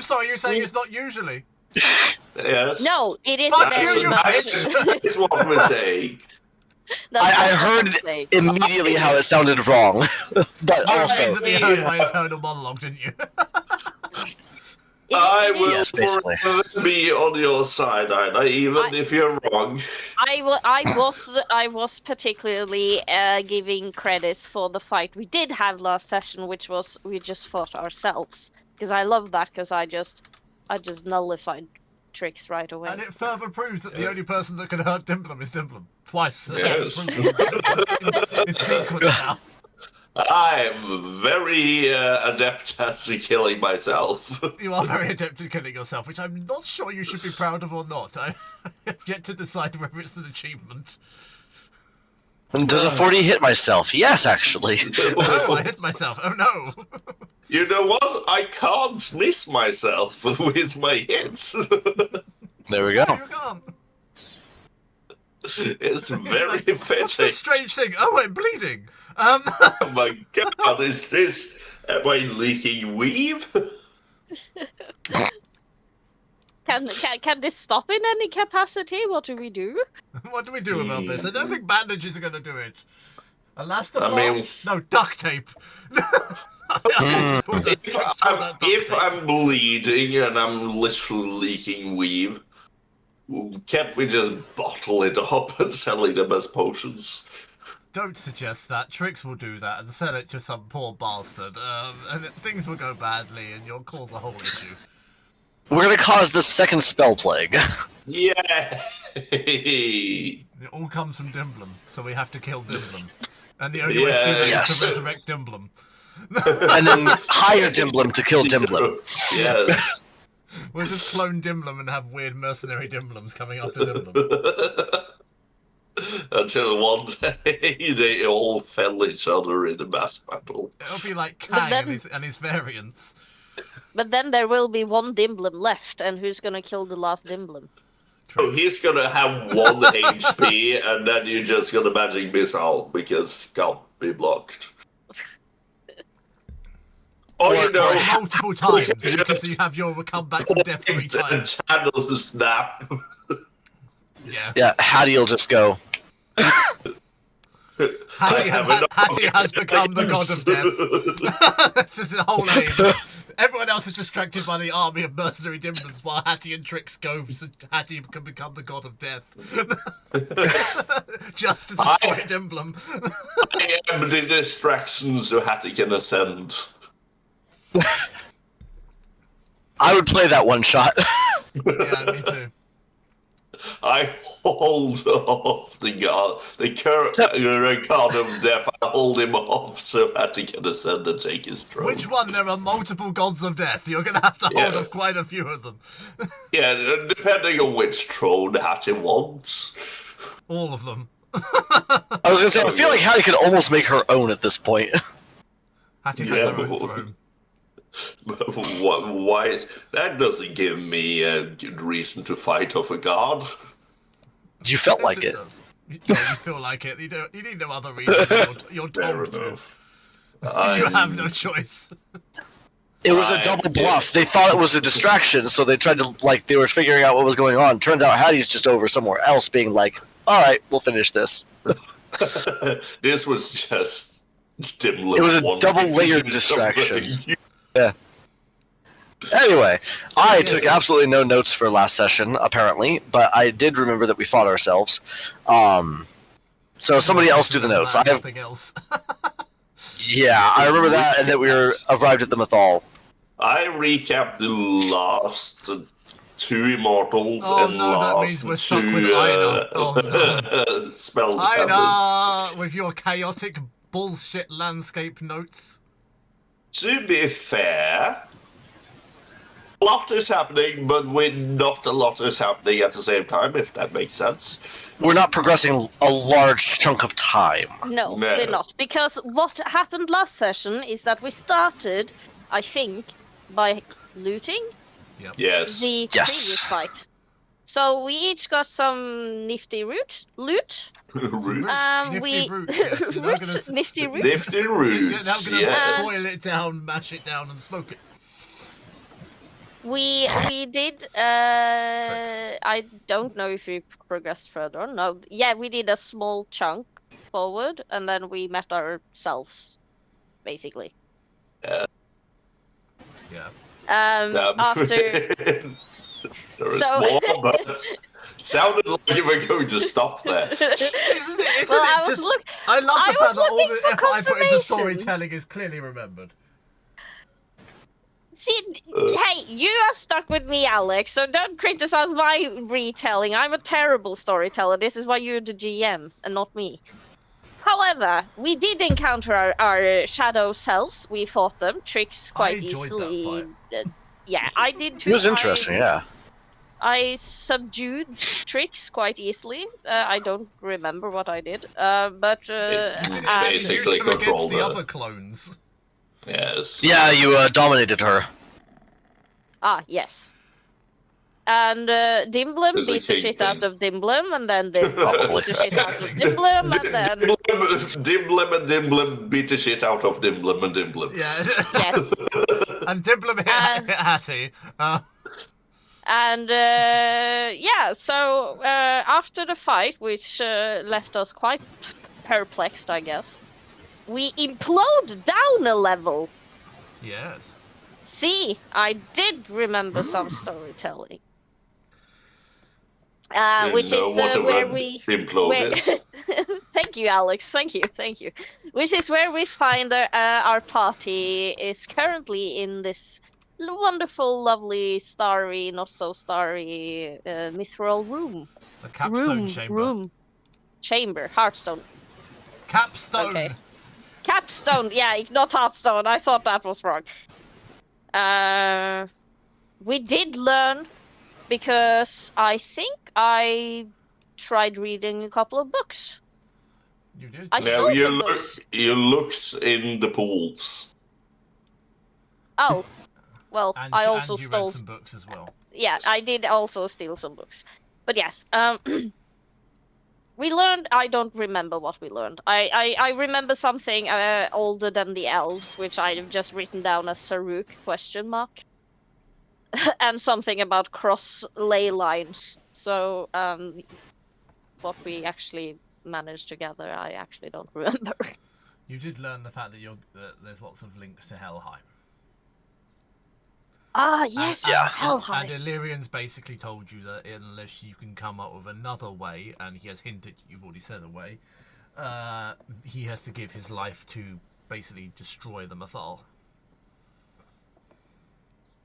sorry, you're saying it's not usually. Yes. No, it is Fuck very you, much. bitch! That's what we're saying. I heard immediately how it sounded wrong, but You also basically heard my internal monologue, didn't you? I will Yes, basically. forever be on your side, Ida, even if you're wrong. I was particularly giving credits for the fight we did have last session, which was we just fought ourselves, because I love that, because I just nullified tricks right away. And it further proves that the only person that can hurt Dimblem is Dimblem. Twice. Yes. In sequence now. I'm very adept at killing myself. You are very adept at killing yourself, which I'm not sure you should be proud of or not. I have yet to decide whether it's an achievement. does a 40 hit myself? Yes, actually. Oh, I hit myself. Oh no. You know what? I can't miss myself with my hits. There we go. You can't. It's very What's the fitting. strange thing? Oh, I'm bleeding. Oh my god, is this... Am I leaking weave? Can this stop in any capacity? What do we do? What do we do about this? I don't think bandages are going to do it. Elastoplast? I mean- No, duct tape. If I'm bleeding and I'm literally leaking weave, can't we just bottle it up and sell them as potions? Don't suggest that. Trix will do that and sell it to some poor bastard. And things will go badly and you'll cause a whole issue. We're gonna cause the second spell plague. Yeah. It all comes from Dimblem, so we have to kill Dimblem. And the only way to do that is Yes. to resurrect Dimblem. And then hire Dimblem to kill Dimblem. Yes. We'll just clone Dimblem and have weird mercenary Dimblems coming after Dimblem. Until one day they all fell each other in a mass battle. It'll be like Kang and his variants. But then there will be one Dimblem left, and who's gonna kill the last Dimblem? So he's gonna have 1 HP, and then you're just gonna magic missile because it can't be blocked. Or you know, Multiple times, because you have your come back from death 3 times. channel the snap. Yeah. Yeah, Hattie'll just go. Hattie has become the god of death. This is the whole aim. Everyone else is distracted by the army of mercenary Dimblems while Hattie and Trix go so Hattie can become the god of death. Just to destroy Dimblem. I am the distraction so Hattie can ascend. I would play that one shot. Yeah, me too. I hold off the god of death. I hold him off so Hattie can ascend and take his throne. Which one? There are multiple gods of death. You're going to have to hold off quite a few of them. Yeah, depending on which throne Hattie wants. All of them. I was gonna say, I feel like Hattie could almost make her own at this point. Hattie has her own throne. Why? That doesn't give me a good reason to fight off a god. You felt Yes, like it. does. You feel like it. You need no other reason. You're Fair told to. enough. You have no choice. It was a double bluff. They thought it was a distraction, so they tried to, they were figuring out what was going on. Turns out Hattie's just over somewhere else being like, alright, we'll finish this. This was just Dimblem. It was a wanting double-layered to do distraction. something. Yeah. Anyway, I took absolutely no notes for last session, apparently, but I did remember that we fought ourselves. So somebody else do the notes. I have nothing else. Yeah, I remember that, and that we arrived at the Mythal. I recapped the last 2 Immortals and that means we're last stuck 2 with Ina. Oh, Spelljamers. Ina, with your chaotic bullshit landscape notes. To be fair, a lot is happening, but not a lot is happening at the same time, if that makes sense. We're not progressing a large chunk of time. No, we're not. Because what happened last session is that we started, I think, by looting Yes. the previous fight. So we each got some nifty loot. Roots. Nifty root, yes. You're now gonna- Nifty roots. Nifty You're roots, now going to yes. boil it down, mash it down, and smoke it. We did. I don't know if we progressed further. No, yeah, we did a small chunk forward, and then we met ourselves, basically. Yeah. After. There is So- more, but it sounded like you were going to stop there. Well, I was I love I the was fact that all looking the for effort I put into confirmation. storytelling is clearly remembered. See, hey, you are stuck with me, Alex. So don't criticize my retelling. I'm a terrible storyteller. This is why you're the GM and not me. However, we did encounter our shadow selves. We fought them, tricks quite enjoyed that easily. Yeah, I did too. It was interesting, yeah. I subdued tricks quite easily. I don't remember what I did, but and- basically You used them control against the the- other clones. Yes. Yeah, you dominated her. yes. And Dimblum There's a beat the king shit out thing. of Dimblum, and then Dimblum beat the shit out of Dimblum, and then Dimblum and Dimblum beat the shit out of Dimblum and Dimblum. Yeah. yes. And Dimblum hit Hattie. And yeah, so after the fight, which left us quite perplexed, I guess, we implode down a level. Yes. See, I did remember some storytelling. You Which know is what where an we... implode is. Thank you, Alex. Thank you. Which is where we find our party is currently in this wonderful, lovely, starry, not so starry, mithril room. The capstone chamber. Chamber. Hearthstone. Capstone. Okay. Capstone. Yeah, not Hearthstone. I thought that was wrong. We did learn because I think I tried reading a couple of books. You did. I stole some books. You looked in the pools. Oh, well, And I you- also and you stole. read some books as well. Yeah, I did also steal some books. But yes, we learned. I don't remember what we learned. I remember something older than the elves, which I have just written down as Saruk ? And something about cross ley lines. So, what we actually managed together, I actually don't remember. You did learn the fact that there's lots of links to Helheim. Ah, yes, Helheim. And Illyrian's basically told you that unless you can come up with another way, and he has hinted you've already said a way, he has to give his life to basically destroy the Mathal.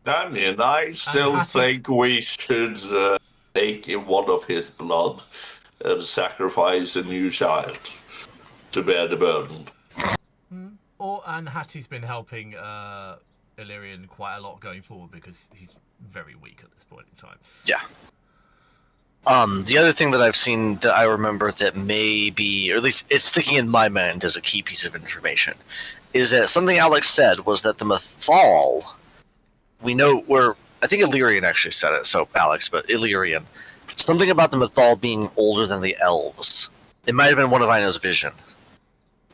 I mean, I still think we should take one of his blood and sacrifice a new child to bear the burden. And Hattie's been helping Illyrian quite a lot going forward because he's very weak at this point in time. Yeah. The other thing that I've seen that I remember that may be, or at least it's sticking in my mind as a key piece of information, is that something Alex said was that the Mathal, we know, I think Illyrian actually said it, so Alex, but Illyrian, something about the Mathal being older than the elves. It might have been one of Ina's vision.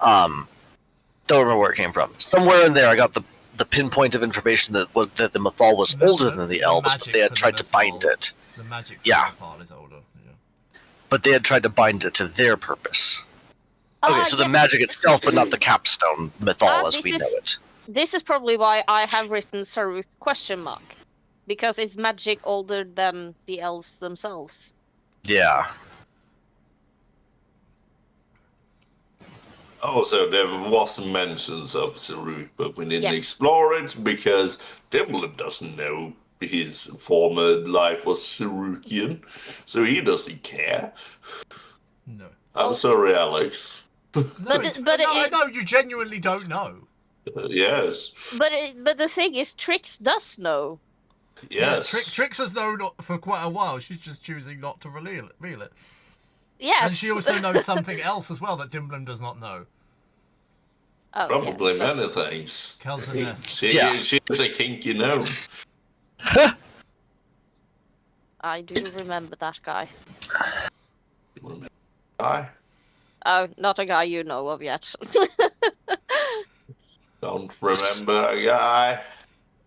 Don't remember where it came from. Somewhere in there, I got the pinpoint of information that the Mathal was older than the elves, but they had tried to bind it. The magic for Yeah. the Mathal is older. Yeah. But they had tried to bind it to their purpose. Okay, so the yes. magic itself, but not the capstone Mathal as this we is- know it. This is probably why I have written Saruk ? Because it's magic older than the elves themselves. Yeah. Also, there was mentions of Saruk, but we didn't Yes. explore it because Dimblum doesn't know his former life was Sarukian, so he doesn't care. No. I'm sorry, Alex. No, But I know you genuinely don't know. Yes. But the thing is, Trix does know. Yes. Yeah, Trix has known for quite a while. She's just choosing not to reveal it. Yes. And she also knows something else as well that Dimblum does not know. Oh, Probably yes, many things. Kelson, She is a kinky gnome. I do remember that guy. I Oh, not a guy you know of yet. don't remember a guy.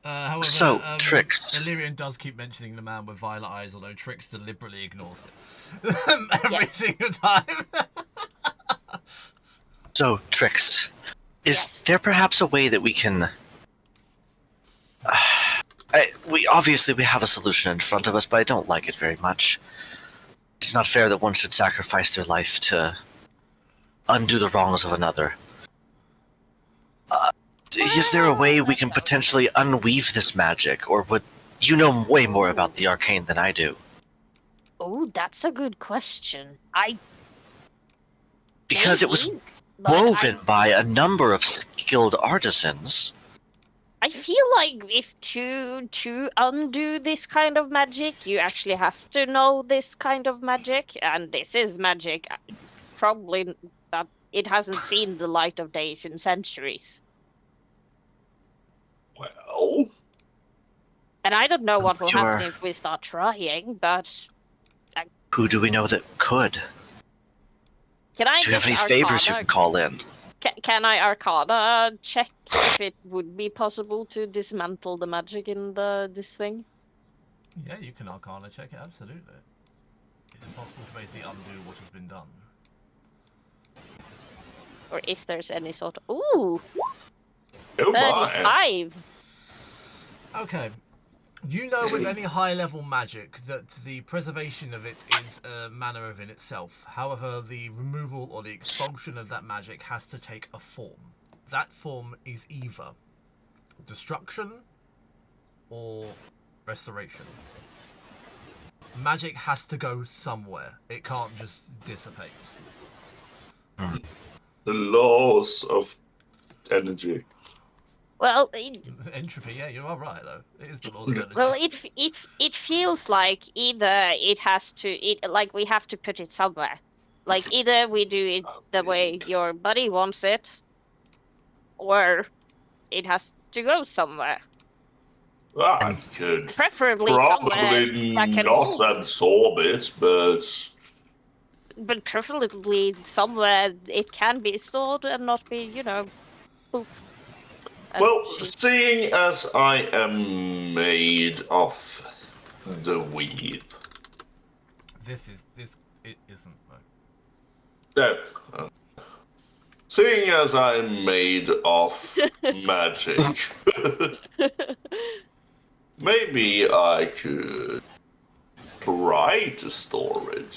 However, So, Trix. Illyrian does keep mentioning the man with violet eyes, although Trix deliberately ignores it every single time. So, Trix, is there perhaps a way that we can... we have a solution in front of us, but I don't like it very much. It's not fair that one should sacrifice their life to undo the wrongs of another. Is there a way we can potentially unweave this magic, or would you know way more about the arcane than I do? Oh, that's a good question. Because it was woven by a number of skilled artisans. I feel like if to undo this kind of magic, you actually have to know this kind of magic, and this is magic probably that it hasn't seen the light of days in centuries. Well, and I don't know what will happen if we start trying, but who do we know that could? Can I? Do you have any favors you can call in? Can I Arcana check if it would be possible to dismantle the magic in this thing? Yeah, you can Arcana check it, absolutely. Is it possible to basically undo what has been done? Or if there's any sort of... Ooh! Oh 35! Okay. You know with any high-level magic that the preservation of it is a manner of in itself. However, the removal or the expulsion of that magic has to take a form. That form is either destruction or restoration. Magic has to go somewhere. It can't just dissipate. The laws of energy. Well, entropy. Yeah, you are right though. It is the laws of energy. Well, it feels like either it has to like we have to put it somewhere. Like either we do it the way your buddy wants it, or it has to go somewhere. I could preferably probably not absorb it, but preferably somewhere it can be stored and not be, poof. Well, seeing as I am made of the weave. It isn't though. No. Seeing as I'm made of magic, maybe I could try to store it.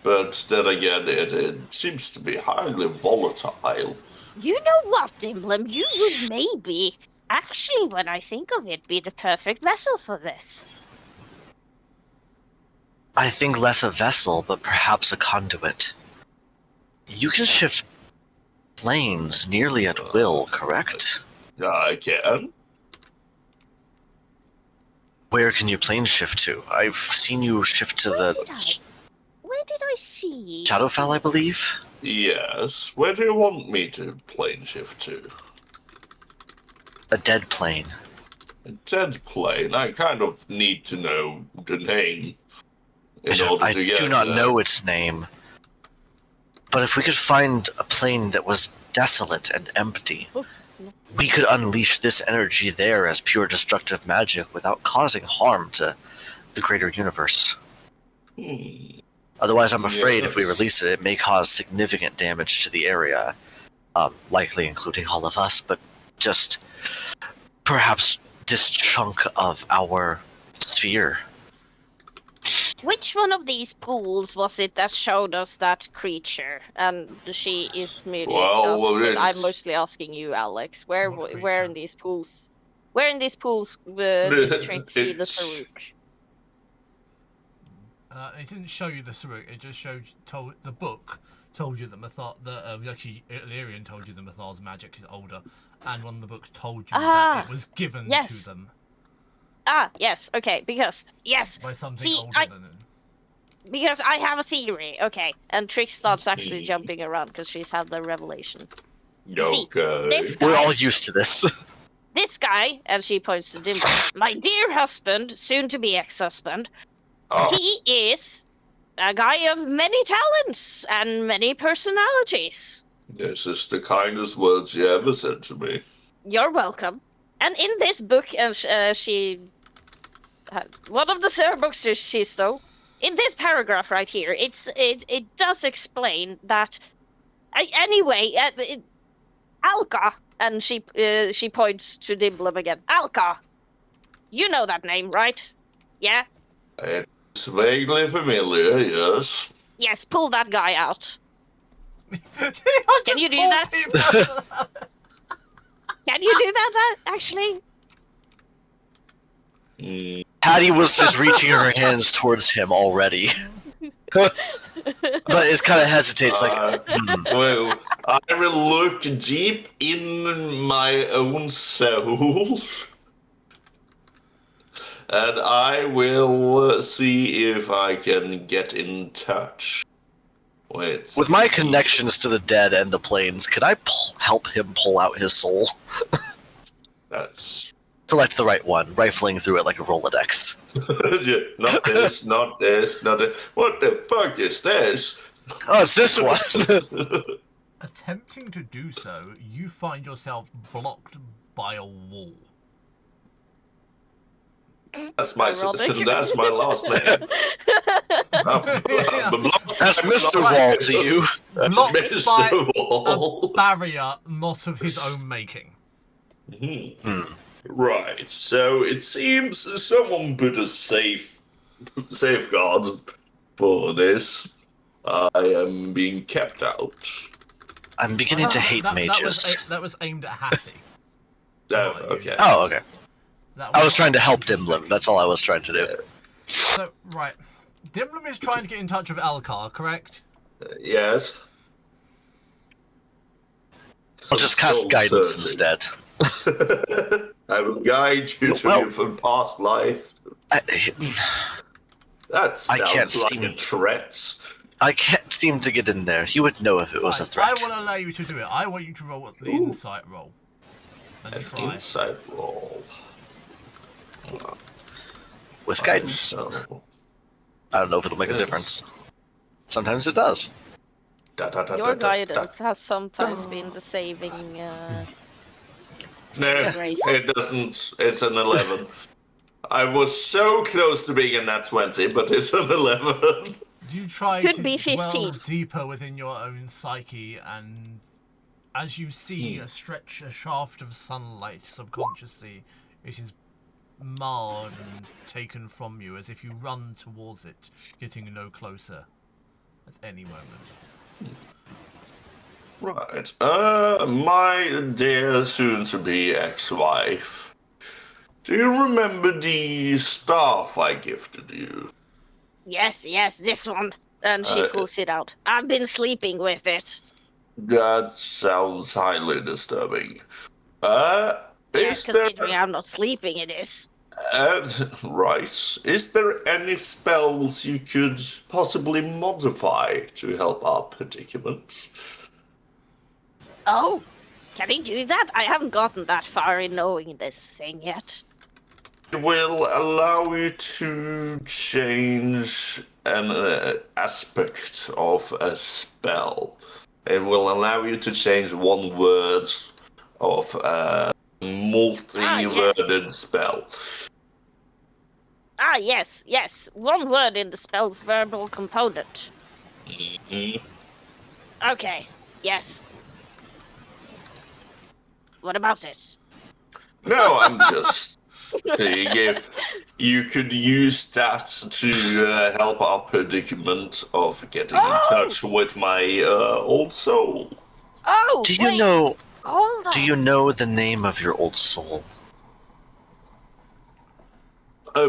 But then again, it seems to be highly volatile. You know what, Dimblim? You would maybe, actually, when I think of it, be the perfect vessel for this. I think less a vessel, but perhaps a conduit. You can shift planes nearly at will, correct? I can. Where can you plane shift to? I've seen you shift to Where did I see? Shadowfell, I believe? Yes. Where do you want me to plane shift to? A dead plane. A dead plane? I kind of need to know the name in order to get I do not know its name. But if we could find a plane that was desolate and empty, we could unleash this energy there as pure destructive magic without causing harm to the greater universe. Otherwise, I'm afraid if we release it, it may cause significant damage to the area, likely including all of us, but just perhaps this chunk of our sphere. Which one of these pools was it that showed us that creature? And she is merely I'm mostly asking you, Alex. Where in these pools? Where in these pools did Trix see the Saruk? It didn't show you the Saruk. It just the book told you that actually Illyrian told you the Mathar's magic is older, and one of the books told you that it was given to them. Ah, yes, okay, because, yes. By something older than them. Because I have a theory, okay. And Trix starts actually jumping around because she's had the revelation. Okay. See, this guy, we're all used to this. This guy, and she points to Dimble, my dear husband, soon-to-be ex-husband, he is a guy of many talents and many personalities. This is the kindest words you ever said to me. You're welcome. And in this book, she one of the Sarah books she stole. In this paragraph right here, it does explain that. Anyway, Alka, and she points to Dimblum again. Alka, you know that name, right? Yeah. It's vaguely familiar, yes. Yes, pull that guy out. Can you do that? Can you do that, actually? Hattie was just reaching her hands towards him already. But it kind of hesitates, like, Well, I will look deep in my own soul, and I will see if I can get in touch with my connections to the dead and the planes, could I help him pull out his soul? That's... Select the right one, rifling through it like a Rolodex. Yeah, not this, not this, not this. What the fuck is this? Oh, it's this one. Attempting to do so, you find yourself blocked by a wall. That's my that's my last name. That's Mr. Wall to you. That's Blocked Mr. by Wall. a barrier not of his own making. Right, so it seems someone put a safeguard for this. I am being kept out. I'm beginning to hate mages. That was aimed at Hattie. Oh, okay. Oh, okay. I was trying to help Dimblum. That's all I was trying to do. So, right. Dimblum is trying to get in touch with Alcar, correct? Yes. I'll just cast guidance instead. I will guide you to your past life. That sounds like a threat. I can't seem to get in there. You would know if it was a threat. I will allow you to do it. I want you to roll the insight roll. An insight roll. With guidance. I don't know if it'll make a difference. Sometimes it does. Your guidance has sometimes been the saving. No, it doesn't. It's an 11. I was so close to being a nat 20, but it's an 11. You try Could to be 15. dwell deeper within your own psyche, and as you see a shaft of sunlight subconsciously, it is marred and taken from you as if you run towards it, getting no closer at any moment. Right. My dear soon-to-be ex-wife, do you remember the staff I gifted you? Yes, this one. And she pulls it out. I've been sleeping with it. That sounds highly disturbing. Considering I'm not sleeping, it is. Right. Is there any spells you could possibly modify to help our predicament? Oh, can he do that? I haven't gotten that far in knowing this thing yet. It will allow you to change an aspect of a spell. It will allow you to change one word of a multi-worded spell. Ah, yes. One word in the spell's verbal component. Okay, yes. What about it? No, I'm just saying if you could use that to help our predicament of getting in touch with my old soul. Oh, do you know? Hold on. Do you know the name of your old soul? I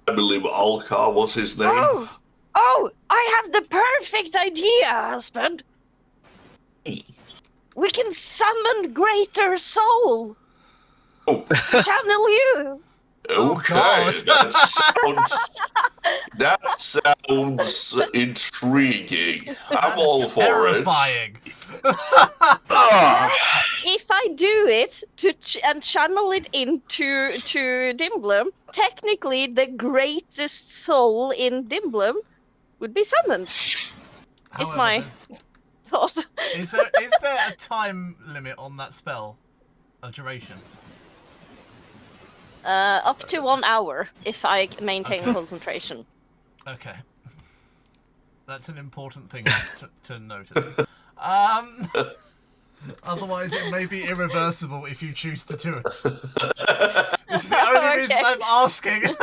believe Alcar was his name. Oh, I have the perfect idea, husband. We can summon Greater Soul. Oh. Channel you. Okay, that sounds intriguing. I'm all for Terrifying. If I do it and channel it into Dimblum, technically the greatest soul in Dimblum would be summoned. However, is my thought. Is there a time limit on that spell? A duration? Up to 1 hour if I maintain concentration. Okay. That's an important thing to notice. Otherwise, it may be irreversible if you choose to do it. It's the only reason I'm asking.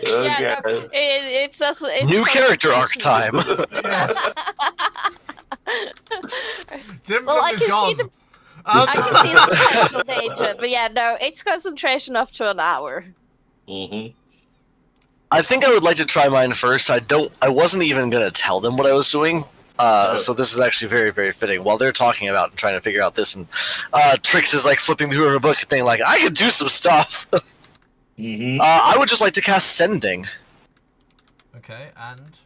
Yeah, no, it's New character arc time. Yes. Well, I is can gone. see the I can see the potential danger, but yeah, no, it's concentration up to an hour. Mm-hmm. I think I would like to try mine first. I wasn't even gonna tell them what I was doing. So this is actually very, very fitting. While they're talking about and trying to figure out this, and Trix is like flipping through her book, thing like, I could do some stuff. Mm-hmm. I would just like to cast Sending. Okay, and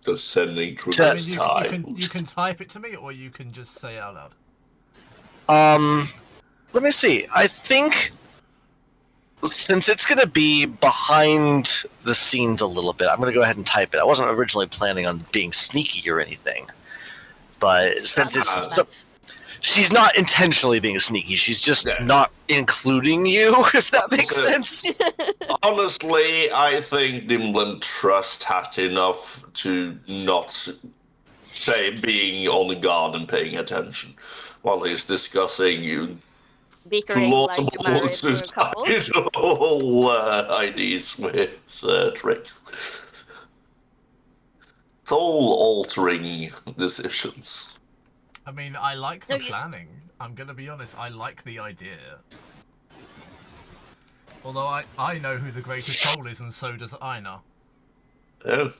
The sending through I this you time. can type it to me, or you can just say it out loud. Let me see. I think since it's going to be behind the scenes a little bit, I'm going to go ahead and type it. I wasn't originally planning on being sneaky or anything, but since she's not intentionally being sneaky, she's just not including you, if that makes sense. Honestly, I think Dimblin trusts Hat enough to not being on the guard and paying attention while he's discussing Bickering like plausible you're married to a couple. suicidal ideas with Trix. Soul-altering decisions. I mean, I like the planning. I'm gonna be honest, I like the idea. Although I know who the greatest soul is, and so does Aina. Oh.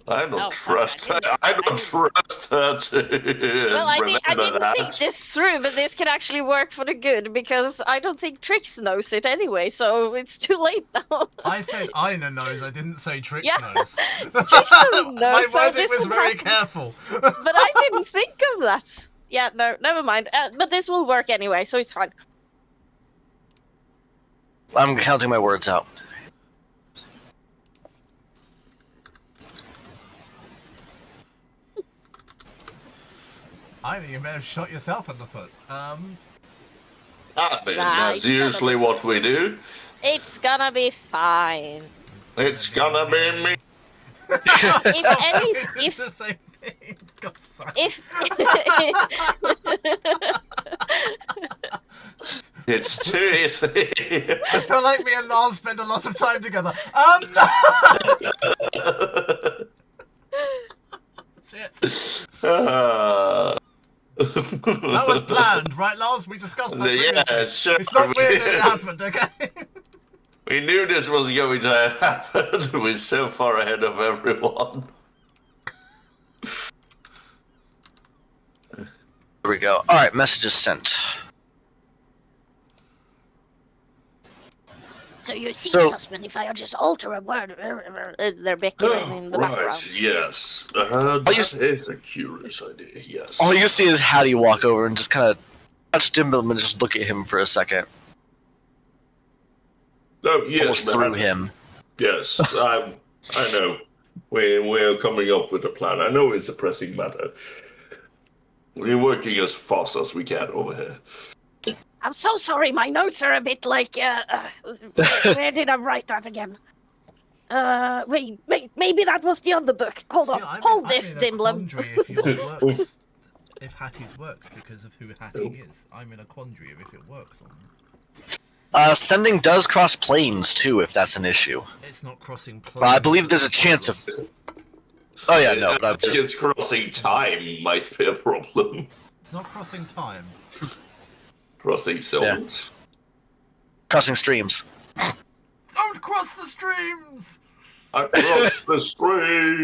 I don't trust her. I don't trust her to Well, I didn't that. think this through, but this can actually work for the good, because I don't think Trix knows it anyway, so it's too late now. I said Aina knows, I didn't say Trix Yeah. knows. Trix doesn't know, My so wording this was will very happen. careful. But I didn't think of that. Yeah, no, never mind. But this will work anyway, so it's fine. I'm counting my words out. Aina, you may have shot yourself in the foot. I mean, Nah, that's it's usually what we do. It's gonna be fine. It's gonna be me. If any, It's the same thing. God's sake. It's too easy. I feel like me and Lars spend a lot of time together. Shit. That was planned, right, Lars? We discussed that previously. Yeah, sure. It's not weird that it happened, okay? We knew this was going to happen. We're so far ahead of everyone. There we go. Alright, messages sent. So you see, So- husband, if I just alter a word, they're bickering in the background. Right, yes. That is a curious idea, yes. All you see is Hattie walk over and just kind of touch Dimblin and just look at him for a second. Oh, yes, Almost through him. Yes, I know. We're coming up with a plan. I know it's a pressing matter. We're working as fast as we can over here. I'm so sorry, my notes are a bit like, where did I write that again? Wait, maybe that was the other book. Hold on, hold this, Dimblin. If Hattie's works because of who Hattie is. I'm in a quandary of if it works or not. Sending does cross planes, too, if that's an issue. It's not crossing planes. But I believe there's a chance of... Oh yeah, no, but I'm just... It's crossing time might be a problem. It's not crossing time. Crossing souls. Crossing streams. Don't cross the streams! Across the stream!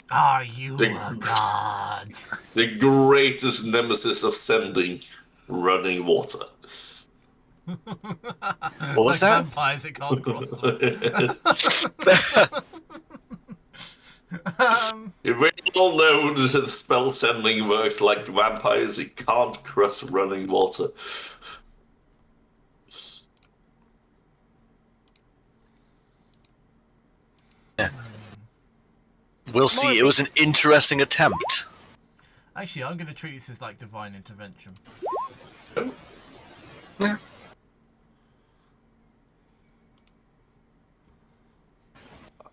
Are you a god? The greatest nemesis of sending, running water. What was that? Vampires, it can't cross them. If we all know that the spell sending works like vampires, it can't cross running water. We'll see. It was an interesting attempt. Actually, I'm going to treat this as like divine intervention. Oh. Yeah.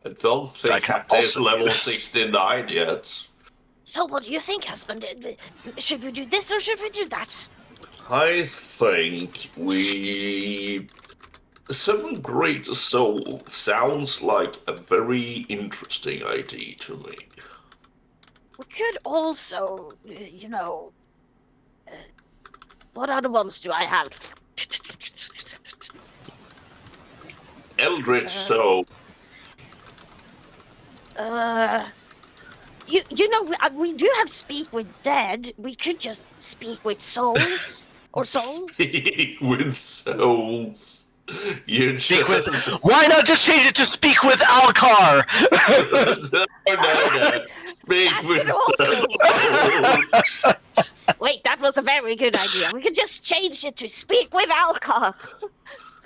I don't think can that is also level use- 69 yet. So what do you think, husband? Should we do this or should we do that? I think we... Summon Great Soul sounds like a very interesting idea to me. We could also, what other ones do I have? Eldritch Soul. We do have speak with dead. We could just speak with souls or soul. Speak with souls. You Speak just... with. Why not just change it to speak with Alcar? no. Speak That with could also- souls. Wait, that was a very good idea. We could just change it to speak with Alcar.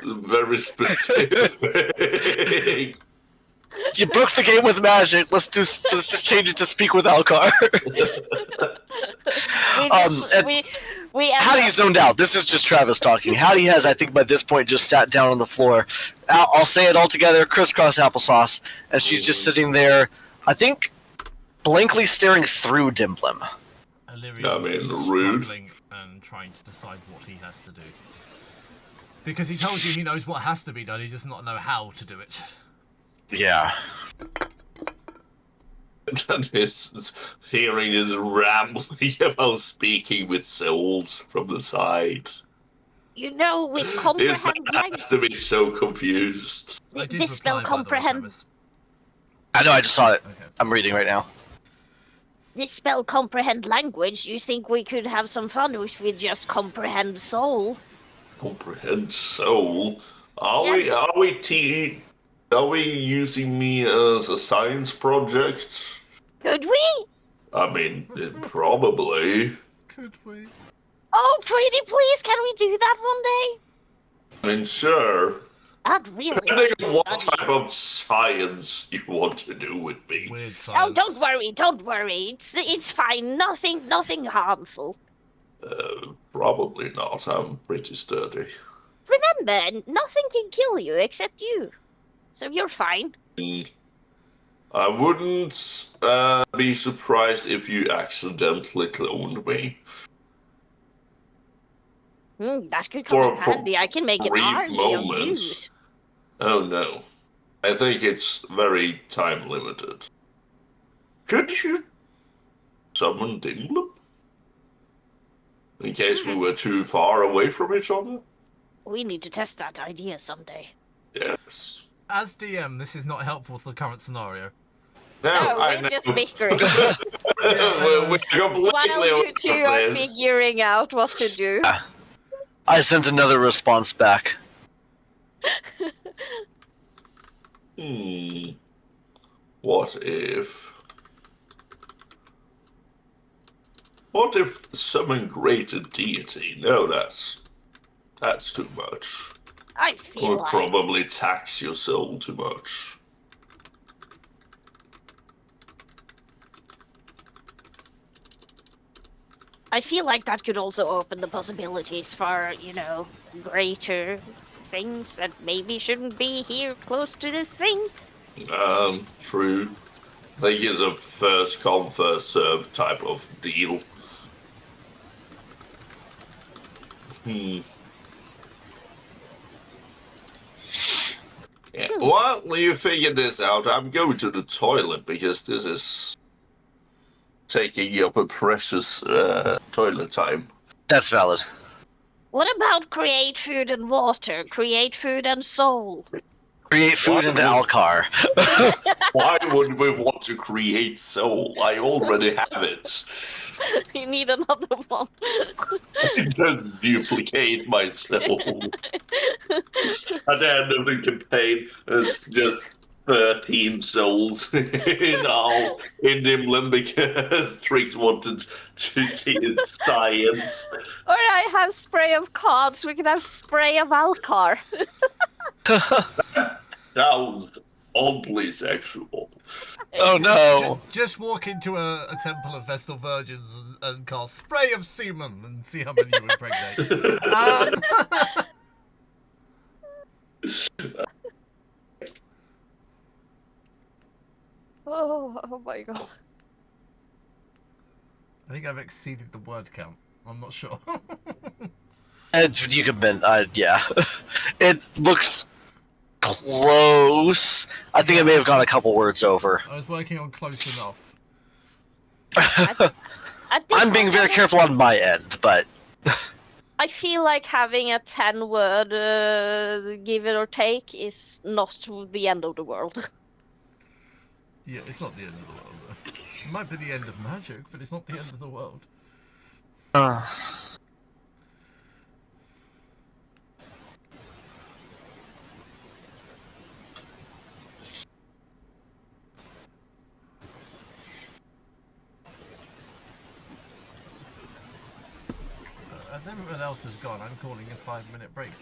Very specific. You broke the game with magic. Let's just change it to speak with Alcar. Hattie zoned out. This is just Travis talking. Hattie has, I think, by this point, just sat down on the floor. I'll say it all together: crisscross applesauce, and she's just sitting there. I think, blankly staring through Dimblim. Illyrian's rude. struggling and trying to decide what he has to do. Because he told you he knows what has to be done, he does not know how to do it. Yeah. And his hearing is rambling about speaking with souls from the side. With His comprehend man has language. to be so confused. I did This spell reply, by the way, comprehend. Travis. I know. I just saw it. Okay. I'm reading right now. This spell comprehend language. You think we could have some fun if we just comprehend soul? Comprehend soul? Are Yes. we using me as a science project? Could we? I mean, probably. Could we? Oh, pretty please, can we do that one day? I mean, sure. I'd really Depending like to on what study type of science you want to do with me. Weird Oh, science. don't worry. It's fine. Nothing harmful. Probably not. I'm pretty sturdy. Remember, nothing can kill you except you. So you're fine. I wouldn't be surprised if you accidentally cloned me. That could come in For handy. I can make an brief army of moments. views. Oh no. I think it's very time limited. Could you summon Dimblip? In case we were too far away from each other? We need to test that idea someday. Yes. As DM, this is not helpful to the current scenario. No, I we're know. just bickering. we're completely While you aware two of are this. figuring out what to do. I sent another response back. What if... What if summon greater deity? No, that's too much. I feel Would like probably tax your soul too much. that could also open the possibilities for, greater things that maybe shouldn't be here close to this thing. True. I think it's a first come, first serve type of deal. Yeah. While you figure this out, I'm going to the toilet because this is taking up a precious toilet time. That's valid. What about create food and water? Create food and soul? Create food into Alcar. Why would we want to create soul? I already have it. You need another one. It doesn't duplicate my soul. At the end of the campaign, it's just 13 souls in Dimlim because Trix wanted to teach science. Or I have spray of cards. We can have spray of Alcar. Sounds oddly sexual. Oh no. Just walk into a temple of Vestal Virgins and cast spray of semen and see how many you impregnate. Oh my god. I think I've exceeded the word count. I'm not sure. You could been, yeah. It looks close. I think I may have gone a couple words over. I was working on close enough. At this I'm being point, very careful on my end, but I feel like having a 10-word give it or take is not the end of the world. Yeah, it's not the end of the world, though. It might be the end of magic, but it's not the end of the world. As everyone else has gone, I'm calling a 5-minute break.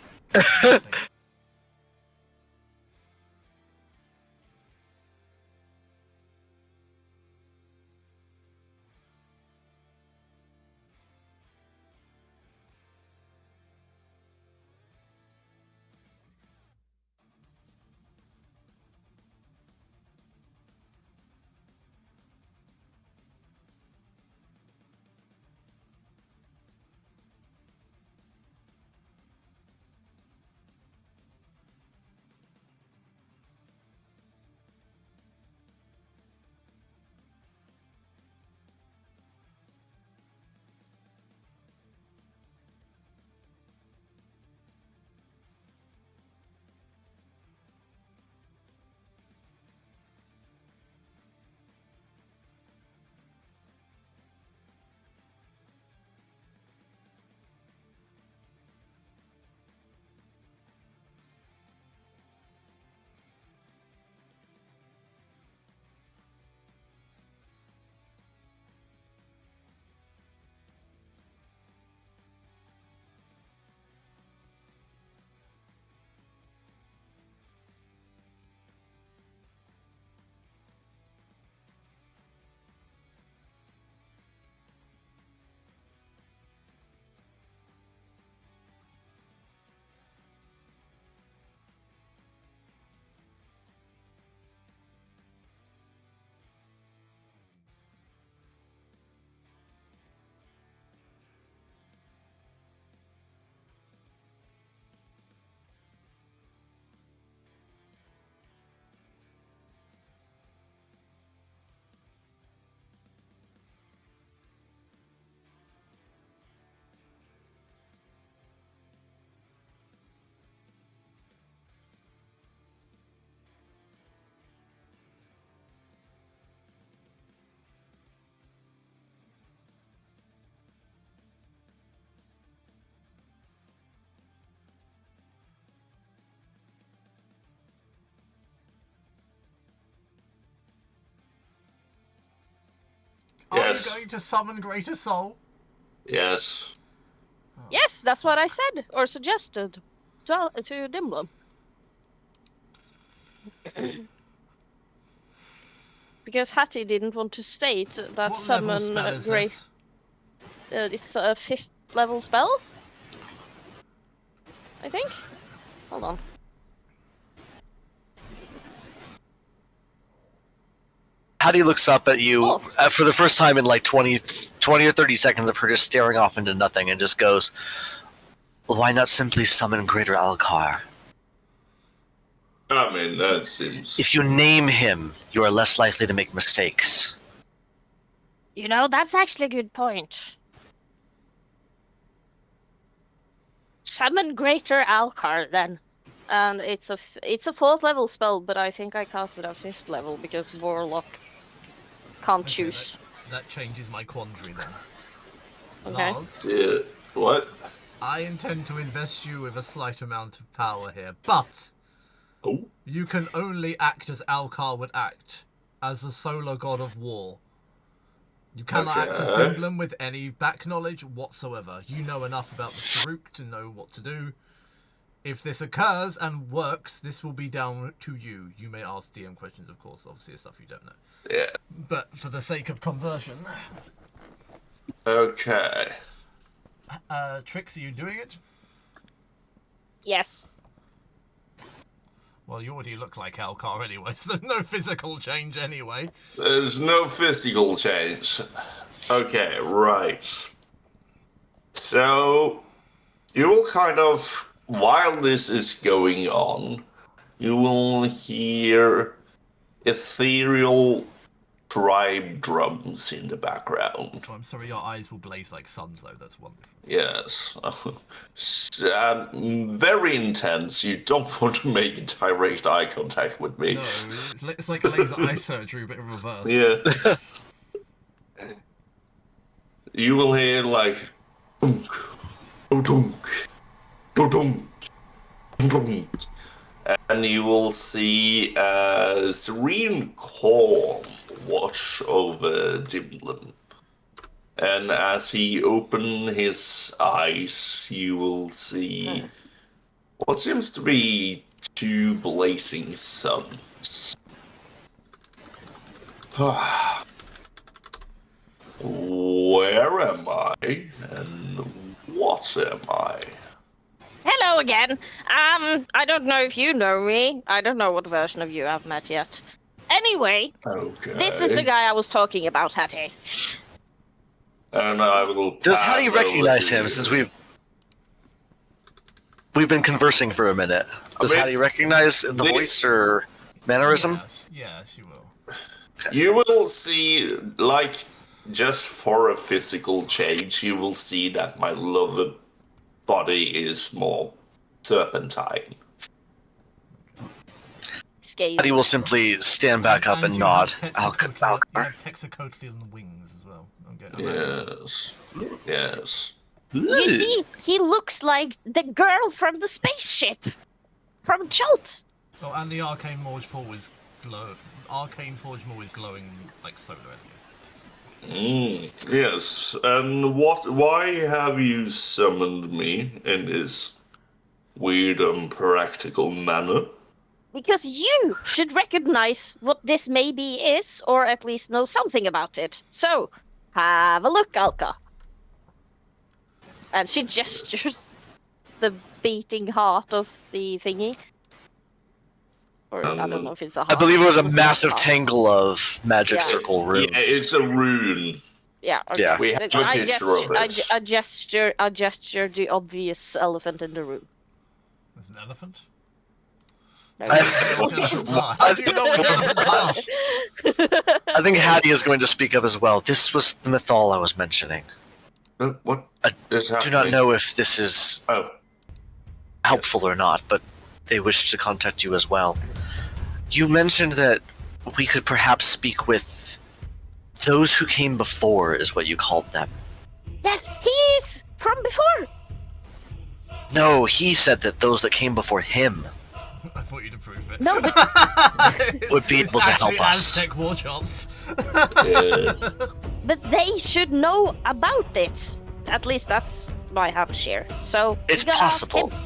Yes. Are you going to summon Greater Soul? Yes. Yes, that's what I said or suggested to Dimblum. Because Hattie didn't want to state that What level summon spell is great. this? It's a 5th level spell. I think. Hold on. Hattie looks up at you Oh. for the first time in like 20 or 30 seconds of her just staring off into nothing and just goes, "Why not simply summon Greater Alcar? I mean, that seems. If you name him, you are less likely to make mistakes." You know, that's actually a good point. Summon Greater Alcar then. And it's a 4th level spell, but I think I cast it at 5th level because Warlock can't Okay, choose. that changes my quandary then. Okay. Lars, Yeah. What? I intend to invest you with a slight amount of power here, but Oh. you can only act as Alcar would act, as a solar god of war. You cannot act as Okay. Dimblum with any back knowledge whatsoever. You know enough about the Saruk to know what to do. If this occurs and works, this will be down to you. You may ask DM questions, of course. Obviously, it's stuff you don't know. Yeah. But for the sake of conversion... Okay. Trix, are you doing it? Yes. Well, you already look like Alcar anyway, so there's no physical change anyway. There's no physical change. Okay, right. So, you will kind of, while this is going on, you will hear ethereal tribe drums in the background. Oh, I'm sorry, your eyes will blaze like suns, though. That's wonderful. Yes. Very intense. You don't want to make direct eye contact with me. No, it's like laser eye surgery, but in reverse. Yeah. You will hear like dunk, dunk, dunk, dunk, and you will see a serene calm watch over Dimblin. And as he opens his eyes, you will see what seems to be two blazing suns. Where am I? And what am I? Hello again. I don't know if you know me. I don't know what version of you I've met yet. Anyway, Okay. this is the guy I was talking about, Hattie. And I will. Does Hattie pass over recognize to him you. since we've been conversing for a minute? Does Hattie recognize the voice or mannerism? Yeah, she will. You will see, like, just for a physical change, you will see that my lover body is more serpentine. Hattie will simply stand back up and you nod. have Alcar. You have Texacotl wings as well. Okay. Yes. Yes. You see, he looks like the girl from the spaceship. From Jolt. Oh, and the Arcane Forge Maul is Arcane Forge Maul is glowing like solar energy. Yes. And why have you summoned me in this weird, unpractical manner? Because you should recognize what this maybe is, or at least know something about it. So, have a look, Alka. And she gestures the beating heart of the thingy. Or I don't know if it's a heart. I believe it was a massive tangle of magic Yeah. circle runes. Yeah, it's a rune. Yeah, okay. Yeah. We have a I picture of it. I gesture the obvious elephant in the room. There's an elephant. No. How do you know what elephants are? I think Hattie is going to speak up as well. This was the mythol I was mentioning. What I is do happening? not know if this is Oh, helpful or not, but they wish to contact you as well. You mentioned that we could perhaps speak with those who came before, is what you called them. Yes, he's from before. No, he said that those that came before him I thought you'd approve it. No, but would be able to help us. Aztec war chants. yes. but they should know about it. At least that's my hunch here. So It's you gotta ask possible. him.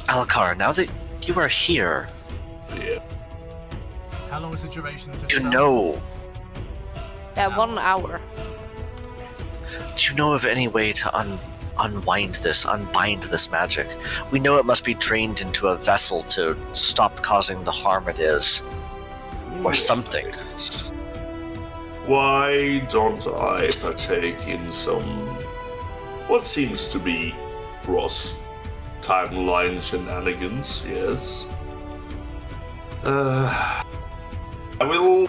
Alcar, now that you are here, Yeah. How long is the duration of this you spell? know, 1 hour. do you know of any way to unbind this magic? We know it must be drained into a vessel to stop causing the harm it is. Or something. Why don't I partake in some what seems to be cross timeline shenanigans? Yes. I will.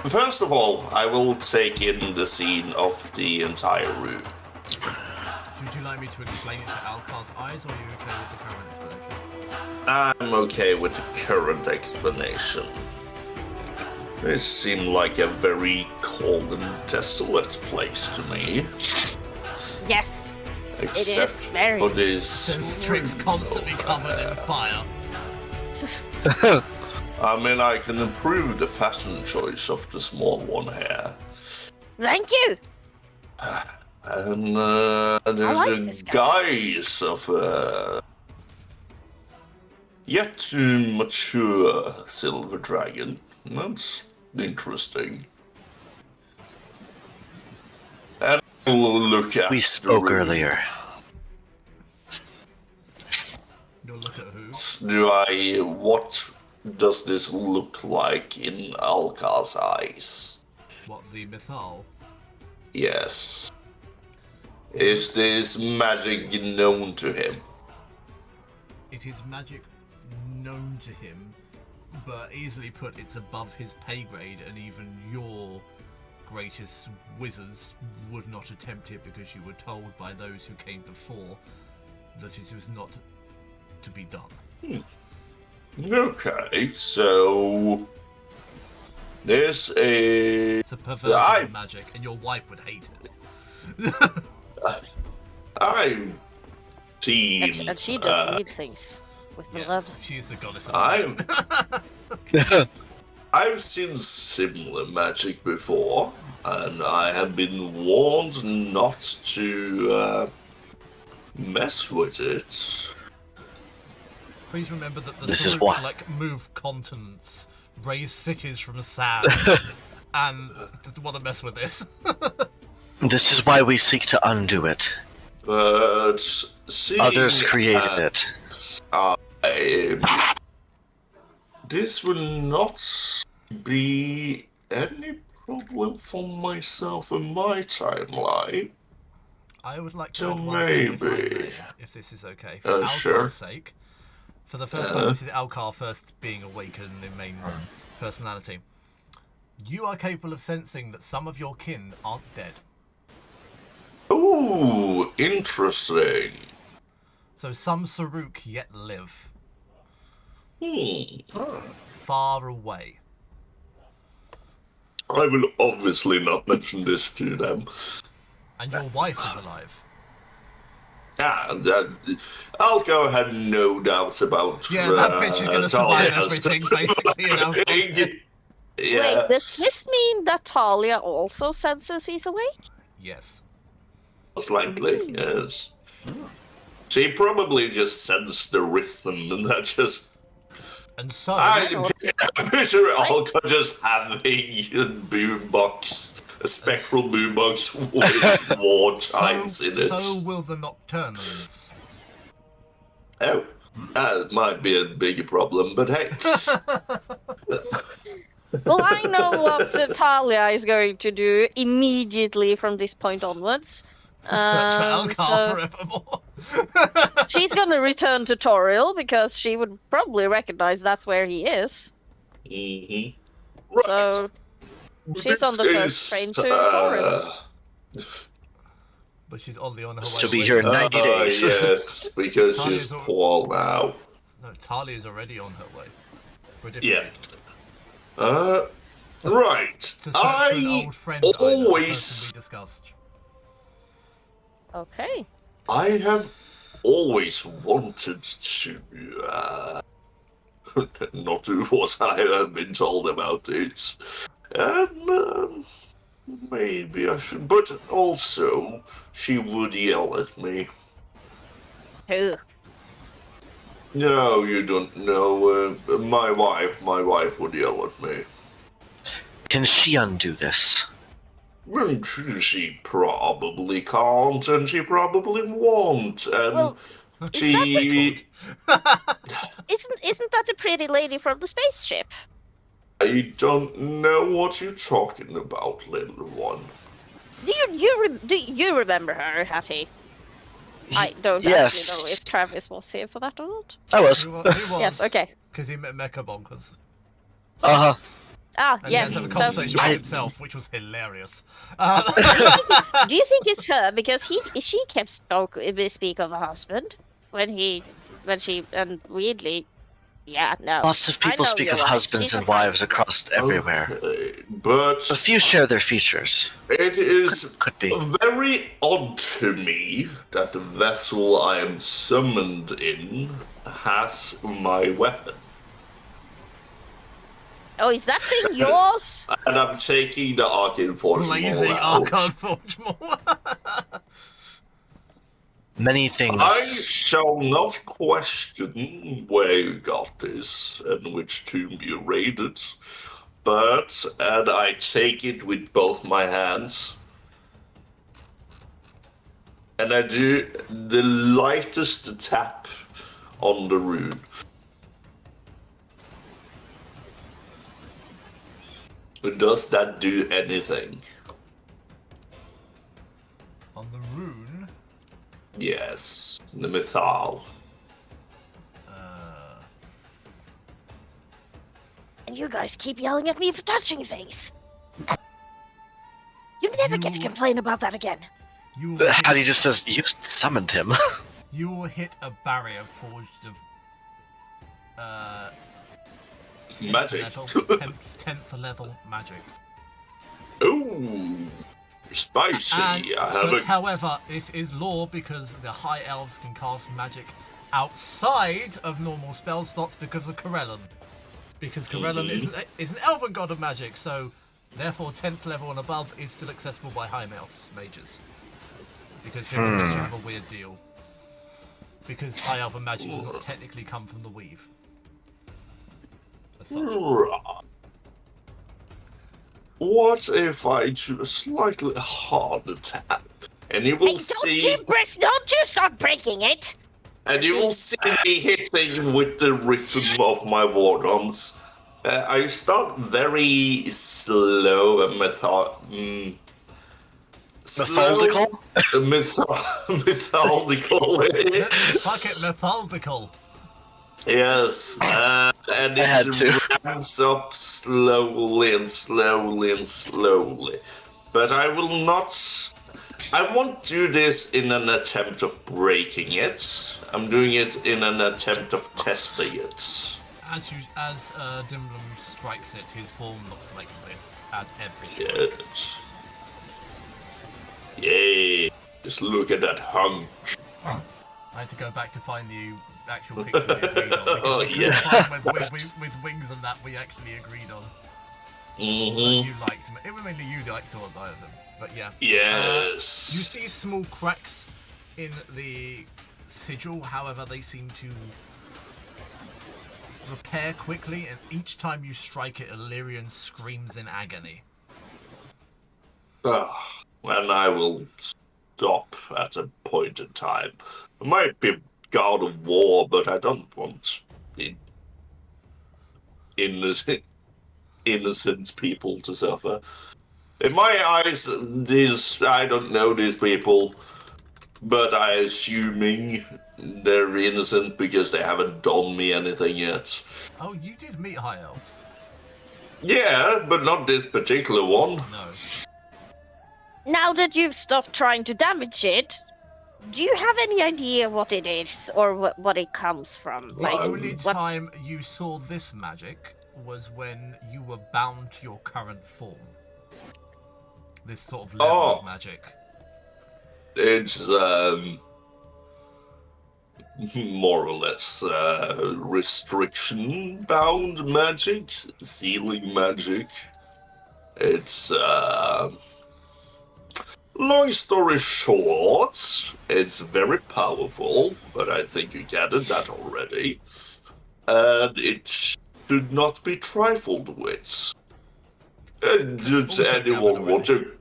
First of all, I will take in the scene of the entire room. Would you like me to explain it to Alcar's eyes, or are you okay with the current explanation? I'm okay with the current explanation. This seemed like a very cold and desolate place to me. Yes. Except is very. for this. Since Trick's constantly over covered there. in fire. I mean, I can improve the fashion choice of the small one here. Thank you. And there's like a this guy. guise of yet to mature silver dragon. That's interesting. And we'll look at We the spoke room. earlier. You'll look at who? what does this look like in Alkar's eyes? What, the Mythal? Yes. Is this magic known to him? It is magic known to him, but easily put, it's above his pay grade, and even your greatest wizards would not attempt it because you were told by those who came before that it was not to be done. Okay, so there's a... It's a perversion of magic, and your wife would hate it. I've seen... And she does weird things with blood. She's the goddess of I've seen similar magic before, and I have been warned not to mess with it. Please remember that the This is sword why- can, like, move continents, raise cities from sand, and doesn't want to mess with this. This is why we seek to undo it. But seeing Others created it. This will not be any problem for myself and my timeline. I would like to So add one thing, if I maybe. may, if this is okay. For Alkar's Sure. sake, for the first time, this is Alkar first being awakened in main personality. You are capable of sensing that some of your kin aren't dead. Ooh, interesting. So some Saruk yet live, Hmm. far away. I will obviously not mention this to them. And your wife is alive. Alco had no doubts about. Yeah, that bitch is gonna survive Talia's- everything, basically, you know. Yeah. Wait, does this mean that Talia also senses he's awake? Yes. Most likely, yes. She probably just sensed the rhythm and that just. And so, I'm sure Alco just having a boombox, a spectral boombox with war chimes in it. so will the Nocturnals. Oh, that might be a bigger problem, but hey. Well, I know what Talia is going to do immediately from this point onwards. Search for Alkar So forevermore. she's gonna return to Toriel because she would probably recognize that's where he is. Mm-hmm. Right. So she's on the first train to Toriel. But she's oddly on her way. To be away. here in 90 days. Yes, because she's Talia's al- poor now. No, Talia is already on her way. For a different Yeah. reason. Right. To search for an I old friend I know, the person always, we discussed. Okay. I have always wanted to not do what I have been told about this, and maybe I should. But also, she would yell at me. Who? No, you don't know. My wife would yell at me. Can she undo this? Well, she probably can't, and she probably won't, and Well, she... Isn't that a pretty lady from the spaceship? I don't know what you're talking about, little one. Do you remember her, Hattie? I don't Yes. actually know if Travis was here for that or not. I was. Who was? Yes, okay. Because he met Mecha Bonkers. Uh-huh. Ah, And yes. he had a So, conversation I- with himself, which was hilarious. do you think it's her? Because she kept speak of a husband when she and weirdly, yeah, no. Lots of I people know speak your of wife. husbands She's a and wives husband. across everywhere. Okay, but A few share their features. it is Could be. very odd to me that the vessel I am summoned in has my weapon. Oh, is that thing yours? And I'm taking the Arcane Forge Blazing out. Archon Forge more. Many things. I shall not question where you got this and which tomb you raided, and I take it with both my hands, and I do the lightest tap on the rune. Does that do anything? On the rune, Yes, the mythal. And you guys keep yelling at me for touching things. You never get to complain about that again. Hattie just says, you summoned him. You will hit a barrier forged of Magic. 10th level magic. Ooh, spicy. However, this is lore because the high elves can cast magic outside of normal spell slots because of Corellon. Because Corellon is an elven god of magic, so therefore 10th level and above is still accessible by high elf mages. Because him and Mister have a weird deal. Because high elven magic does not technically come from the weave. What if I do a slightly harder tap? And you will see. Don't you start breaking it! And you will see me hitting with the rhythm of my war drums. I start very slow and methodical. Methodical. Fuck it, methodical. Yes, and it ramps up slowly and slowly and slowly. But I will not. I won't do this in an attempt of breaking it. I'm doing it in an attempt of testing it. As Dimblum strikes it, his form looks like this at every strike. Yes. Yay! Just look at that hunk. I had to go back to find the actual picture we agreed on. Oh, yeah. With wings and that we actually agreed on. You liked them. It was mainly you liked all of them. But yeah. Yes. You see small cracks in the sigil, however, they seem to repair quickly, and each time you strike it, Illyrian screams in agony. And I will stop at a point in time. I might be God of War, but I don't want innocent people to suffer. In my eyes, I don't know these people, but I'm assuming they're innocent because they haven't done me anything yet. Oh, you did meet high elves? Yeah, but not this particular one. No. Now that you've stopped trying to damage it, do you have any idea what it is or what it comes from? The only time you saw this magic was when you were bound to your current form. This sort of level of magic. It's more or less restriction-bound magic, sealing magic. It's long story short, it's very powerful, but I think you gathered that already. And it should not be trifled with. Does anyone want to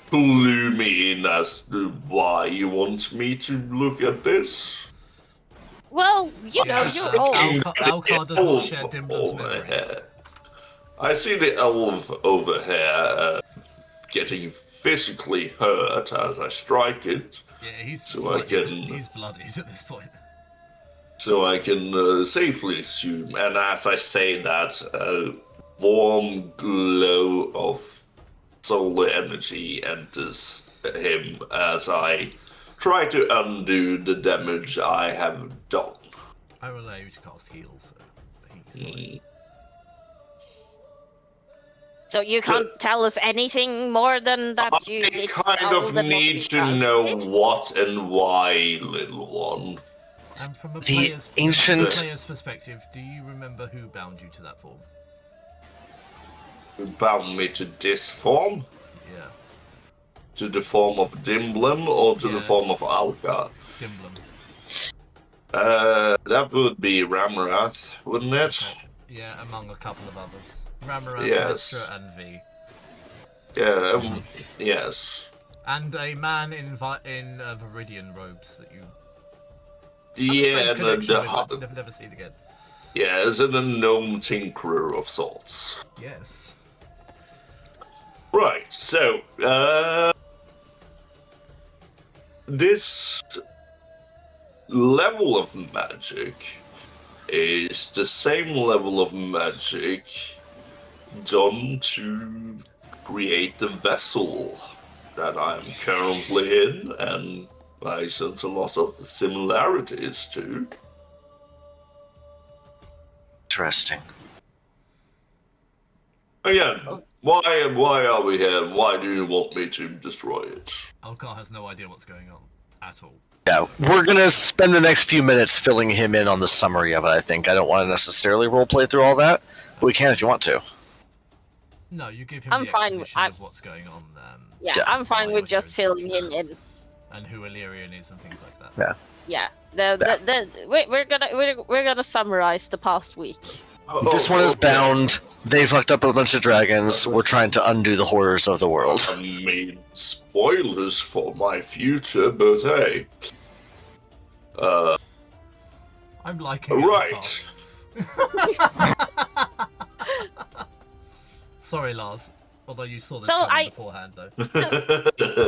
clue me in as to why you want me to look at this? Well, you know, you're old. Alcar does not share Dimblum's memories. I see the elf over here getting physically hurt as I strike it. Yeah, he's bloodied at this point. So I can safely assume, and as I say that, a warm glow of solar energy enters him as I try to undo the damage I have done. I will allow you to cast heal, so he's So you can't tell us anything more than that I kind of need to know what and why, little one. And from a The player's perspective, do you remember who bound you to that form? Who bound me to this form? Yeah. To the form of Dimblum or to the form of Alka? Dimblum. That would be Ramrath, wouldn't it? Yeah, among a couple of others. Ramarath, Yes. Extra, and V. Yeah, yes. And a man in Viridian robes that you... Yeah, and I've never seen again. yeah, as in a gnome tinkerer of sorts. Yes. Right, so, this level of magic is the same level of magic done to create the vessel that I'm currently in, and I sense a lot of similarities to. Interesting. Again, why are we here? Why do you want me to destroy it? Alcar has no idea what's going on at all. Yeah, we're gonna spend the next few minutes filling him in on the summary of it, I think. I don't want to necessarily roleplay through all that, but we can if you want to. No, you give him I'm the fine. exposition of what's going on. Yeah, Yeah. I'm fine why with you're just here and filling stuff. him in. And who Illyrian is and things like that. Yeah. Yeah. We're gonna summarize the past week. This one is bound. They fucked up a bunch of dragons. We're trying to undo the horrors of the world. I mean, spoilers for my future, but hey. I'm liking it. Right. Sorry, Lars. Although you saw this So coming beforehand, though.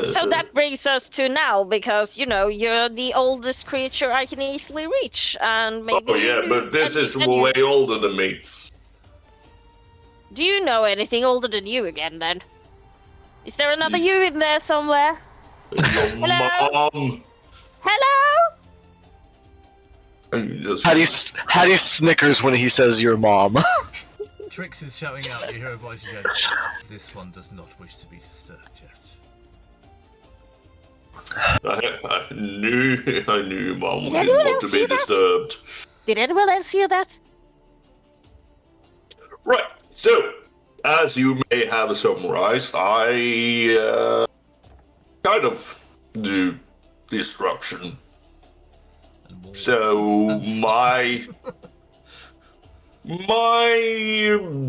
So that brings us to now, because you're the oldest creature I can easily reach, and maybe. Oh yeah, but this and- is and you- way older than me. Do you know anything older than you again? Then, is there another you in there somewhere? Your Hello? mom. Hello? And you just- Hattie snickers when he says your mom. Trix is shouting out. You hear a voice again. This one does not wish to be disturbed yet. I knew Mom Did didn't anyone want else to be hear that? disturbed. Did anyone else hear that? Right, so, as you may have summarized, I kind of do destruction. And more. So, my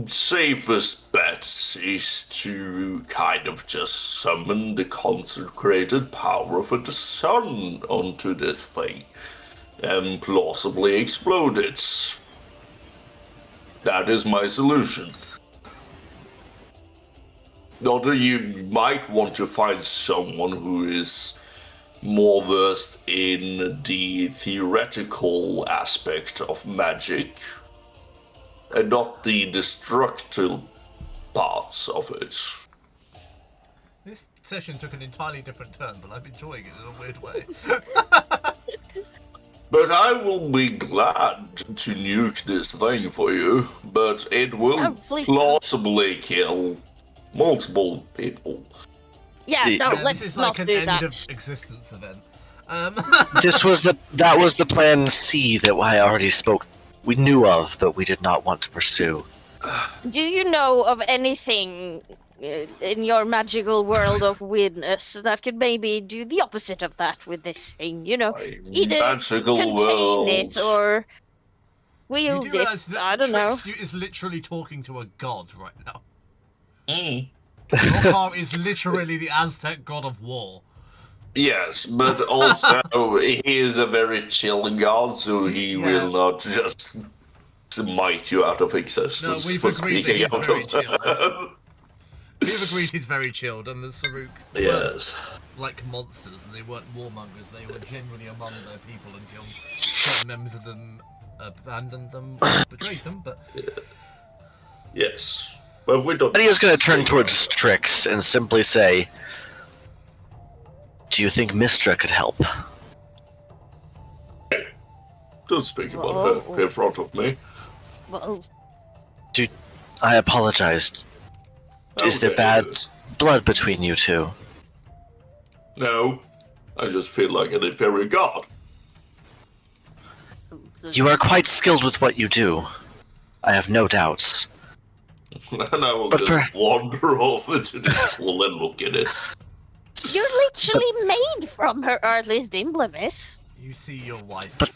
safest bet is to kind of just summon the consecrated power of the sun onto this thing and plausibly explode it. That is my solution. Although you might want to find someone who is more versed in the theoretical aspect of magic and not the destructive parts of it. This session took an entirely different turn, but I'm enjoying it in a weird way. But I will be glad to nuke this thing for you, but it will Oh, please don't. plausibly kill multiple people. Yeah, no, Yeah, this let's is not like an do end that. of existence event. That was the plan C that I already spoke. We knew of, but we did not want to pursue. Do you know of anything in your magical world of weirdness that could maybe do the opposite of that with this thing? Either Magical contain it world. or You wield do it. realize that I don't know. Trix is literally talking to a god right now. Mm. Rokar is literally the Aztec god of war. Yes, but also he is a very chill god, so he Yeah. will not just smite you out of existence No, we've for agreed that speaking he's out very of chilled. them. We've agreed he's very chilled, and the Saruk Yes. like monsters, and they weren't warmongers. They were genuinely among their people until certain members of them abandoned them, betrayed them. But Yes. But we don't. And he was going to turn towards Trix and simply say, "Do you think Mistra could help?" Don't speak about her in front of me. Well, I apologize. Is there Okay. bad blood between you two? No. I just feel like an inferior god. You are quite skilled with what you do. I have no doubts. And I will But just wander off into this pool and look at it. you're literally made from her, or at least Imblevis. you see your wife But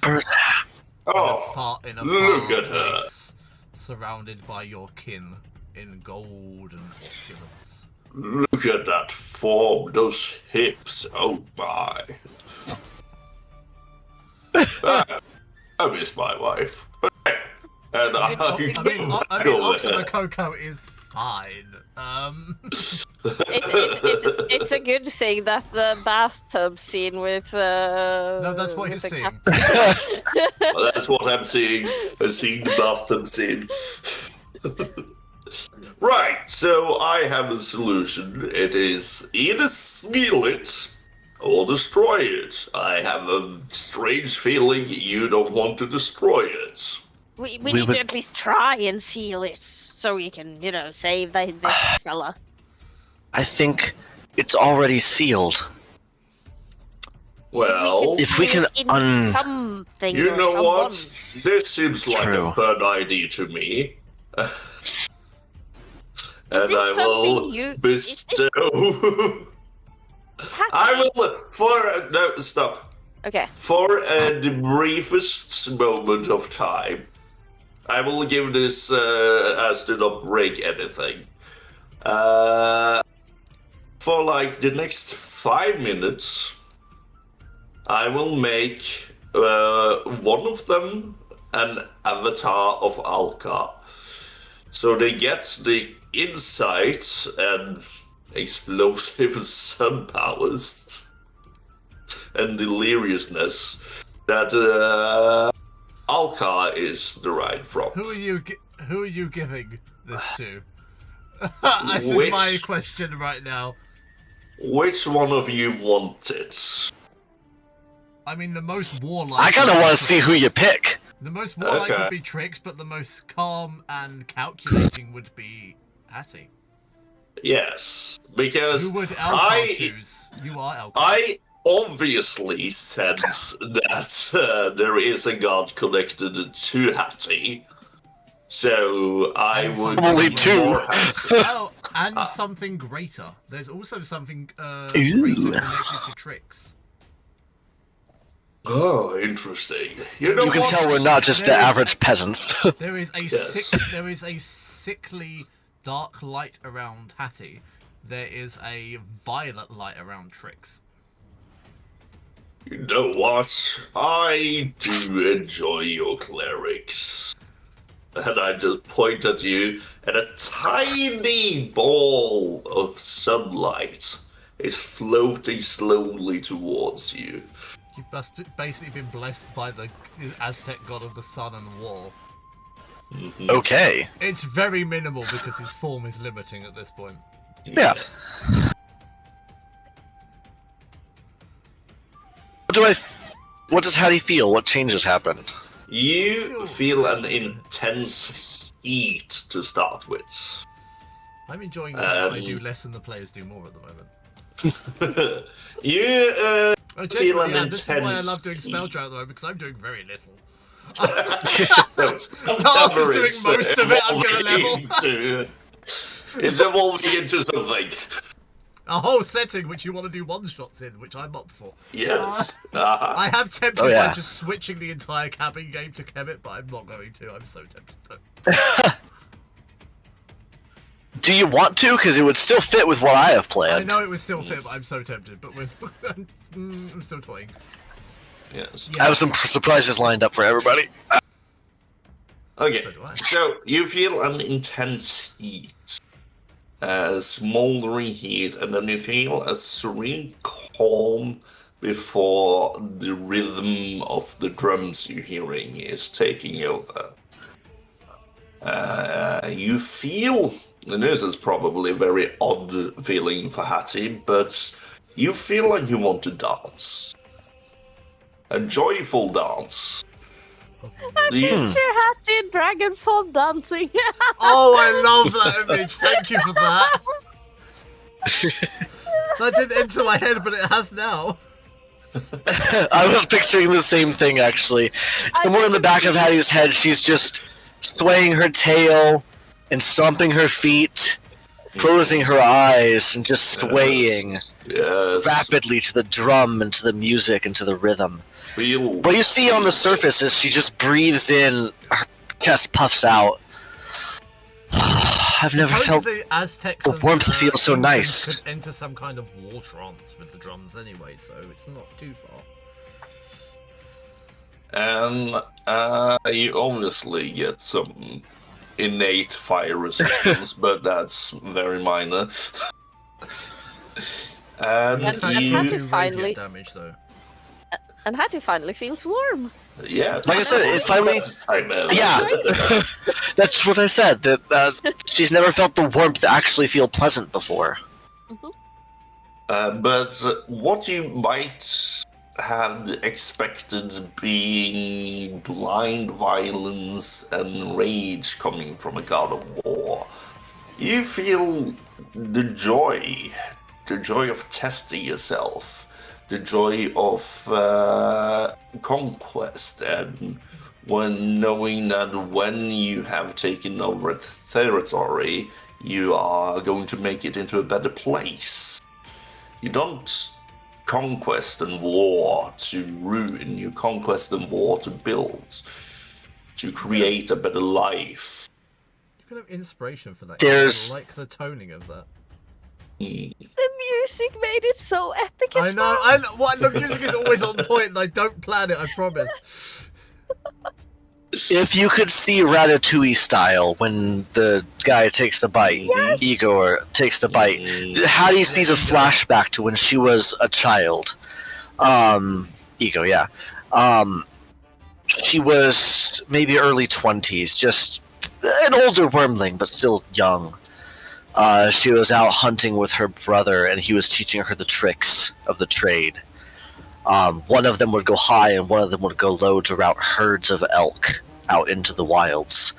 Oh, in a look far at her. place, surrounded by your kin in gold and opulence. Look at that form, those hips. Oh my. I miss my wife. And I I mean, go Ultima there. Coco is fine. It's a good thing that the bathtub scene with No, that's what with he's the seeing. Well, that's what I'm seeing. I'm seeing the bathtub scene. Right, so I have a solution. It is either steal it or destroy it. I have a strange feeling you don't want to destroy it. We need to at least try and seal it so we can, save this fella. I think it's already sealed. Well, If we seal can it in something you or know someone. what? This seems like True. a fun idea to me. And this I something will you- bestow. I will no stop. Okay. For the briefest moment of time, I will give this as to not break anything. For like the next 5 minutes, I will make one of them an avatar of Alka. So they get the insight and explosive sun powers and deliriousness that Alka is derived from. Who are you giving this to? This is Which- my question right now. Which one of you want it? I mean, the most warlike. I kind of want to see who you pick. The most warlike Okay. would be Trix, but the most calm and calculating would be Hattie. Yes, because Who would Alcar choose? You are Alcar. I obviously sense that there is a god connected to Hattie. So I And would Only be two. more Hattie. Oh, and something greater. There's also something greater connected to Trix. Oh, interesting. You know You can what? tell we're not just the There is- average peasants. There is a Yes. there is a sickly dark light around Hattie. There is a violet light around Trix. You know what? I do enjoy your clerics. And I just point at you, and a tiny ball of sunlight is floating slowly towards you. You've basically been blessed by the Aztec god of the sun and war. Okay. It's very minimal because his form is limiting at this point. Yeah. What does Hattie feel? What changes happen? You feel an intense heat to start with. I'm enjoying that I do less than the players do more at the moment. You Oh, feel genuinely, an yeah, this is why I intense love doing spell heat. drought though, because I'm doing very little. Lars is doing most of it, I'm gonna level. It's evolving into something. A whole setting which you want to do one-shots in, which I'm up for. Yes. I have tempted Oh, yeah. by just switching the entire cabin game to Kemet, but I'm not going to. I'm so tempted to. Do you want to? Because it would still fit with what I have I planned. know it would still fit, but I'm so tempted. But I'm still toying. Yes. I have some surprises lined up for everybody. Okay. So do I. So you feel an intense heat, a smoldering heat, and then you feel a serene calm before the rhythm of the drums you're hearing is taking over. You feel, and this is probably a very odd feeling for Hattie, but you feel like you want to dance. A joyful dance. You- Picture Hattie in dragon form dancing. Oh, I love that image. Thank you for that. That didn't enter my head, but it has now. I was picturing the same thing, actually. Somewhere in the back of Hattie's head, she's just swaying her tail and stomping her feet, closing her eyes, and just swaying Yes. rapidly to the drum and to the music and to the rhythm. Feel. What you see on the surface is she just breathes in, her chest puffs out. I've never felt Supposedly, Aztecs the and, warmth feels so Incans nice. could enter some kind of war trance with the drums anyway, so it's not too far. And you obviously get some innate fire resistance, but that's very minor. And And Hattie how can to do finally- radiant damage though. And Hattie finally feels warm. yeah, Like I said, it finally- first time ever. Yeah, that's what I said. That she's never felt the warmth actually feel pleasant before. But what you might have expected being blind violence and rage coming from a god of war, you feel the joy of testing yourself, the joy of conquest, and when knowing that when you have taken over a territory, you are going to make it into a better place. You don't conquest and war to ruin, you conquest and war to build, to create a better life. You can have inspiration for that. There's- I like the toning of that. Mm. The music made it so epic as I know. The music is always on point. And I don't plan it. I promise. If you could see Ratatouille style when the guy takes the bite, Igor takes the bite, Hattie sees a flashback to when she was a child. Ego, yeah. She was maybe early 20s, just an older wormling, but still young. She was out hunting with her brother, and he was teaching her the tricks of the trade. One of them would go high, and one of them would go low to route herds of elk out into the wilds.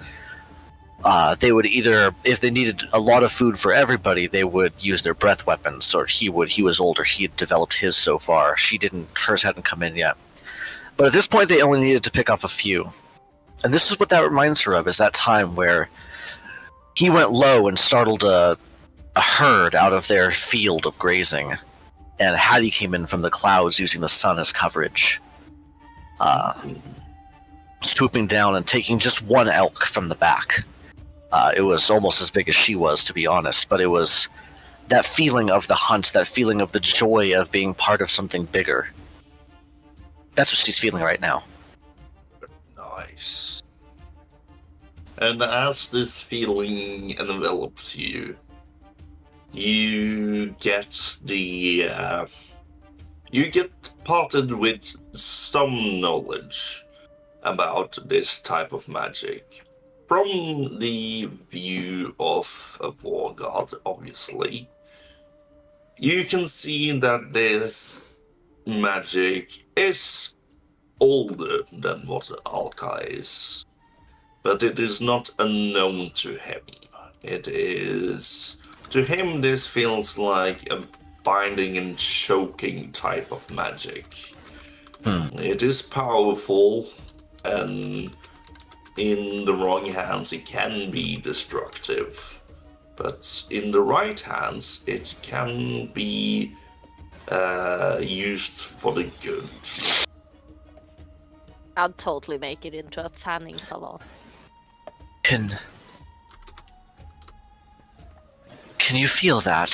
They would either, if they needed a lot of food for everybody, they would use their breath weapons, or he was older, he had developed his so far. Hers hadn't come in yet. But at this point, they only needed to pick off a few. And this is what that reminds her of, is that time where he went low and startled a herd out of their field of grazing, and Hattie came in from the clouds using the sun as coverage, swooping down and taking just one elk from the back. It was almost as big as she was, to be honest, but it was that feeling of the hunt, that feeling of the joy of being part of something bigger. That's what she's feeling right now. Nice. And as this feeling envelops you, you get parted with some knowledge about this type of magic. From the view of a war god, obviously, you can see that this magic is older than what Alka is, but it is not unknown to him. To him, this feels like a binding and choking type of magic. It is powerful, and in the wrong hands it can be destructive, but in the right hands it can be used for the good. I'd totally make it into a tanning salon. Can you feel that?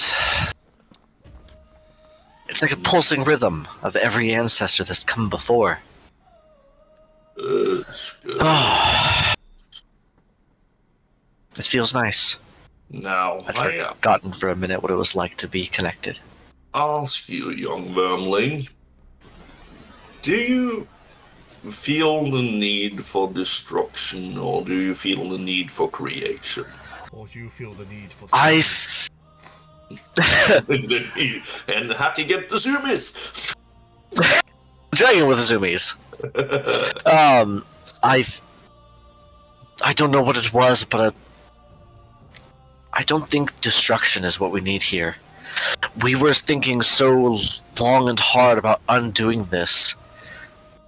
It's like a pulsing rhythm of every ancestor that's come before. It's good. It feels nice. Now, I'd I forgotten for a minute what it was like to be connected. ask you, young wormling, do you feel the need for destruction, or do you feel the need for creation? Or do you feel the need for? And have to get the zoomies. Dragon with the zoomies. I don't know what it was, but I don't think destruction is what we need here. We were thinking so long and hard about undoing this.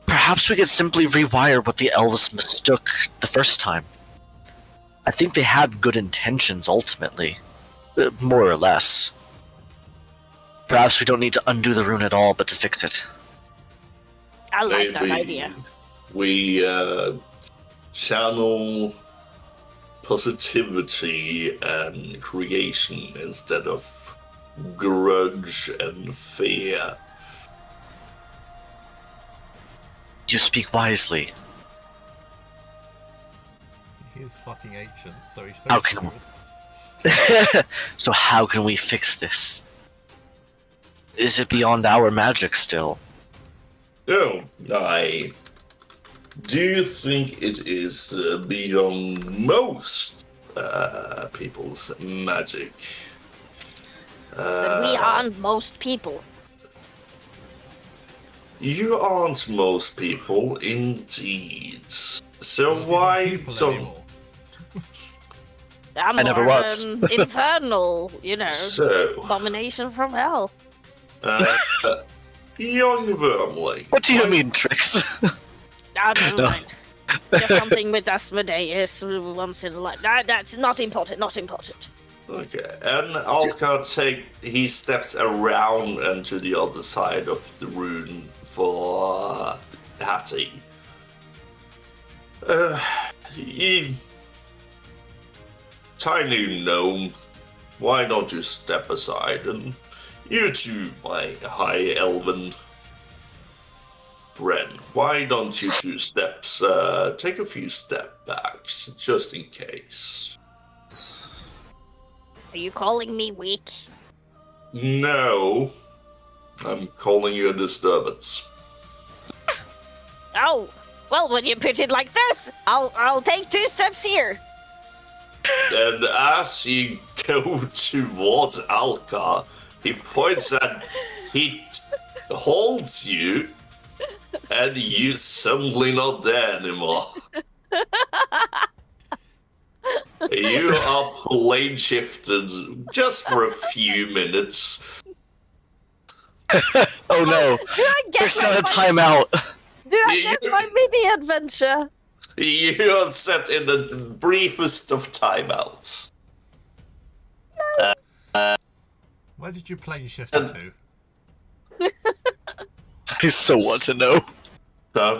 Perhaps we could simply rewire what the elves mistook the first time. I think they had good intentions ultimately, more or less. Perhaps we don't need to undo the rune at all, but to fix it. I like that idea. We channel positivity and creation instead of grudge and fear. You speak wisely. He's fucking ancient, so he's How can- So how can we fix this? Is it beyond our magic still? Oh, I do think it is beyond most people's magic. But we aren't most people. You aren't most people, indeed. So Not even why people don't... anymore. I'm I never more was. of an infernal, So, abomination from hell. young Wormling. What do you mean, Trix? I don't No. mind. Just something with Asmodeus once in a life. That's not important, not important. Okay, and Alka he steps around and to the other side of the rune for Hattie. Tiny gnome, why don't you step aside, and you too, my high elven friend, why don't you take a few step backs, just in case. Are you calling me weak? No, I'm calling you a disturbance. Oh, well, when you put it like this, I'll take 2 steps here. And as you go towards Alka, he points at, he holds you, and you're suddenly not there anymore. You are plane shifted just for a few minutes. Oh no, Do I get Trix got a timeout. Do I get my mini adventure? You are set in the briefest of timeouts. Where did you plane shift to? I so want to know. No,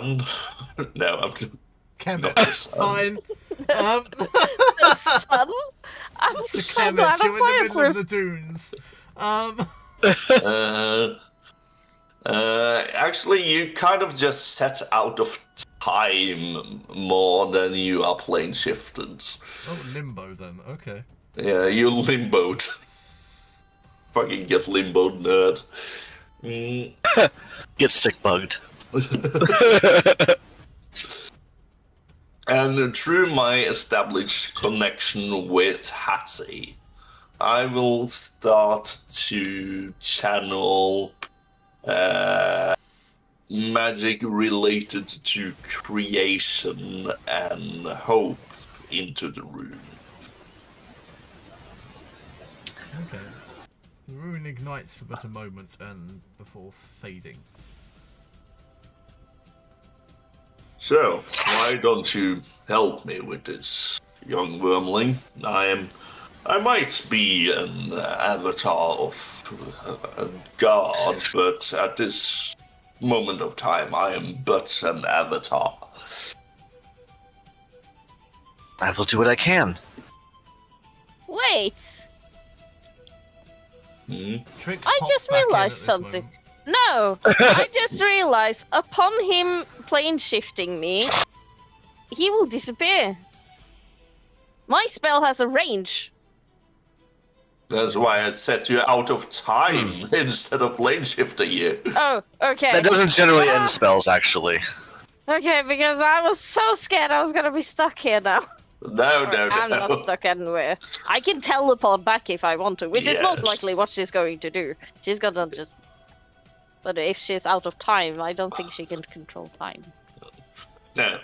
I'm Kemet. not this. Fine. The sun? I'm To so glad Kemet, I'm you're in the middle of fireproof. the dunes. Actually, you kind of just set out of time more than you are plane shifted. Oh, limbo then. Okay. Yeah, you limboed. Fucking get limboed, nerd. Get stick bugged. And through my established connection with Hattie, I will start to channel magic related to creation and hope into the rune. Okay. The rune ignites for but a moment and before fading. So, why don't you help me with this, young wormling? I might be an avatar of a god, but at this moment of time, I am but an avatar. I will do what I can. Wait, Trix I pops just back in realized at this something. moment. No, I just realized upon him plane shifting me, he will disappear. My spell has a range. That's why I set you out of time instead of plane shifting you. Oh, okay. That doesn't generally end spells, actually. Okay, because I was so scared I was gonna be stuck here now. No, Or no, I'm not no. stuck anywhere. I can teleport back if I want to, which is most Yes. likely what she's going to do. She's gonna just... But if she's out of time, I don't think she can control time. No,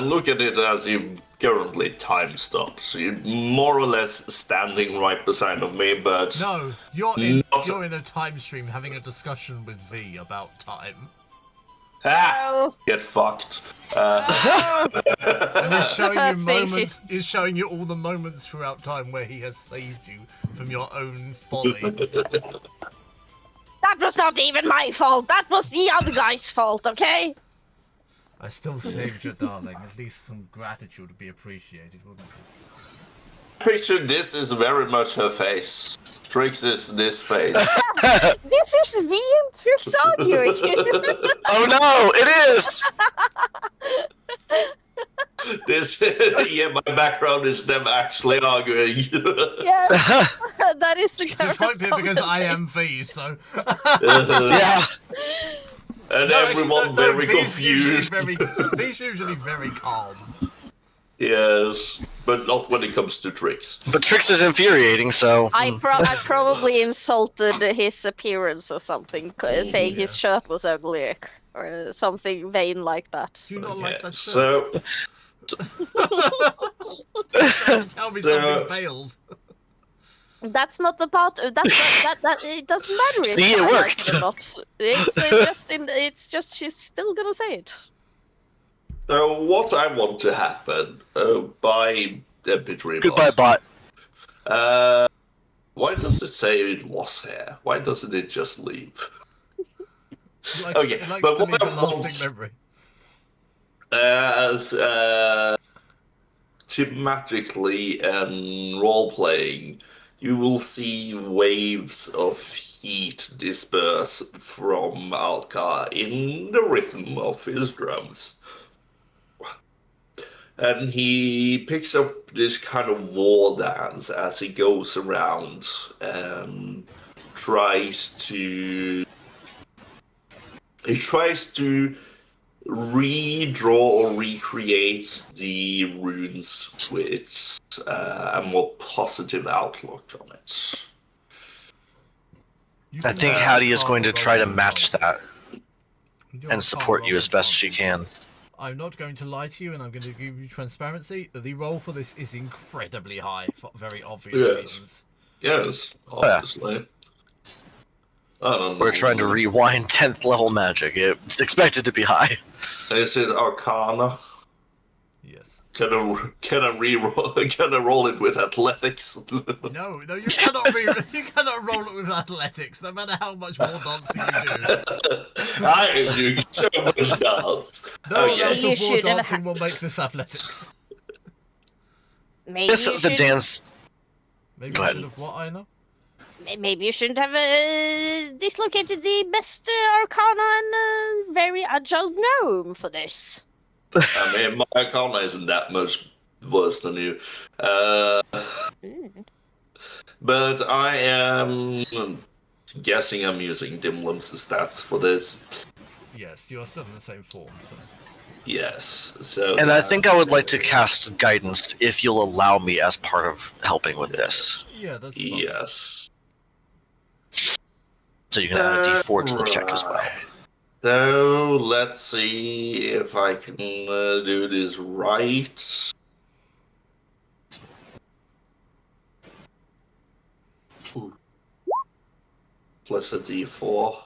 look at it as you currently time stops. You're more or less standing right beside of me, but No, you're in a time stream having a discussion with V about time. Oh, get fucked. And he's the showing you first thing moments. He's showing you all the moments throughout time where he has saved you from your own folly. that was not even my fault. That was the other guy's fault, okay? I still saved you, darling. At least some gratitude would be appreciated, wouldn't it? Picture this is very much her face. Trix is this face. This is me and Trix arguing. Oh no, it is! This, yeah, my background is them actually arguing. Yeah, that is the This current might be because I conversation. am Fees, so. Yeah. And No, actually, everyone no, very Fees usually confused. Fees usually very calm. Yes, but not when it comes to tricks. But Trix is infuriating, so. I probably insulted his appearance or something, saying his shirt was ugly or something vain like that. Do you not like Okay, that shirt? so Tell me So- something failed. That's not the part. That it doesn't matter if See, it I like worked. it or not. It's just she's still gonna say it. So what I want to happen by MP3 Goodbye, boss. bot. Why does it say it was here? Why doesn't it just leave? It likes but to what leave a I want lasting memory. as thematically and role playing, you will see waves of heat disperse from Alka in the rhythm of his drums. And he picks up this kind of war dance as he goes around and tries to redraw or recreate the runes with a more positive outlook on it. You I can think have Hattie is Arcana going to try to roll match advantage. that You do and Arcana support roll you as best she advantage. can. I'm not going to lie to you, and I'm going to give you transparency. The roll for this is incredibly high for very obvious Yes. reasons. Yes, yeah. obviously. I don't know. We're trying to rewind 10th level magic. It's expected to be high. Is it Arcana? Yes. Can I re-roll? Can I roll it with athletics? No, you cannot you cannot roll it with athletics, no matter how much more dancing you do. I am doing so much dance. No Okay. amount You of more shouldn't dancing have- will make this athletics. Maybe This you is the should. dance. Maybe Go you ahead. should have what, Aina? Maybe you shouldn't have dislocated the best Arcana and very agile gnome for this. I mean, my Arcana isn't that much worse than you. But I am guessing I'm using Dimlim's stats for this. Yes, you are still in the same form. So. Yes. So And I think I would like to cast guidance if you'll allow me as part of helping with this. Yeah, that's fine. Yes. So you can add a d4 to the check as well. So let's see if I can do this right. Ooh. Plus a d4.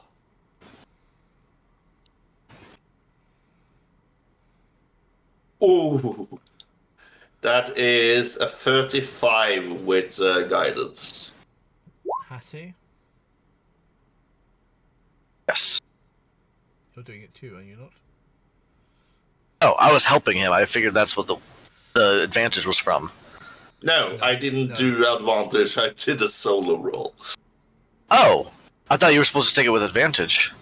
Ooh, that is a 35 with guidance. Hattie, Yes. you're doing it too, are you not? Oh, I was helping him. I figured that's what the advantage was from. No, I didn't do advantage. I did a solo roll. Oh, I thought you were supposed to take it with advantage.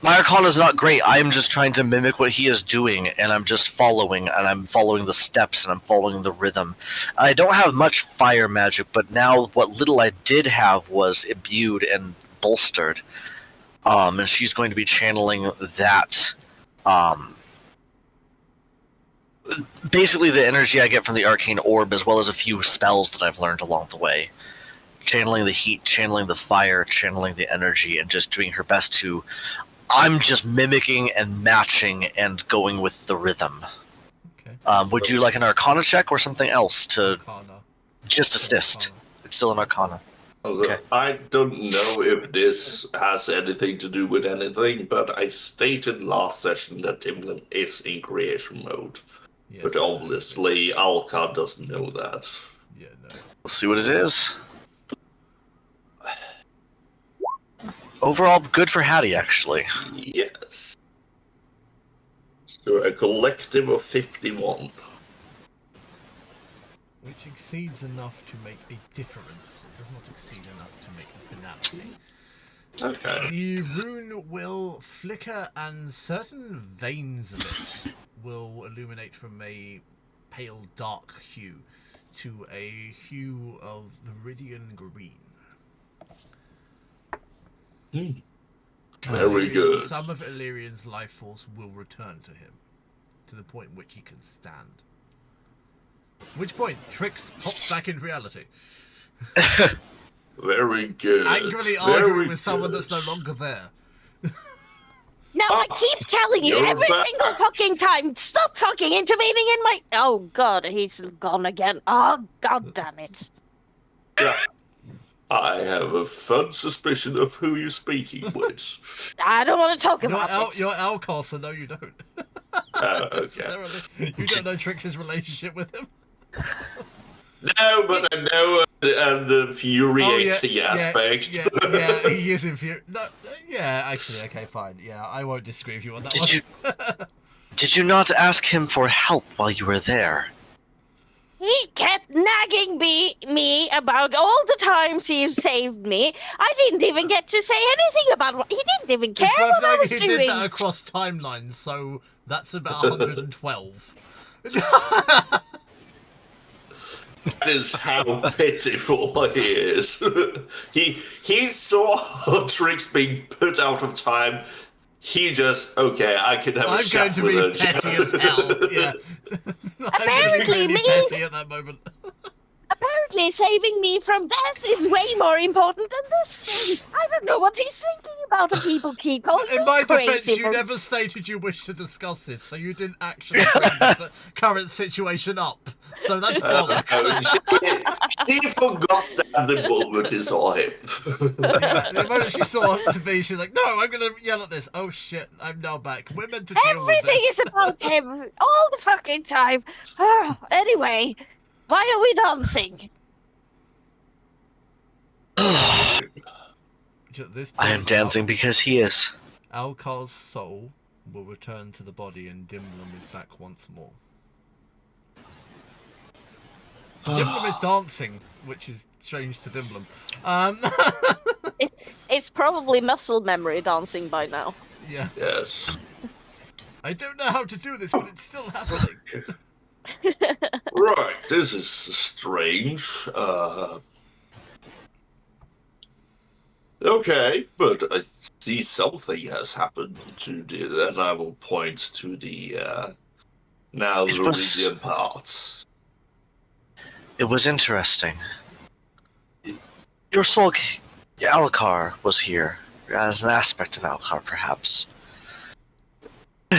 My Arcana is not great. I am just trying to mimic what he is doing, and I'm just following, and I'm following the steps, and I'm following the rhythm. I don't have much fire magic, but now what little I did have was imbued and bolstered. And she's going to be channeling that. Basically, the energy I get from the arcane orb, as well as a few spells that I've learned along the way. Channeling the heat, channeling the fire, channeling the energy, and just doing her best to. I'm just mimicking and matching and going with the rhythm. Okay. Would you like an Arcana check or something else to Arcana. just assist? Arcana. It's still an Arcana. Also, Okay. I don't know if this has anything to do with anything, but I stated last session that Timlin is in creation mode. Yes, But obviously, Alka doesn't know that. Yeah, no. Let's see what it is. Overall, good for Hattie, actually. Yes. So a collective of 51. Which exceeds enough to make a difference. It does not exceed enough to make a finality. Okay. The rune will flicker and certain veins of it will illuminate from a pale dark hue to a hue of viridian green. Very good. Some of Illyrian's life force will return to him, to the point in which he can stand. At which point, Trix pops back into reality. Very good. Angrily Very arguing with someone good. that's no longer there. Now I keep telling you you're every back. single fucking time, stop fucking intervening in my. Oh god, he's gone again. Oh god damn it. I have a fun suspicion of who you're speaking with. I don't want to talk You're about it. You're Alcor, so no, you don't. Okay. Necessarily. You don't know Trix's relationship with him. No, but I know the infuriating aspect. Yeah, he is infuriating. No, yeah, actually, okay, fine. Yeah, I won't disagree with you on that one. Did you not ask him for help while you were there? He kept nagging me about all the times he saved me. I didn't even get to say anything about what he didn't even care It's worth what I noting was he doing. did that across timelines, so that's about 112. That is how pitiful he is. he saw Trix being put out of time. He just, okay, I can have a I'm going chat to with be her. petty as hell. Yeah. Apparently, I'm me- petty at that moment. Apparently, saving me from death is way more important than this thing. I don't know what he's thinking about, and people keep calling In me my defense, crazy you for... never stated you wished to discuss this, so you didn't actually bring the current situation up. So that's bollocks. She forgot that the moment he saw him. The moment she saw me, she's like, "No, I'm gonna yell at this." Oh shit, I'm now back. We're meant to deal with Everything this. is about him all the fucking time. Anyway, why are we dancing? At this I am point, dancing because he is. Alcar's soul will return to the body, and Dimblum is back once more. Dimblum is dancing, which is strange to Dimblum. It's probably muscle memory dancing by now. Yeah. Yes. I don't know how to do this, but it's still happening. Right, this is strange. Okay, but I see something has happened to the, and I will point to the now It was- Viridian parts. It was interesting. Your soul, Alcar, was here, as an aspect of Alcar, perhaps. He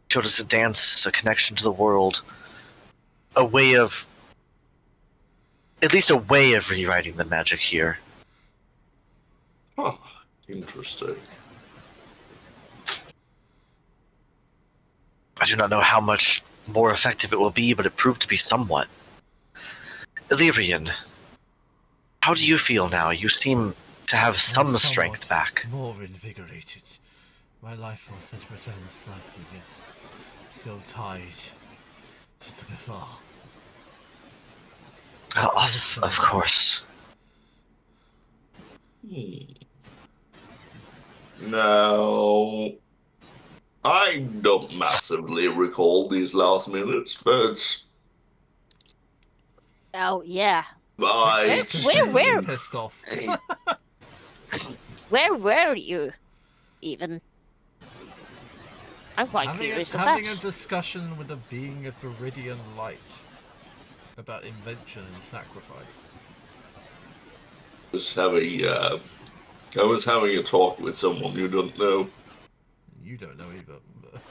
showed us a dance, a connection to the world, a way of... at least a way of rewriting the magic here. Huh, interesting. I do not know how much more effective it will be, but it proved to be somewhat. Illyrian, how do you feel now? You seem to have some strength back. More invigorated. My life force has returned slightly, yet still tied to the before. Of course. Now, I don't massively recall these last minutes, but Oh yeah. I Where? Pissed off. Where were you? Even. I'm quite curious of having a that. discussion with a being of Viridian light about invention and sacrifice. I was having a talk with someone you don't know. You don't know either. But...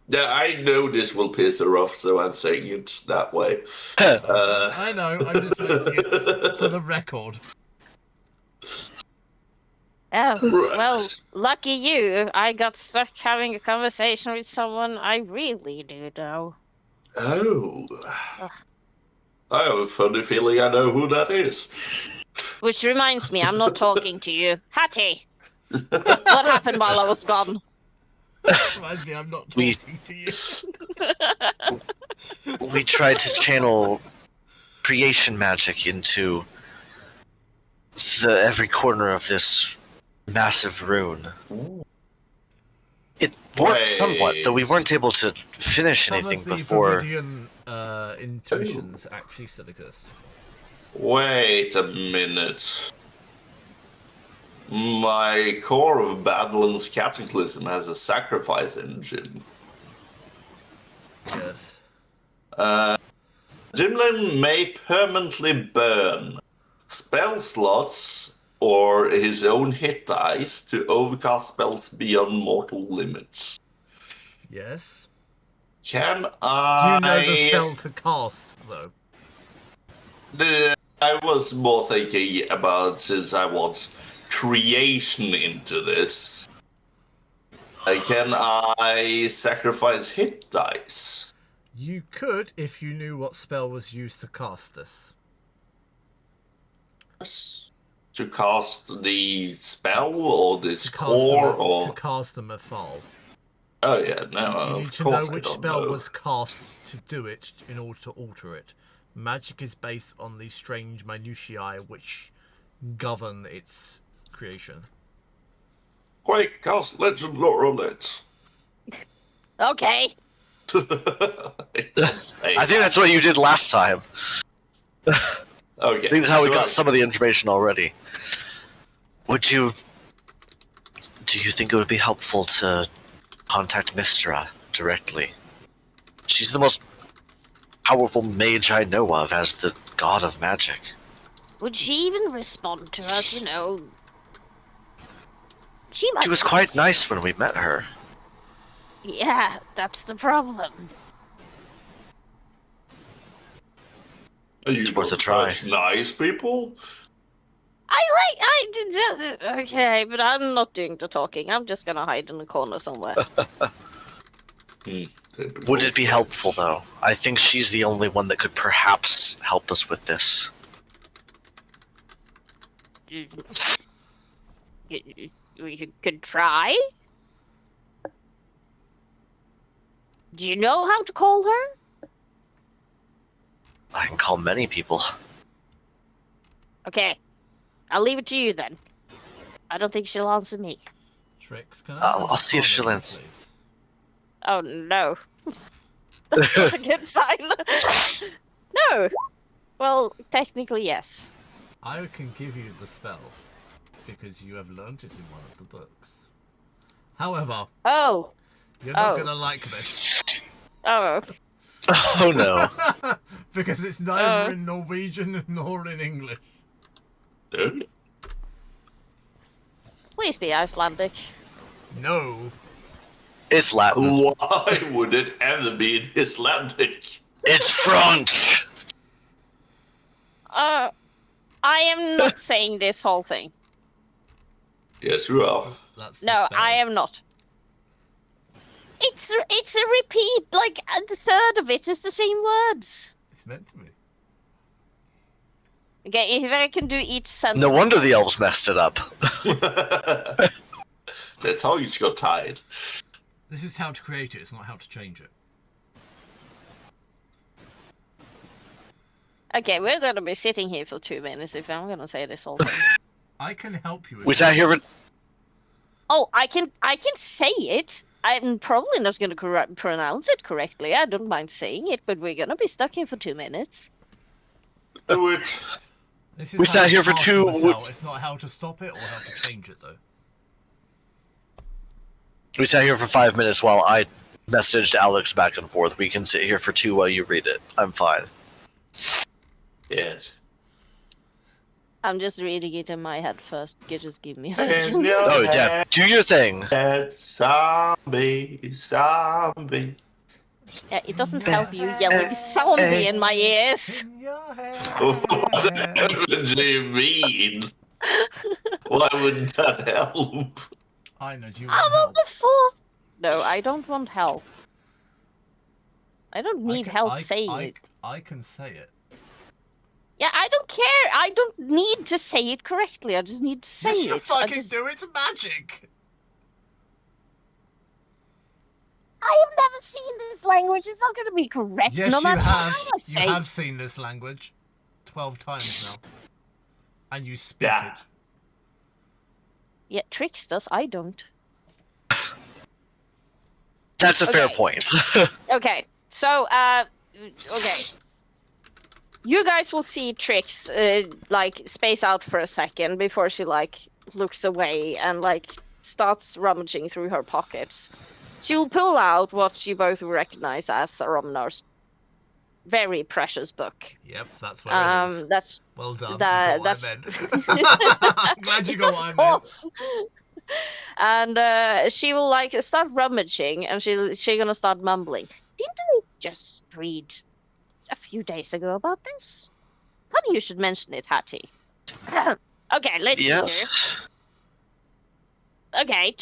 Yeah, I know this will piss her off, so I'm saying it that way. I know, I'm just making it for the record. Oh, well, Right. lucky you. I got stuck having a conversation with someone I really do know. Oh. Ugh. I have a funny feeling I know who that is. Which reminds me, I'm not talking to you. Hattie! What happened while I was gone? Reminds me, I'm not We- talking to you. We tried to channel creation magic into every corner of this massive rune. Ooh. It worked Wait. somewhat, though we weren't able to finish Some anything of the before. Viridian intuitions actually still exist. Wait a minute. My core of Badlands Cataclysm has a sacrifice engine. Yes. Dimlin may permanently burn spell slots or his own hit dice to overcast spells beyond mortal limits. Yes. Can Do you I... know the spell to cast, though? I was more thinking about, since I want creation into this, can I sacrifice hit dice? You could if you knew what spell was used to cast this. To cast the spell or this To cast core them, or... to cast them a fall. Oh yeah, no, You need of to know course I which don't spell know. was cast to do it in order to alter it. Magic is based on the strange minutiae which govern its creation. Quick, cast Legend Lore on it. Okay. It don't say I think that's what you did last time. Okay, I think that's how we so got some of the information already. Would you... Do you think it would be helpful to contact Mystra directly? She's the most powerful mage I know of as the god of magic. Would she even respond to us? You know, she might. She was quite nice when we met her. Yeah, that's the problem. Are you It's worth a not try. such nice people? Okay, but I'm not doing the talking. I'm just gonna hide in the corner somewhere. Would it be helpful, though? I think she's the only one that could perhaps help us with this. We could try. Do you know how to call her? I can call many people. Okay, I'll leave it to you then. I don't think she'll answer me. Tricks, can I'll see if she'll comment, answer. please? Oh no. That's not a good sign. No. Well, technically yes. I can give you the spell because you have learnt it in one of the books. However, Oh. you're not Oh. gonna like this Oh. Oh no. because it's neither in Norwegian nor in English. No? Please be Icelandic. No. It's Latin. Why would it ever be in Icelandic? It's French! I am not saying this whole thing. Yes, you are. That's the No, spell. I am not. It's a repeat. Like the third of it is the same words. It's meant to be. Okay, if I can do each sentence. No wonder the elves messed it up. That's how you got tired. This is how to create it, it's not how to change it. Okay, we're gonna be sitting here for 2 minutes if I'm gonna say this whole thing. I can help you with We sat here with... Oh, I can say it. I'm probably not gonna pronounce it correctly. I don't mind saying it, but we're gonna be stuck here for 2 minutes. Do it. This is We how sat to here for cast two- the spell, it's not how to stop it or how to change it, though. We sat here for 5 minutes while I messaged Alex back and forth. We can sit here for 2 while you read it. I'm fine. Yes. I'm just reading it in my head first. Just give me a And second. your Oh, yeah. Do your thing. head, zombie, zombie. Yeah, it doesn't help you yelling zombie in my ears. In your head. What do you mean? Why wouldn't that help? I know, do you I'm want on help? the fourth. No, I don't want help. I don't I need can- help I- saying I- it. I can say it. Yeah, I don't care. I don't need to say it correctly. I just need to say Yes, you it. I fucking just... do, it's magic! I have never seen this language. It's not going to be correct. Yes, no you matter have. how I say You it. have seen this language 12 times now. And you speak Yeah. it. Yeah, Trix does. I don't. That's a fair Okay. point. Okay, so okay. You guys will see Trix like space out for a second before she like looks away and like starts rummaging through her pockets. She will pull out what you both will recognize as Romnar's very precious book. Yep, that's where it is. That's Well done. that. You got That's what I meant. I'm glad you got what I of meant. course. And she will like start rummaging, and she gonna start mumbling. Didn't I just read a few days ago about this? Funny you should mention it, Hattie. Okay, let's see here. Yes. Okay,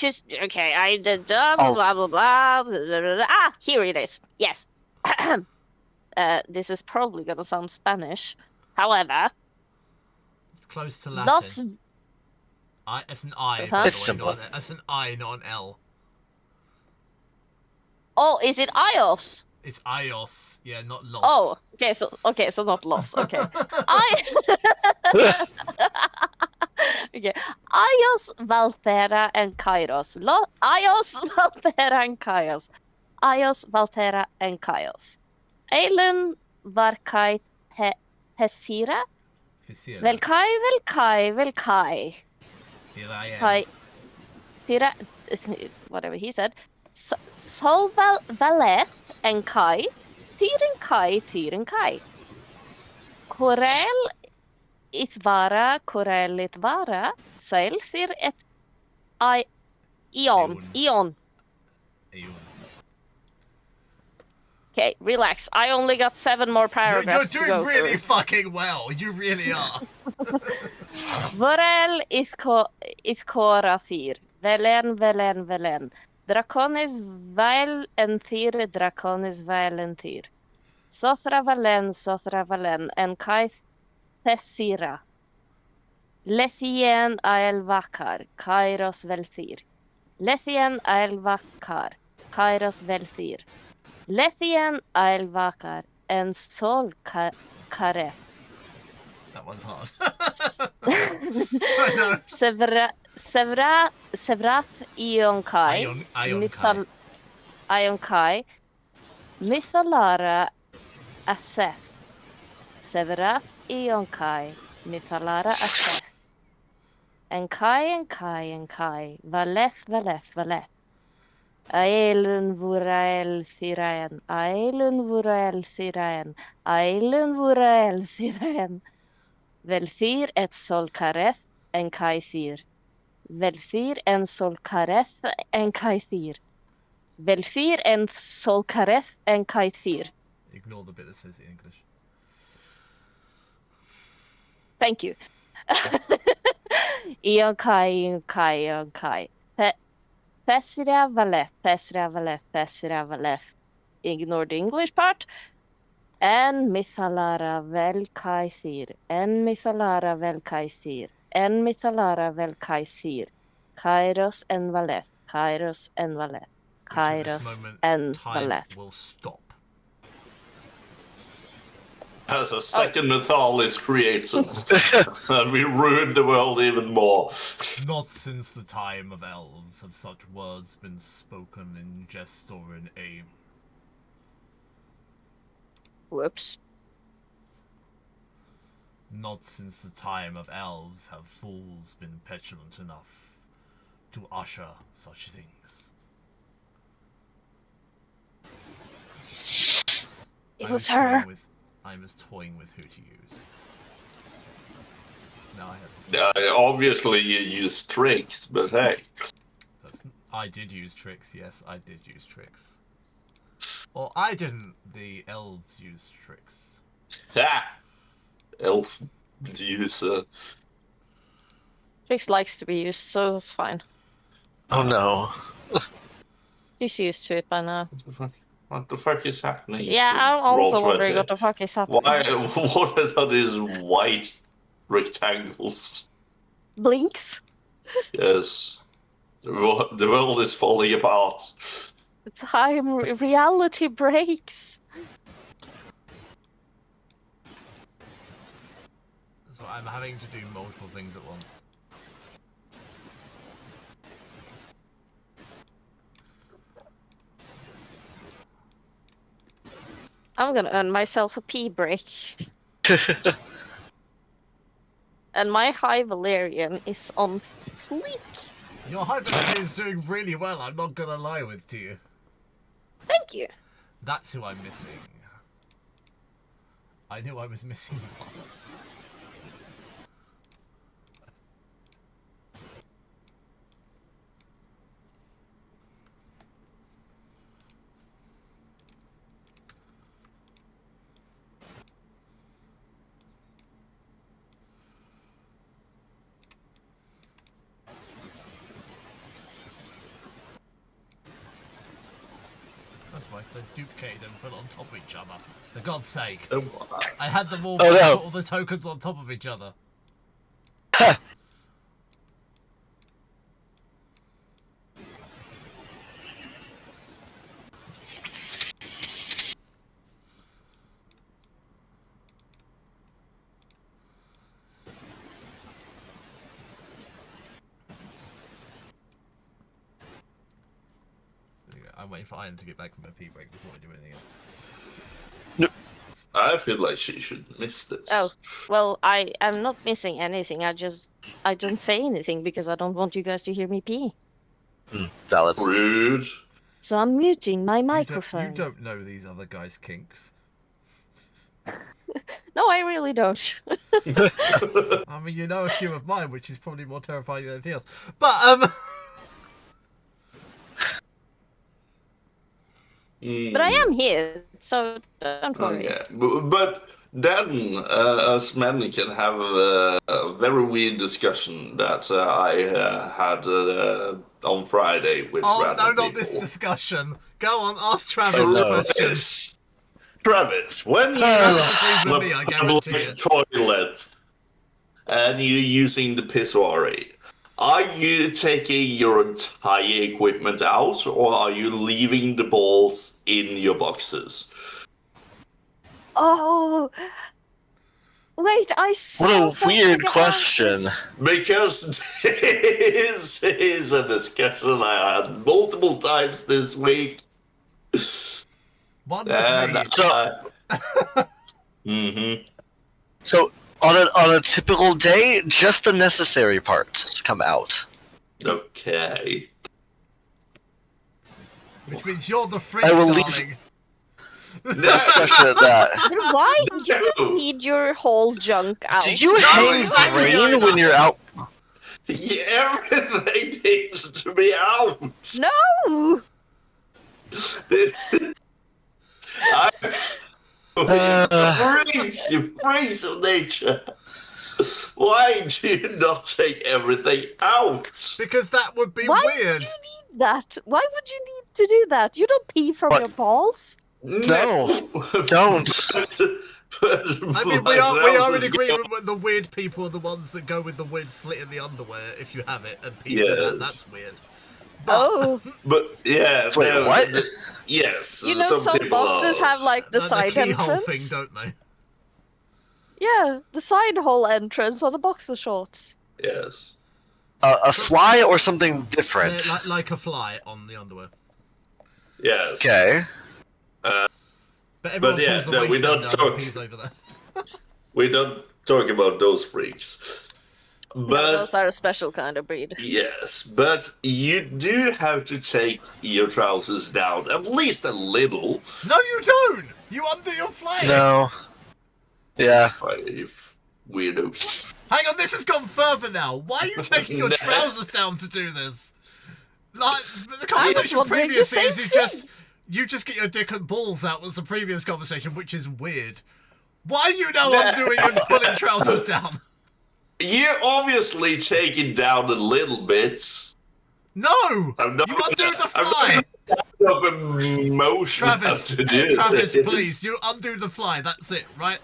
I did blah blah blah blah blah, blah, blah, blah, blah. Ah, here it is. Yes. This is probably gonna sound Spanish. However, It's close to Latin. Los. It's an I, Uh-huh. by the It's way. simple. It's an I, not an L. Oh, is it Ios? It's Ios. Yeah, not Los. Oh, okay, so not Los. Okay, okay, Ios, Valtera, and Kairos. Ios, Valtera, and Kairos. Ios, Valtera, and Kairos. Eilen Varkai Tessira. Fisira. Velkai. Here I am. Kai. Tira. Whatever he said. Sol Valet and Kai. Tiren Kai. Korel Itvara. Sail Thir et Ion. Ayun. Okay, relax. I only got 7 more paragraphs You're to go doing really through. fucking well. You really are. Vorel Iskora Thir. Velen. Draconis Vail and Thir. Draconis Vail and Thir. Sothra Valen. And Kai Thessira. Lethien Aelvakar. Kairos Velthir. Lethien Aelvakar. Kairos Velthir. Lethien Aelvakar. And Sol Kare. That one's hard. Sevrath Ion Kai. Ion Kai. Mythalara Aseth. Sevrath Ion Kai. Mythalara Aseth. And Kai. Valeth. Aelun Vurael Thiraen. Velthir et Sol Kareth en Kaithir. Velthir en Sol Kareth en Kaithir. Velthir en Sol Kareth en Kaithir. Ignore the bit that says the English. Thank you. Ion Kai. Thessira Valeth. Ignore the English part. En Mythalara vel Kaithir. Kairos en Valeth. Which at this moment, time will stop. As a second mythal is created, and we ruin the world even more. Not since the time of elves have such words been spoken in jest or in aim. Whoops. Not since the time of elves have fools been petulant enough to usher such things. It was her. I was toying with who to use. Now I have to Obviously, you use tricks, but hey. I did use tricks, yes, I did use tricks. Well, I didn't. The elves used tricks. Ha! Elf user. Trix likes to be used, so that's fine. Oh no. She's used to it by now. What the fuck is happening? Yeah, to I'm also Roll20? wondering what the fuck is happening. Why? What are these white rectangles? Blinks. Yes. The world is falling apart. Time reality breaks. So I'm having to do multiple things at once. I'm gonna earn myself a pee break. And my High Valerian is on fleek. Your Hyperlink is doing really well, I'm not gonna lie with to you. Thank you. That's who I'm missing. I knew I was missing one. That's why, because I duplicated them and put it on top of each other. For God's sake. I had them all, put all the tokens on top of each other. I'm waiting for Iron to get back from her pee break before I do anything else. I feel like she should miss this. Oh, well, I am not missing anything. I don't say anything because I don't want you guys to hear me pee. Valid. Rude. So I'm muting my microphone. You don't know these other guys' kinks. No, I really don't. I mean, you know a few of mine, which is probably more terrifying than anything else. But, But I am here, so don't worry. Okay. But then us men can have a very weird discussion that I had on Friday with random no, not people. this discussion. Go on, ask Travis So, the question. Travis, Travis, when you Disagrees with me, I have a guarantee public it. toilet and you're using the pissoir, are you taking your entire equipment out, or are you leaving the balls in your boxes? Oh, wait, I saw What a weird something question. about this. Because this is a discussion I had multiple times this week. One with And me. So on a typical day, just the necessary parts come out. Okay. Which means you're the freak, I will darling. Especially at that. Then why you don't need your whole junk out? Do you hang exactly, brain Ida. when you're out? Yeah, everything needs to be out. No! This. You freaks of nature. Why do you not take everything out? Because that would be Why weird. would you need that? Why would you need to do that? You don't pee from What? your balls? No, don't. I mean, we are in agreement with the weird people are the ones that go with the weird slit in the underwear, if you have it, and pee through that. Yes. That's weird. Oh. But yeah, Wait, no, what? Yes, You know some people boxes are. have like the side keyhole entrance? thing, don't they? Yeah, the side hole entrance on the boxer shorts. Yes. A fly or something different? Yeah, like a fly on the underwear. Yes. Okay. But everyone yeah, pulls the no, we waistband don't down talk. and pees over there. We don't talk about those freaks. No, But those are a special kind of breed. yes, but you do have to take your trousers down at least a little. No, you don't! You undo your flag! No. Yeah. If weirdos. Hang on, this has gone further now. Why are you taking your No. trousers down to do this? Like, the I was conversation wondering the previously same is you just get your dick and balls out was the previous conversation, which is weird. Why are you now undoing and pulling trousers down? You obviously take it down a little bit. No! I'm not You undo the I'm fly! not of emotion Travis, to do Travis, this. please, you undo the fly, that's it, right?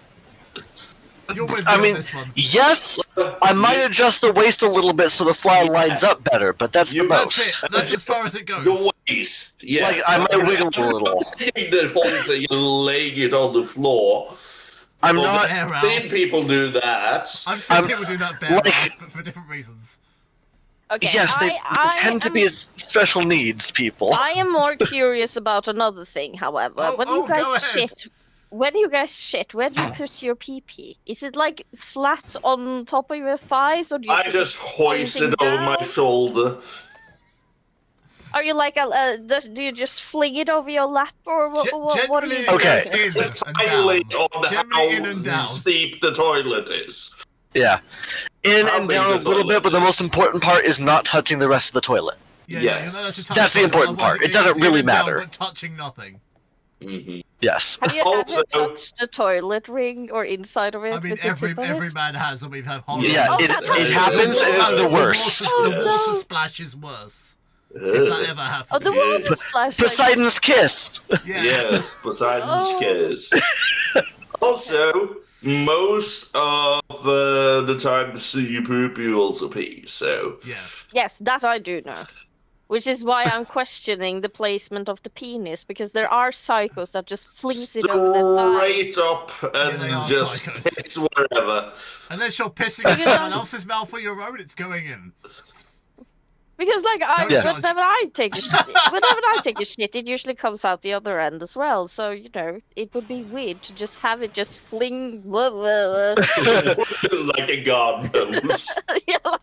You're with me I on mean, this one. yes, I might adjust the waist a little bit so the fly lines up better, but that's the You- That's most. it, that's as far as it goes. The waist, yes. Like, I might wiggle a little. Taking the whole thing and laying it on the floor. I'm Well, not. Bare Seen ass. people do that. I've seen I'm- people do that bare like- ass, but for different reasons. Okay, Yes, they I tend to be am- special needs people. I am more curious about another thing, however. Oh, When oh, you guys go ahead. shit, where do you put your pee-pee? Is it like flat on top of your thighs, or do you I put just it hoist it pointing over my down? shoulder. Are you like do you just fling it over your lap, or what? What do Generally, you do? Okay. it goes It's in and highly down. on Generally in and how down. steep the toilet is. Yeah. In How and big down a the little bit, toilet but the is. most important part is not touching the rest of the toilet. Yeah, Yes. you're not allowed to touch That's the toilet, important otherwise part. It doesn't it's in really and down, matter. But touching nothing. Hmm Yes. Have you Also- ever touched the toilet ring or inside of it? I mean, with the tip of every it? man has, and we've had horror. Yeah, it Oh, happens and it's the worst. The Oh, water no. splash is worse. If that ever happens. Oh, the Yeah. water splash. like- Poseidon's kiss. Yeah. Yes, Poseidon's Oh. kiss. Also, most of the times you poop, you also pee. So Yeah. Yes, that I do know. Which is why I'm questioning the placement of the penis, because there are psychos that just flings it over the thigh. straight up and they are just psychos. piss wherever. Unless you're pissing in You someone don't- else's mouth or your own, it's going in. Because like Don't judge. whenever I take a shit, it usually comes out the other end as well. So you know, it would be weird to just have it just fling. Like a garden hose. Yeah, like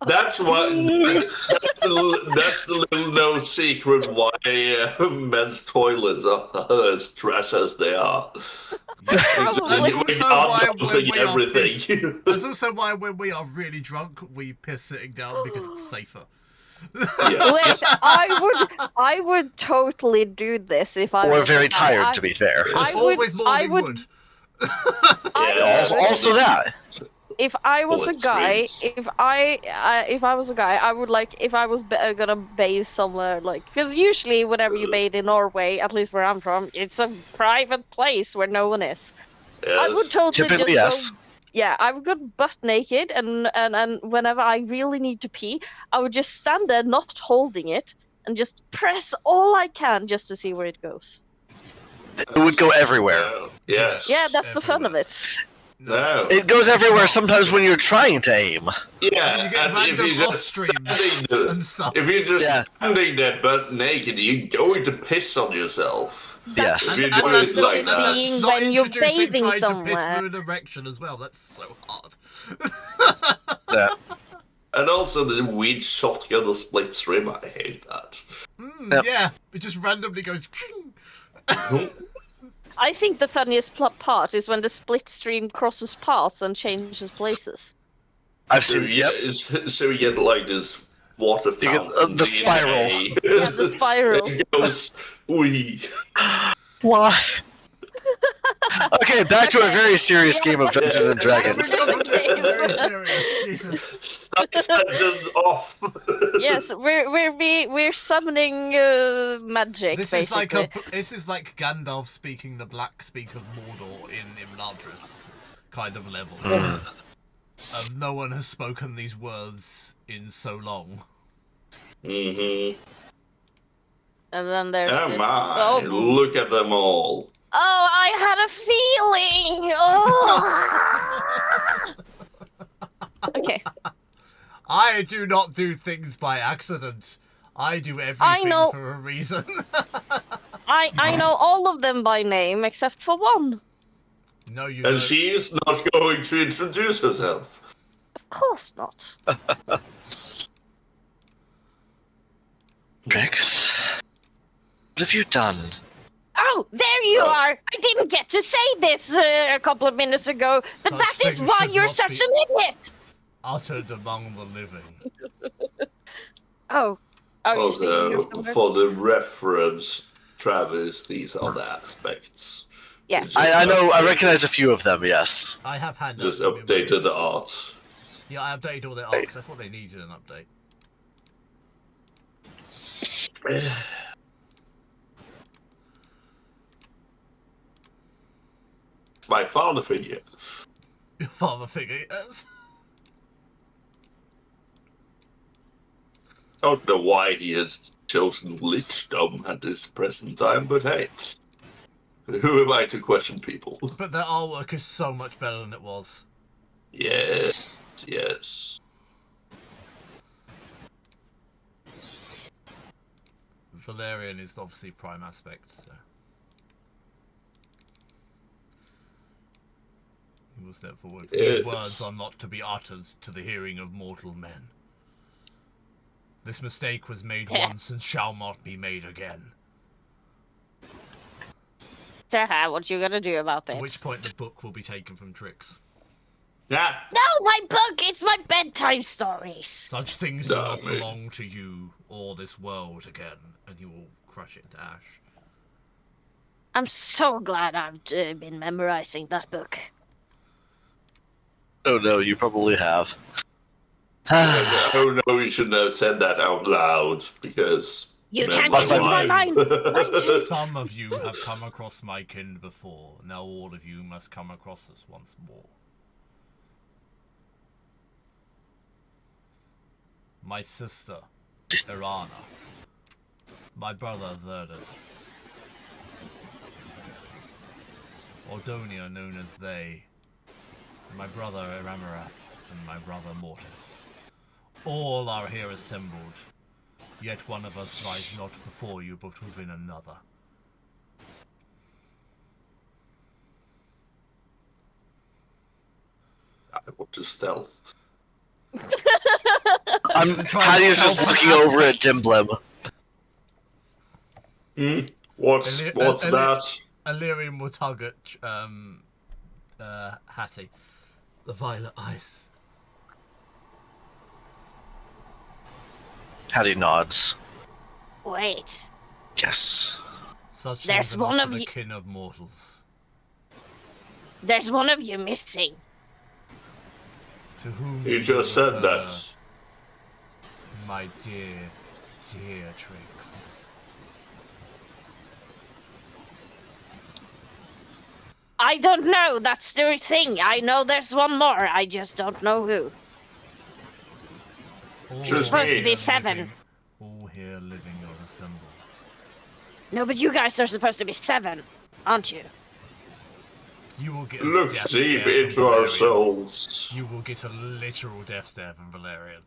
That's what. That's the little no secret why men's toilets are as trash as they are. Probably. We're why garden-hosing when we are everything. That's also why when we are really drunk, we piss sitting down because it's safer. Yes. Wait, I would totally do this if I Or was very a guy. tired, to be fair. I Always would. morning wood. Yeah. Also that. If I was a Bullet guy, streams. if I was a guy, I would like if I was gonna bathe somewhere, like, because usually whenever you bathe in Norway, at least where I'm from, it's a private place where no one is. I would totally Typically, just yes. go. Yeah, I would go butt naked, and whenever I really need to pee, I would just stand there, not holding it, and just press all I can just to see where it goes. It would go everywhere. Yes. Yeah, that's the fun of it. No. It goes everywhere sometimes when you're trying to aim. Yeah, You get and if random you're off just streams standing there, and stuff. if you're just Yeah. standing there butt naked, you're going to piss on yourself. Yes. If you And do that's it the like thing, that. being not when you're introducing bathing trying to piss somewhere. through an erection as well. That's so hard. Yeah. And also the weed shotgun the split stream, I hate that. Yep. Yeah, it just randomly goes. I think the funniest part is when the split stream crosses paths and changes places. I've So seen. you, Yep. so you get like this water You get, fountain. the spiral. DNA. Yeah, the spiral. It goes, wee. Why? Okay, back to a very serious game of Dungeons and Dragons. Very serious. Jesus. Tangent off. Yes, we're summoning magic This basically. this is like Gandalf speaking the black speak of Mordor in Immortals kind of level. Of no one has spoken these words in so long. Mm-hmm. And then there's Oh this. my, Oh, look at them all. I had a feeling. Oh. Okay. I do not do things by accident. I do everything know. for a reason. I know all of them by name except for one. No, you And don't. she's not going to introduce herself. Of course not. Trix, what have you done? Oh, there you Oh. are! I didn't get to say this a couple of minutes ago, but Such that is things why should you're not such be- an idiot! Uttered among the living. Oh. Oh, you see, Also, you're somewhere? for the reference, Travis, these are the aspects. Yes. It's I just know. I update- recognize a few of them. Yes. I have had Just updated the art. Yeah, I updated all their arcs. I thought they needed an update. My father figure. Your father figure, yes. I don't know why he has chosen Lichdom at this present time, but hey. Who am I to question people? But their artwork is so much better than it was. Yes, yes. Valerian is obviously prime aspect, so. He will step forward. These words are not to be uttered to the hearing of mortal men. This mistake was made once and shall not be made again. What you gonna do about that? At which point the book will be taken from Trix. Yeah. No, my book! It's my bedtime stories! Such things do not belong to you or this world again, and he will crush it into ash. I'm so glad I've been memorizing that book. Oh no, you probably have. Oh no, you shouldn't have said that out loud, because... You then can't get my into my mind! Some of you have come across my kind before. Now all of you must come across us once more. My sister, Irana. My brother, Verdus. Ordonia, known as they. My brother, Aramarath, and my brother, Mortis. All are here assembled. Yet one of us lies not before you, but within another. I want to stealth. Patty's just looking over at Dimblem. What's that? Illyrian will tug at Hattie. The violet ice. Hattie nods. Wait. Yes. Such There's things are one not of for the you- kin of mortals. There's one of you missing. To whom You do just said refer, that. my dear, dear Trix. I don't know. That's the thing. I know there's one more. I just don't know who. All Just supposed to here be 7. living- all here living or assembled. No, but you guys are supposed to be 7, aren't you? You will get a Look death deep stare from into our Valerian. souls. You will get a literal death stare from Valerian.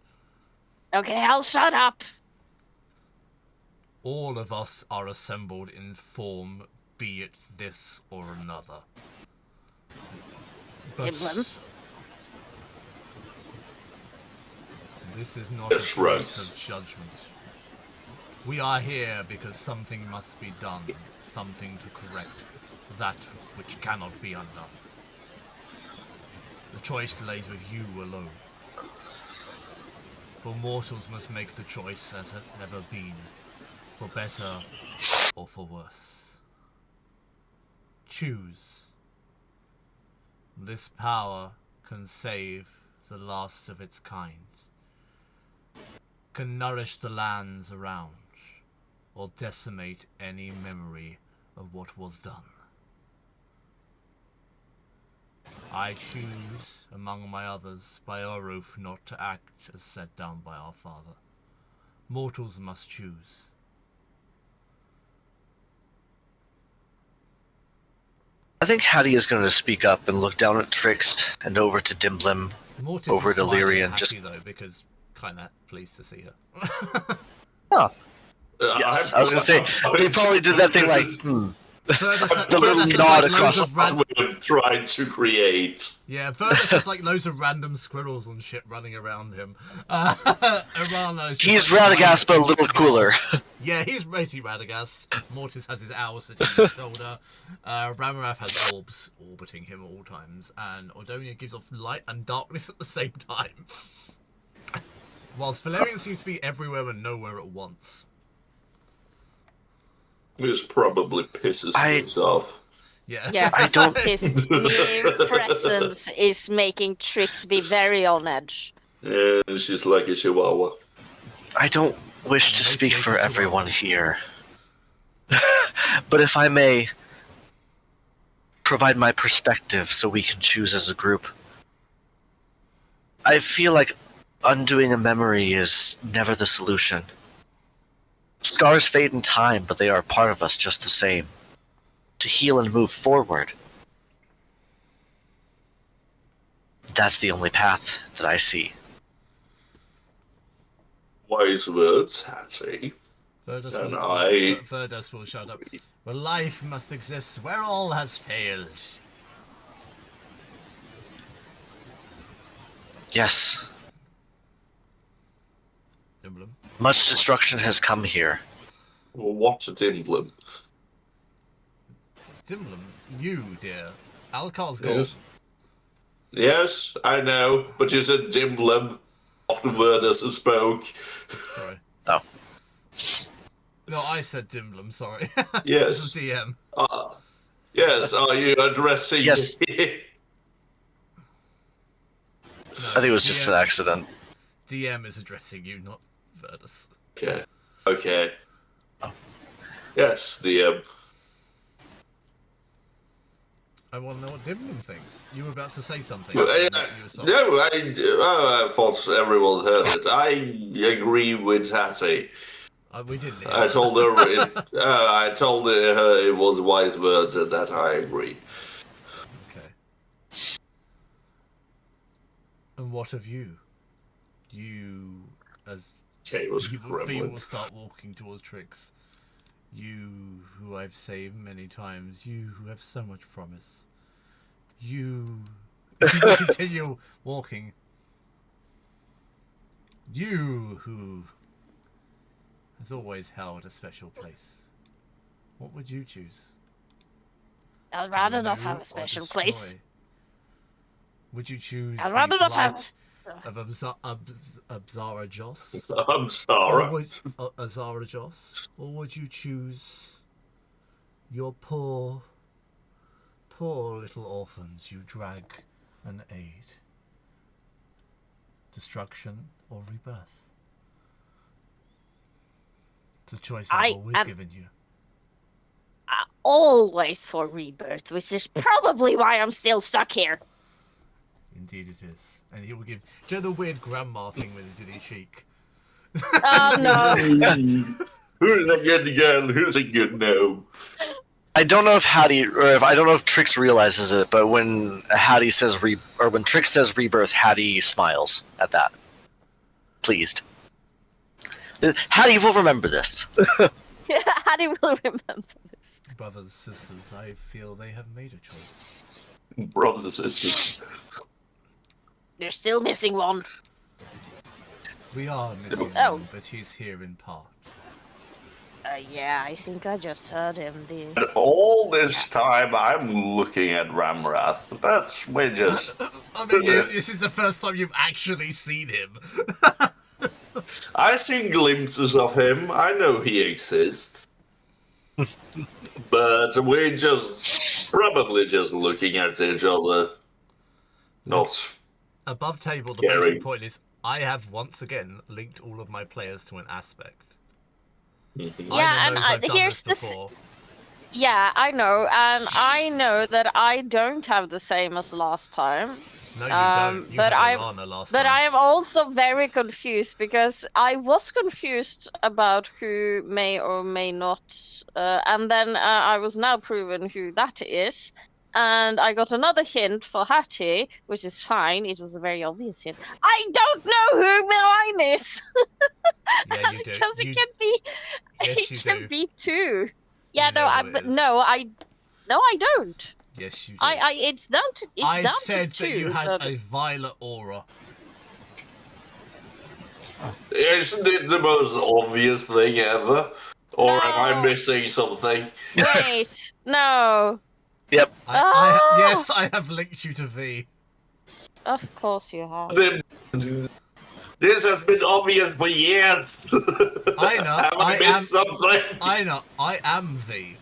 Okay, I'll shut up. All of us are assembled in form, be it this or another. But Dimblem? this is not That's a right. choice of judgment. We are here because something must be done, something to correct that which cannot be undone. The choice lays with you alone. For mortals must make the choice as it never been, for better or for worse. Choose. This power can save the last of its kind, can nourish the lands around, or decimate any memory of what was done. I choose, among my others, by our oath not to act as set down by our Father. Mortals must choose. I think Hattie is going to speak up and look down at Trix and over to Dimblem. Mortis Over is to smiling Lyrian, at just- Hattie, though, because kind of pleased to see her. Oh, yes. I was going to say, they probably did that thing like, the little nod across. We're trying to create. Yeah, Verdus has like loads of random squirrels and shit running around him. Irana's just, He's like, Radagast, but a little cooler. Yeah, he's Racy Radagast. Mortis has his owl sitting on his shoulder. Ramarath has orbs orbiting him at all times. And Ordonia gives off light and darkness at the same time. Whilst Valerian seems to be everywhere and nowhere at once. This probably pisses things off. Yeah. Yeah, I don't- his mere presence is making Trix be very on edge. Yeah, she's like a chihuahua. I don't wish to speak for everyone here. But if I may provide my perspective so we can choose as a group. I feel like undoing a memory is never the solution. Scars fade in time, but they are part of us just the same. to heal and move forward. That's the only path that I see. Wise words, Hattie. Verdus will shut up. Well, life must exist where all has failed. Yes. Dimblum. Much destruction has come here. Well, what's a dimblum? Dimblum, you, dear. Alcar's gone. Yes, I know, but you said dimblum after Verdus spoke. Sorry. Oh. No, I said Dimblum, sorry. Yes. This is DM. Yes, are you addressing Yes. me? No, I think it was just an accident. DM is addressing you, not Verdus. Okay. Yes, DM. I want to know what Dimblum thinks. You were about to say something. No, You were stopped. I thought everyone heard it. I agree with Hattie. We didn't hear I that. told her I told her it was wise words and that I agree. Okay. And what of you? You, as Chaos you Gremlin. will start walking towards Trix. You, who I've saved many times. You, who have so much promise. You will continue walking. You, who has always held a special place. What would you choose? I'd rather not Renew have or a special destroy? place. Would you choose I'd rather the not have- plight of Abzara Joss? I'm sorry. Azara Joss? Or would you choose your poor little orphans you drag and aid? Destruction or rebirth? It's a choice I've always given you. Always for rebirth, which is probably why I'm still stuck here. Indeed it is. And he will give... Do you know the weird grandma thing with his dilly cheek? Oh no. Who's a good girl? Who's a good no? I don't know if Hattie, or if I don't know if Trix realizes it, but when Hattie says when Trix says rebirth, Hattie smiles at that. Pleased. Hattie will remember this. Hattie will remember this. Brothers, sisters, I feel they have made a choice. Brothers and sisters. They're still missing one. We are missing Oh. one, but he's here in part. Yeah, I think I just heard him. And all this time, I'm looking at Ramrath, but we're just... I mean, this is the first time you've actually seen him. I've seen glimpses of him. I know he exists. But we're just probably just looking at each other. Not Above table, the Gary. basic point is, I have once again linked all of my players to an aspect. Yeah, Ina and knows I've done here's this the before. Yeah, I know, and I know that I don't have the same as last time. No, you don't. You but had Lorana last But time. I am also very confused because I was confused about who may or may not, and then I was now proven who that is, and I got another hint for Hattie, which is fine. It was a very obvious hint. I don't know who mine is. Yeah, you do. Because You- it can be, Yes, it you can do. be two. Yeah, You know who it is. no, I don't. Yes, you do. It's down to I down said to two. that you had but- a violet aura. Isn't it the most obvious thing ever? Or am I No. missing something? Wait, no. Yep. Oh! Yes, I have linked you to V. Of course you have. This has been obvious for years. I know. Have I missed something? I know. I am V.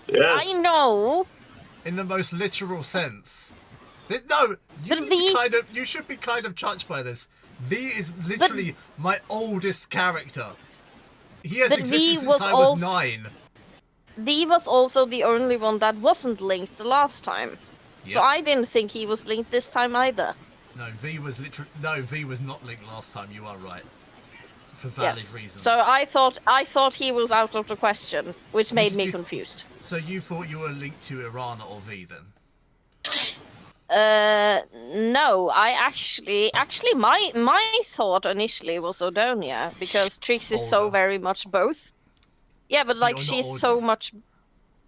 Yes. I know. In the most literal sense. No, you, But need to V- kind of, you should be kind of touched by this. V is literally my oldest character. He has But existed V since was I was also- 9. V was also the only one that wasn't linked the last time. So Yep. I didn't think he was linked this time either. No, V was literally... No, V was not linked last time. You are right. For valid Yes. reasons. So I thought he was out of the question, which made me confused. So you thought you were linked to Irana or V then? No, I actually my thought initially was Odonia because Trix is so Older. very much both. Yeah, but like You're not she's older. so much.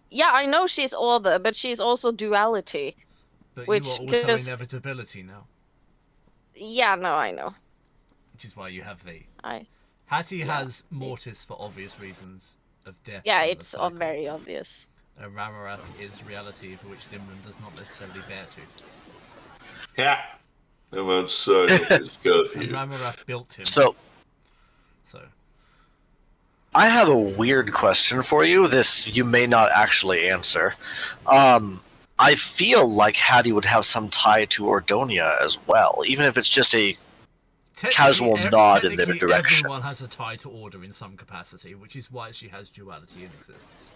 Yeah, I know she's older, but she's also duality. But Which, you are also 'cause- inevitability now. Yeah, no, I know. Which is why you have V. I Hattie Yeah. has Mortis for obvious reasons of death. Yeah, and the it's cycle. very obvious. And Ramarath is reality for which Dimram does not necessarily bear to. Yeah. I'm outside of his And curfew. Ramarath built him. So So I have a weird question for you. This you may not actually answer. I feel like Hattie would have some tie to Ordonia as well, even if it's just a casual nod in their technically direction. Everyone has a tie to order in some capacity, which is why she has duality in existence.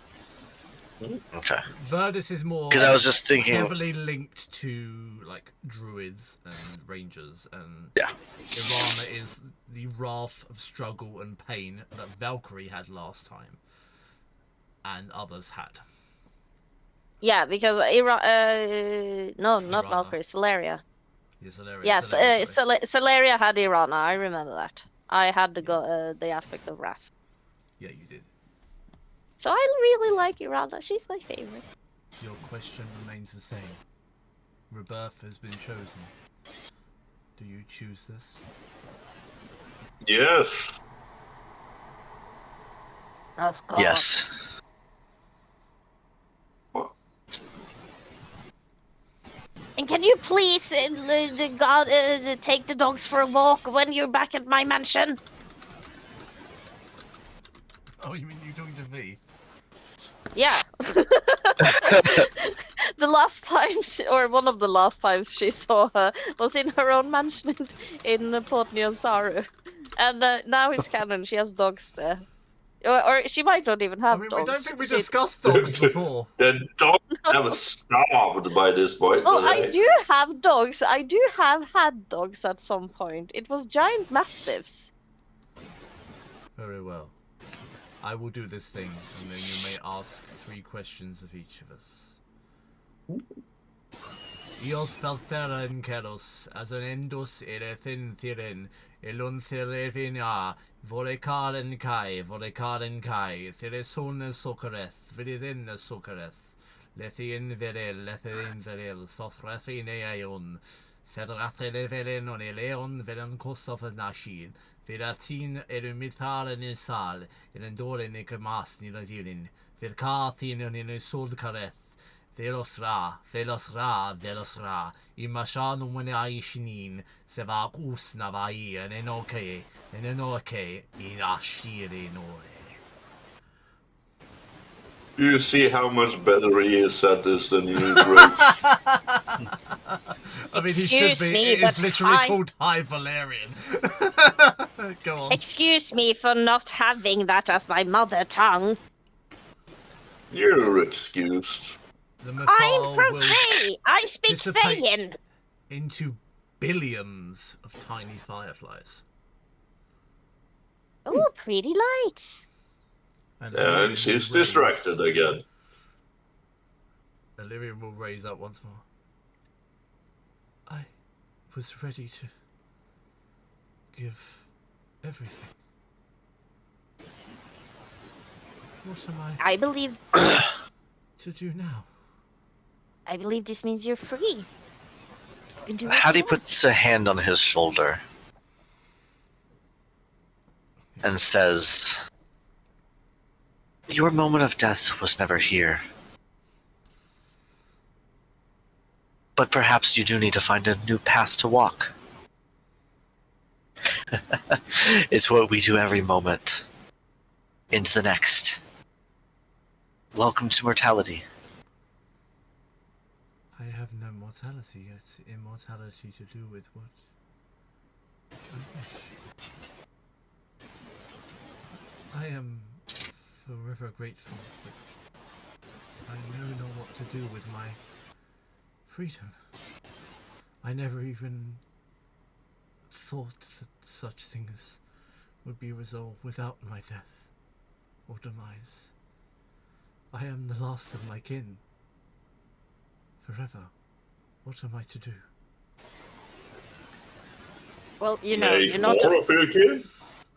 Okay. Verdus is more Because I was just thinking, heavily linked to like druids and rangers, and yeah. Irana is the wrath of struggle and pain that Valkyrie had last time, and others had. Yeah, because not Irana. Valkyrie, Celeria. Yeah, Celeria, Yes, sorry. Celeria had Irana. I remember that. I had the aspect of wrath. Yeah, you did. So I really like Irana. She's my favorite. Your question remains the same. Rebirth has been chosen. Do you choose this? Yes. Of course. Yes. What? And can you please, take the dogs for a walk when you're back at my mansion? Oh, you mean you're talking to V? Yeah. The last time, or one of the last times she saw her was in her own mansion in Port Nyansaru. And now it's canon, she has dogs there. Or she might not even I have mean, dogs. we don't think we She- discussed dogs before. The dog have starved by this point. Well, but I do have dogs. I do have had dogs at some point. It was giant mastiffs. Very well. I will do this thing, and then you may ask 3 questions of each of us. Ios falteren keros, as an endos erethin thiren, elon therevin volekaren kai, thereson socoreth, viridin socoreth, lethin verel, sothrefin eaion, sedrathelevelin on eleon velen kosof nashin, viratin erumitaren in sal, in endoren ikamas nilazirin, virkathin in solkareth, Velos ra, imashan when I shinin, sevakus navai, and enoke, in ashire nore. You see how much better he is at this than you, Drake's. I mean, he should Excuse be. me, It is but literally I- called High Valerian. Go on. Excuse me for not having that as my mother tongue. You're excused. The I'm Mepharl from will Fae. I speak dissipate Faean. into billions of tiny fireflies. Oh, pretty lights. And she's distracted again. Illyrian will raise up once more. I was ready to give everything. What am I I believe to do now? this means you're free. You can do Hattie whatever. puts a hand on his shoulder and says, "Your moment of death was never here. But perhaps you do need to find a new path to walk. It's what we do every moment. Into the next. Welcome to mortality." I have no mortality yet. Immortality to do with what I wish. I am forever grateful, but I know not what to do with my freedom. I never even thought that such things would be resolved without my death or demise. I am the last of my kin. Forever. What am I to do? Well, you know, Make you're not more of your kin?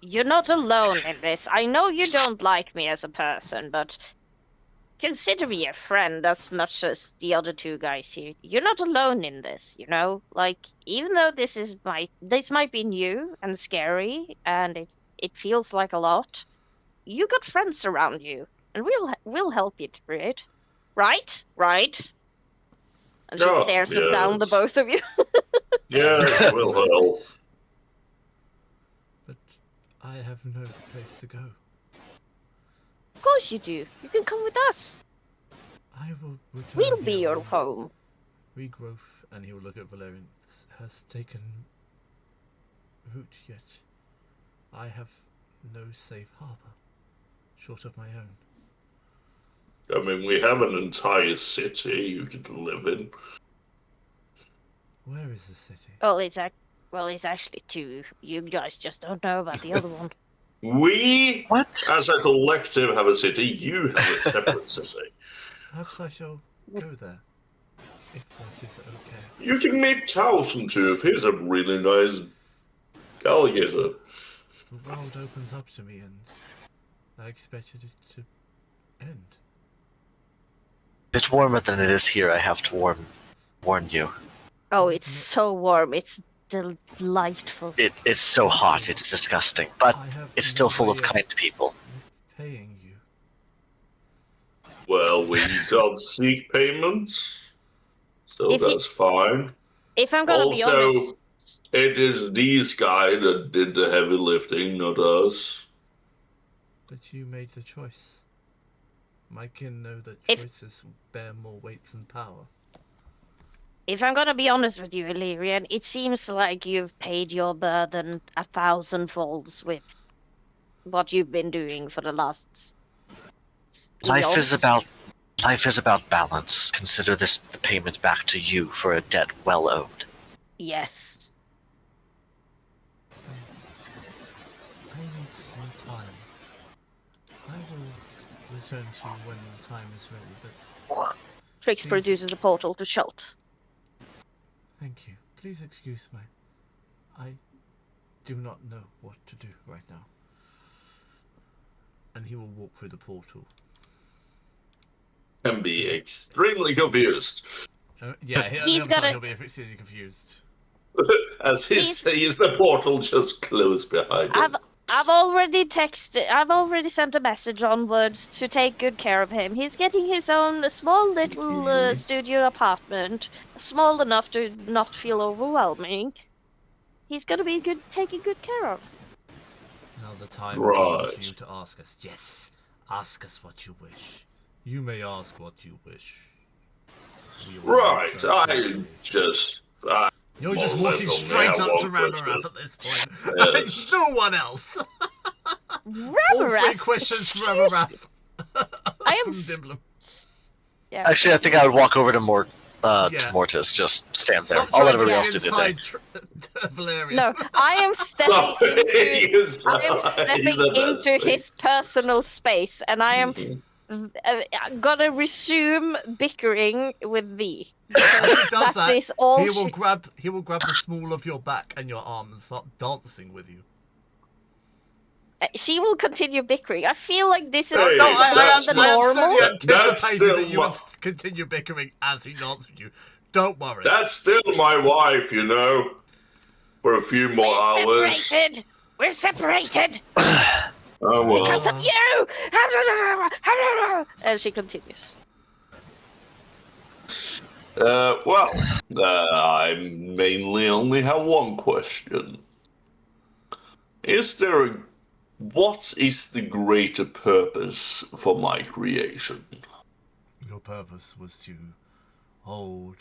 you're not alone in this. I know you don't like me as a person, but consider me a friend as much as the other two guys here. You're not alone in this, you know? Like, even though this might be new and scary, and it feels like a lot, you got friends around you, and we'll help you through it. Right? Right? And she Oh, stares it down the yes. both of you. Yes, we'll help. But I have no place to go. Of course you do. You can come with us. I will return We'll be here your when home. regrowth, and he will look at Valerian, has taken root yet. I have no safe harbor, short of my own. I mean, we have an entire city you could live in. Where is the city? Well, it's actually two. You guys just don't know about the other one. We, What? as a collective, have a city. You have a separate city. Perhaps I shall go there, if that is okay. You can meet Towson too if he's a really nice alligator. The world opens up to me, and I expected it to end. Bit warmer than it is here, I have to warn you. Oh, it's so warm. It's delightful. It's so hot, it's disgusting. But I have it's still no full of way kind people. paying you. Well, we don't seek payments, so If you- that's fine. If I'm gonna be Also, honest, it is these guys that did the heavy lifting, not us. But you made the choice. My kin know that If- choices bear more weight than power. if I'm gonna be honest with you, Illyrian, it seems like you've paid your burden 1,000 folds with what you've been doing for the last. Life is eons. about balance. Consider this the payment back to you for a debt well owed. Yes. I need some time. I will return to you when the time is ready, but Trix Please. produces a portal to Schult. thank you. Please excuse me. I do not know what to do right now. And he will walk through the portal. And be extremely confused. Yeah, He's gotta- he'll be extremely confused. As he sees the portal just close behind him. I've already sent a message onwards to take good care of him. He's getting his own small little studio apartment, small enough to not feel overwhelming. He's gonna be taken good care of. Now the time Right. comes for you to ask us. Yes, ask us what you wish. You may ask what you wish. We will Right, answer I carefully. just... You're just more or less walking only straight have up to one question. Ramarath at this point. Yes. No one else. All three Ramarath, questions from excuse Ramarath. I am From s- Dimblum. Yeah. Actually, I think I would walk over to Yeah. to Mortis, just stand there. Stop I'll let trying to everybody get else do their thing. inside Valerian. No, I am stepping into. Yes, I am stepping the best into thing. his personal space, and I am gonna resume bickering with thee. As he does That is all he will she- grab the small of your back and your arm and start dancing with you. She will continue bickering. I feel like this is Hey, No, more that's than not- normal. absolutely That's anticipated still that you my- would continue bickering as he dances with you. Don't worry. That's still my wife, you know. For a few more We're hours. separated. We're separated Oh well. because of you. And she continues. I mainly only have one question. What is the greater purpose for my creation? Your purpose was to hold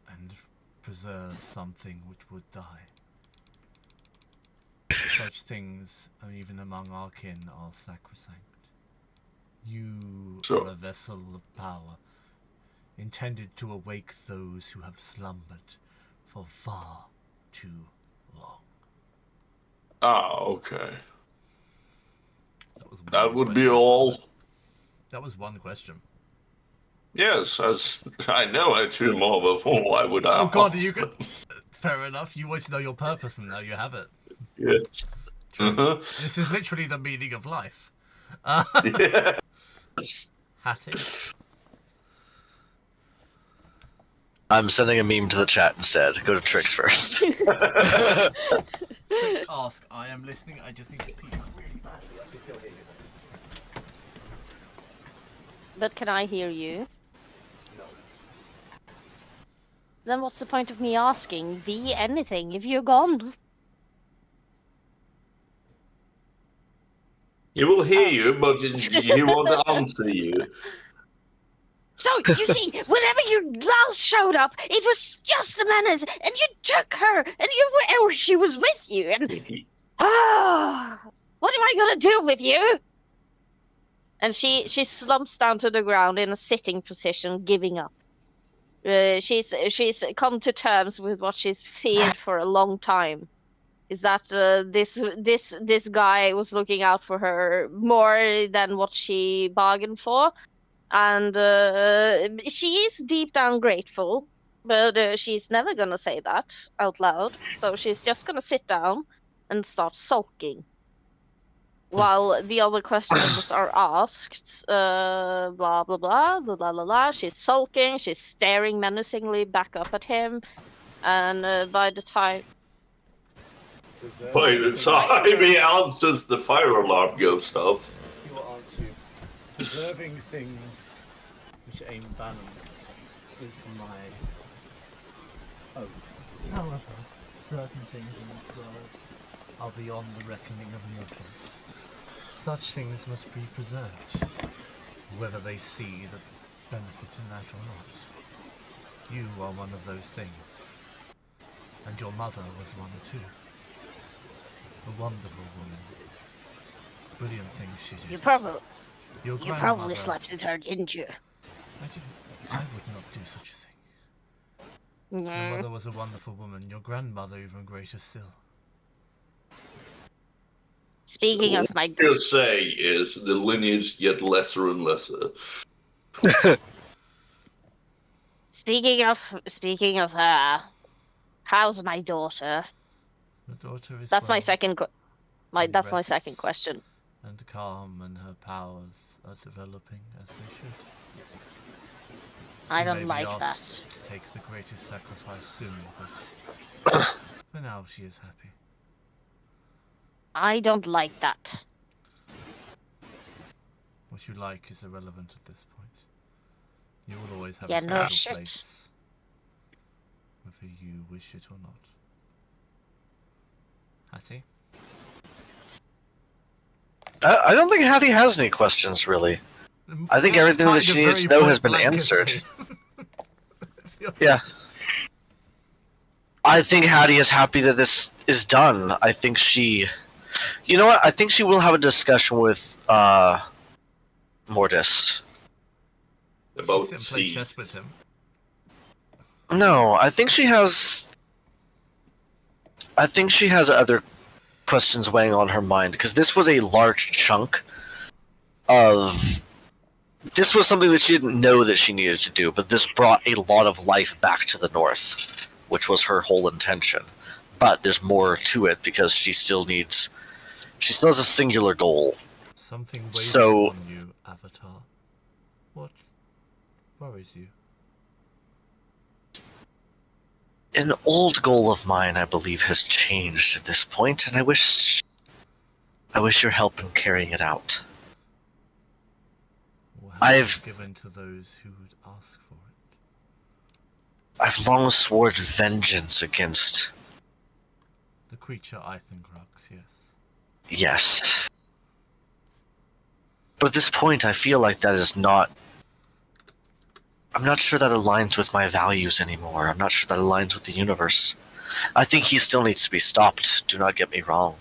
and preserve something which would die. Such things, even among our kin, are sacrosanct. You Sure. are a vessel of power, intended to awake those who have slumbered for far too long. Ah, okay. That would be all. That was one question. Yes, I know I had two more before. Why would I? Oh god, you could... Fair enough, you want to know your purpose and now you have it. Yes. Uh-huh. This is literally the meaning of life. Yes. Hattie? I'm sending a meme to the chat instead. Go to Trix first. Trix ask, I am listening, I just need to pee really badly. I can still hear you. But can I hear you? No. Then what's the point of me asking thee anything if you're gone? He will hear you, but he won't answer you. So, you see, whenever you last showed up, it was just a menace, and you took her, and she was with you, and... what am I gonna do with you? And she slumps down to the ground in a sitting position, giving up. She's come to terms with what she's feared for a long time. Is that this guy was looking out for her more than what she bargained for, and she is deep down grateful, but she's never gonna say that out loud. So she's just gonna sit down and start sulking. While the other questions are asked, blah, blah, blah, blah, blah, blah, blah. She's sulking, she's staring menacingly back up at him, and by the time he answers, the fire alarm goes off. He will answer you. Preserving things which aim balance is my oath. However, certain things in this world are beyond the reckoning of mortals. Such things must be preserved, whether they see the benefit in that or not. You are one of those things, and your mother was one too. A wonderful woman. Brilliant things she did. you probably Your probably grandmother- slept with her, didn't you? I would not do such a thing. Your mother was a wonderful woman. Your grandmother even greater still. Speaking of my What you say is the lineage get lesser and lesser. speaking of her, how's my daughter? The daughter is That's my well second and that's my rests second question. And calm, and her powers are developing as they should. I She may don't be like that. asked to take the greatest sacrifice soon, but for now she is happy. I don't like that. What you like is irrelevant at this point. You will always have Yeah, a no special shit. place, whether you wish it or not. Hattie? I don't think Hattie has any questions, really. I think everything that she needs to know has been answered. Yeah. I think Hattie is happy that this is done. I think she... You know what? I think she will have a discussion with, Mortis. About Sit and play tea. chess with him. No, I think she has... I think she has other questions weighing on her mind, because this was a large chunk of... This was something that she didn't know that she needed to do, but this brought a lot of life back to the north, which was her whole intention. But there's more to it, because she still needs... She still has a singular goal. Something weighs So- on you, Avatar. What worries you? An old goal of mine, I believe, has changed at this point, and I wish your help in carrying it out. Or have I've- you given to those who would ask for it? I've long sworn vengeance against... The creature Isengrux, yes. Yes. But at this point, I feel like that is not... I'm not sure that aligns with my values anymore. I'm not sure that aligns with the universe. I think he still needs to be stopped, do not get me wrong.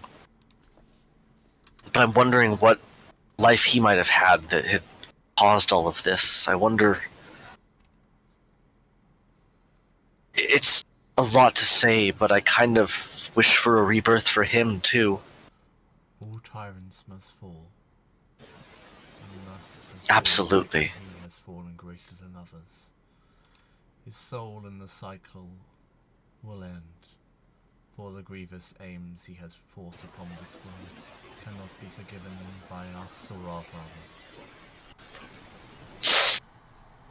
But I'm wondering what life he might have had that had caused all of this. I wonder... It's a lot to say, but I kind of wish for a rebirth for him, too. All tyrants must fall. Thus, Absolutely. he has fallen greater than others. His soul in the cycle will end, for the grievous aims he has fought upon this world cannot be forgiven by us or our father.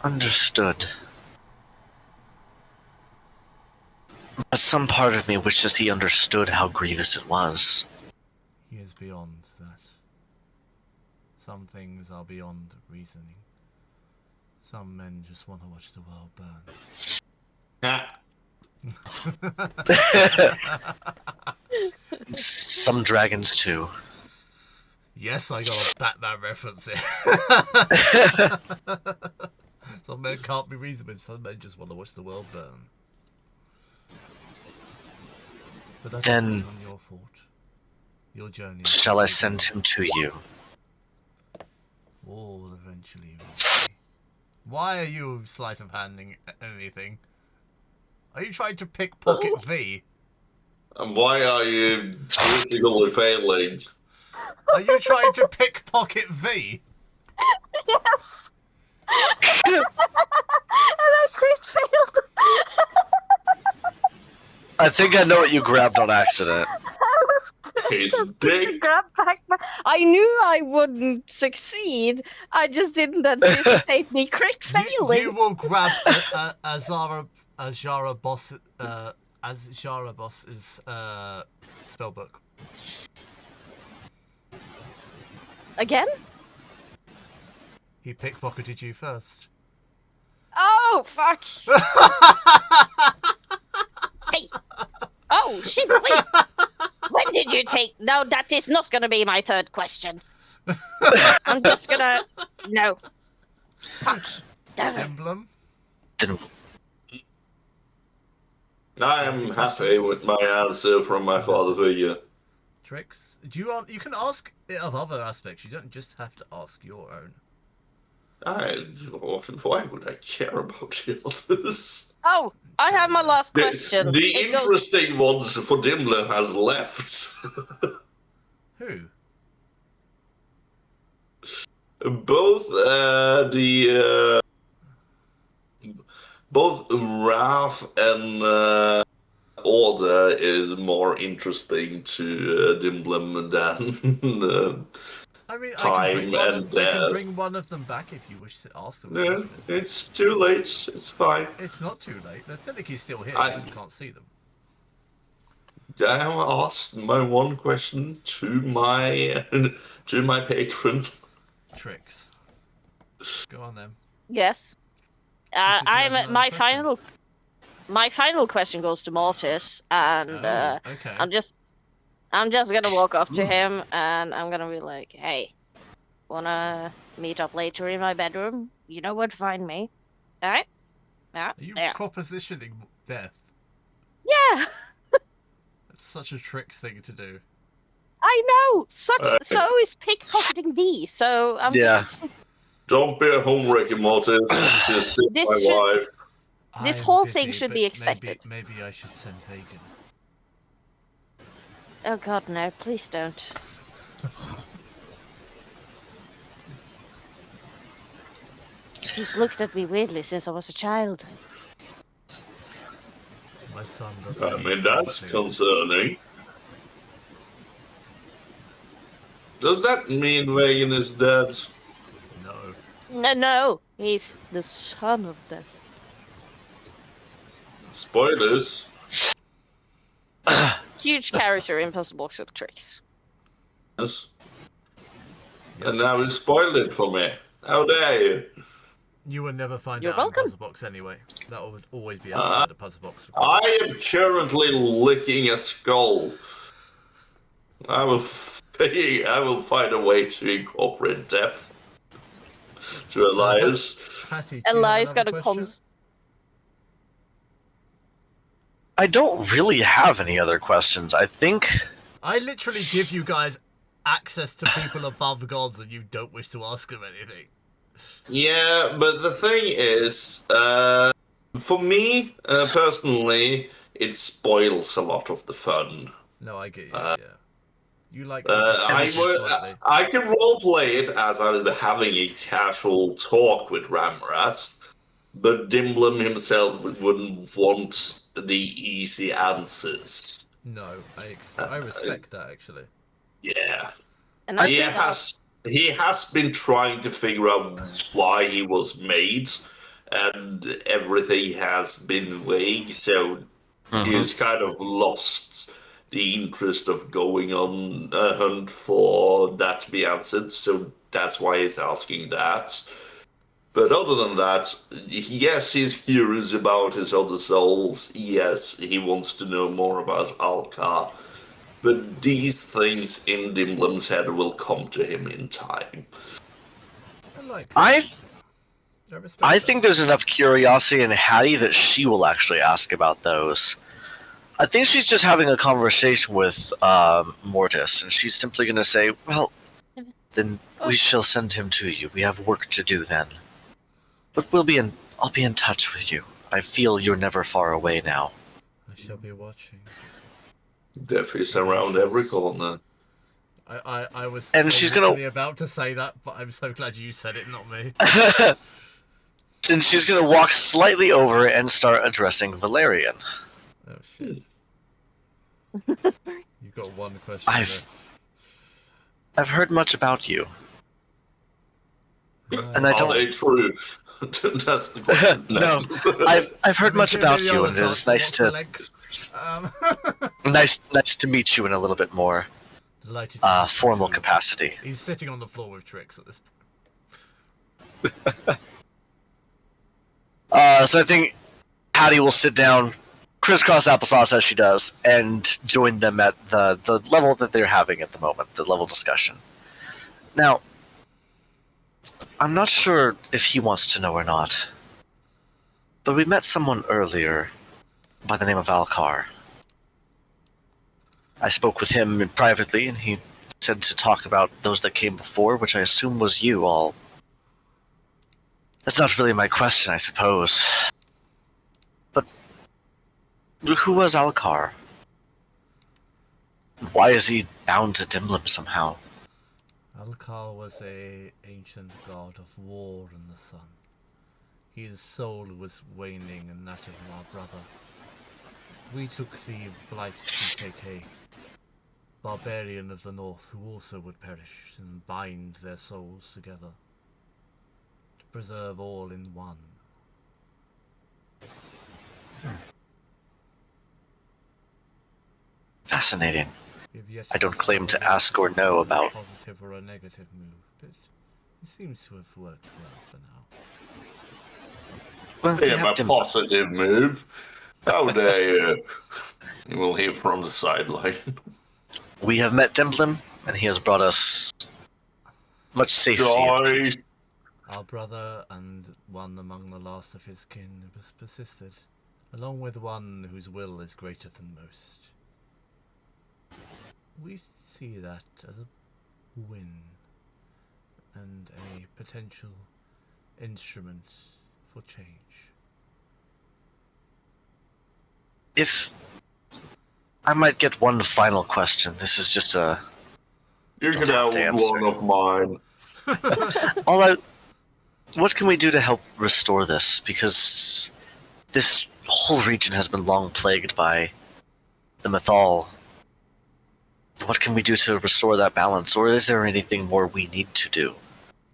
Understood. But some part of me wishes he understood how grievous it was. He is beyond that. Some things are beyond reasoning. Some men just want to watch the world burn. Some dragons too. Yes, I got a Batman reference here. Some men can't be reasonable, some men just want to watch the world burn. But that's Then- not your fault. Your journey. Shall I send him to you? War will eventually reach me. Why are you sleight of handing anything? Are you trying to pickpocket V? And why are you critically failing? Are you trying to pickpocket V? Yes. And I crit failed. I think I know what you grabbed on accident. His dick. Grab back I knew I wouldn't succeed. I just didn't anticipate me crit failing. You will grab Azara Boss's spellbook. Again? He pickpocketed you first. Oh, fuck. Hey. Oh, shit, wait. When did you take... No, that is not going to be my third question. I'm just going to... No. Fuck. Damn it. Emblem? I am happy with my answer from my father figure. Tricks? You can ask it of other aspects. You don't just have to ask your own. Why would I care about all this? Oh, I have my last question. The It goes- interesting ones for Dimler has left. Who? Both Wrath and Order is more interesting to Dimblem than I mean, Time I and can death. bring one of them back if you wish to ask them. a No, question. it's too late. It's fine. It's not too late. The Finnicky's still here. I- You can't see them. I asked my one question to my patron. Tricks. Go on then. Yes. said you had I'm another my question. my final question goes to Mortis, and Okay. I'm just gonna walk up to him and I'm gonna be like, "Hey, wanna meet up later in my bedroom? You know where to find me. All right? Yeah, Are you yeah, propositioning death? yeah. That's such a Tricks thing to do. I know. So is pickpocketing V. So I'm Yeah. just Don't be a homewrecker, Mortis. Just stick This my should- wife. This I'm whole busy, thing should but be expected. Maybe I should send Hagen. Oh God, no! Please don't. He's looked at me weirdly since I was a child. My son doesn't. I need mean, that's counselling. concerning. Does that mean Reagan is dead? No. No, he's the son of death. Spoilers. Huge character in Puzzle Box of Tricks. Yes. And now you spoiled it for me. How dare you? You will never find You're out in welcome. Puzzle Box anyway. That would always be outside the Puzzle Box. I am currently licking a skull. I will find a way to incorporate death to Elias. Patty, do you have Elias got another a question? cons. I don't really have any other questions. I think I literally give you guys access to people above gods and you don't wish to ask them anything. Yeah, but the thing is, for me personally, it spoils a lot of the fun. No, I get you, yeah. You like I can roleplay it as I was having a casual talk with Ramrath, but Dimblum himself wouldn't want the easy answers. No, I respect that actually. Yeah. And I He think has been trying to figure out why he was made, and everything has been vague, so he's kind of lost the interest of going on a hunt for that to be answered, so that's why he's asking that. But other than that, yes, he's curious about his other souls. Yes, he wants to know more about Alcar. But these things in Dimblum's head will come to him in time. I like that. I respect I that. think there's enough curiosity in Hattie that she will actually ask about those. I think she's just having a conversation with Mortis, and she's simply going to say, well, then we shall send him to you. We have work to do then. But I'll be in touch with you. I feel you're never far away now. I shall be watching. Death is around every corner. I was And she's gonna about to say that, but I'm so glad you said it, not me. And she's going to walk slightly over and start addressing Valerian. Oh shit. You've got one question left. I've heard much about you. And Are they true? That's the question. No, I've heard much about you, and it's nice to nice to meet you in a little bit more formal capacity. He's sitting on the floor with Trix at this point. So I think Hattie will sit down, crisscross applesauce as she does, and join them at the level that they're having at the moment, the level discussion. Now, I'm not sure if he wants to know or not, but we met someone earlier by the name of Alcar. I spoke with him privately, and he said to talk about those that came before, which I assume was you all. That's not really my question, I suppose. But who was Alcar? Why is he bound to Dimblum somehow? Alcar was a ancient god of war and the sun. His soul was waning, and that of our brother. We took the blight to take a barbarian of the north who also would perish, and bind their souls together to preserve all in one. Fascinating. I don't claim to ask or know about. Positive or a negative move, but it seems to have worked well for now. Well, Yeah, my positive move. How dare you? You will hear from the sideline. We have met Dimblum, and he has brought us much safety. Joy. Our brother and one among the last of his kin was persisted, along with one whose will is greater than most. We see that as a win and a potential instrument for change. If I might get one final question, this is just a... You can have one of mine. What can we do to help restore this? Because this whole region has been long plagued by the Mythal. What can we do to restore that balance, or is there anything more we need to do?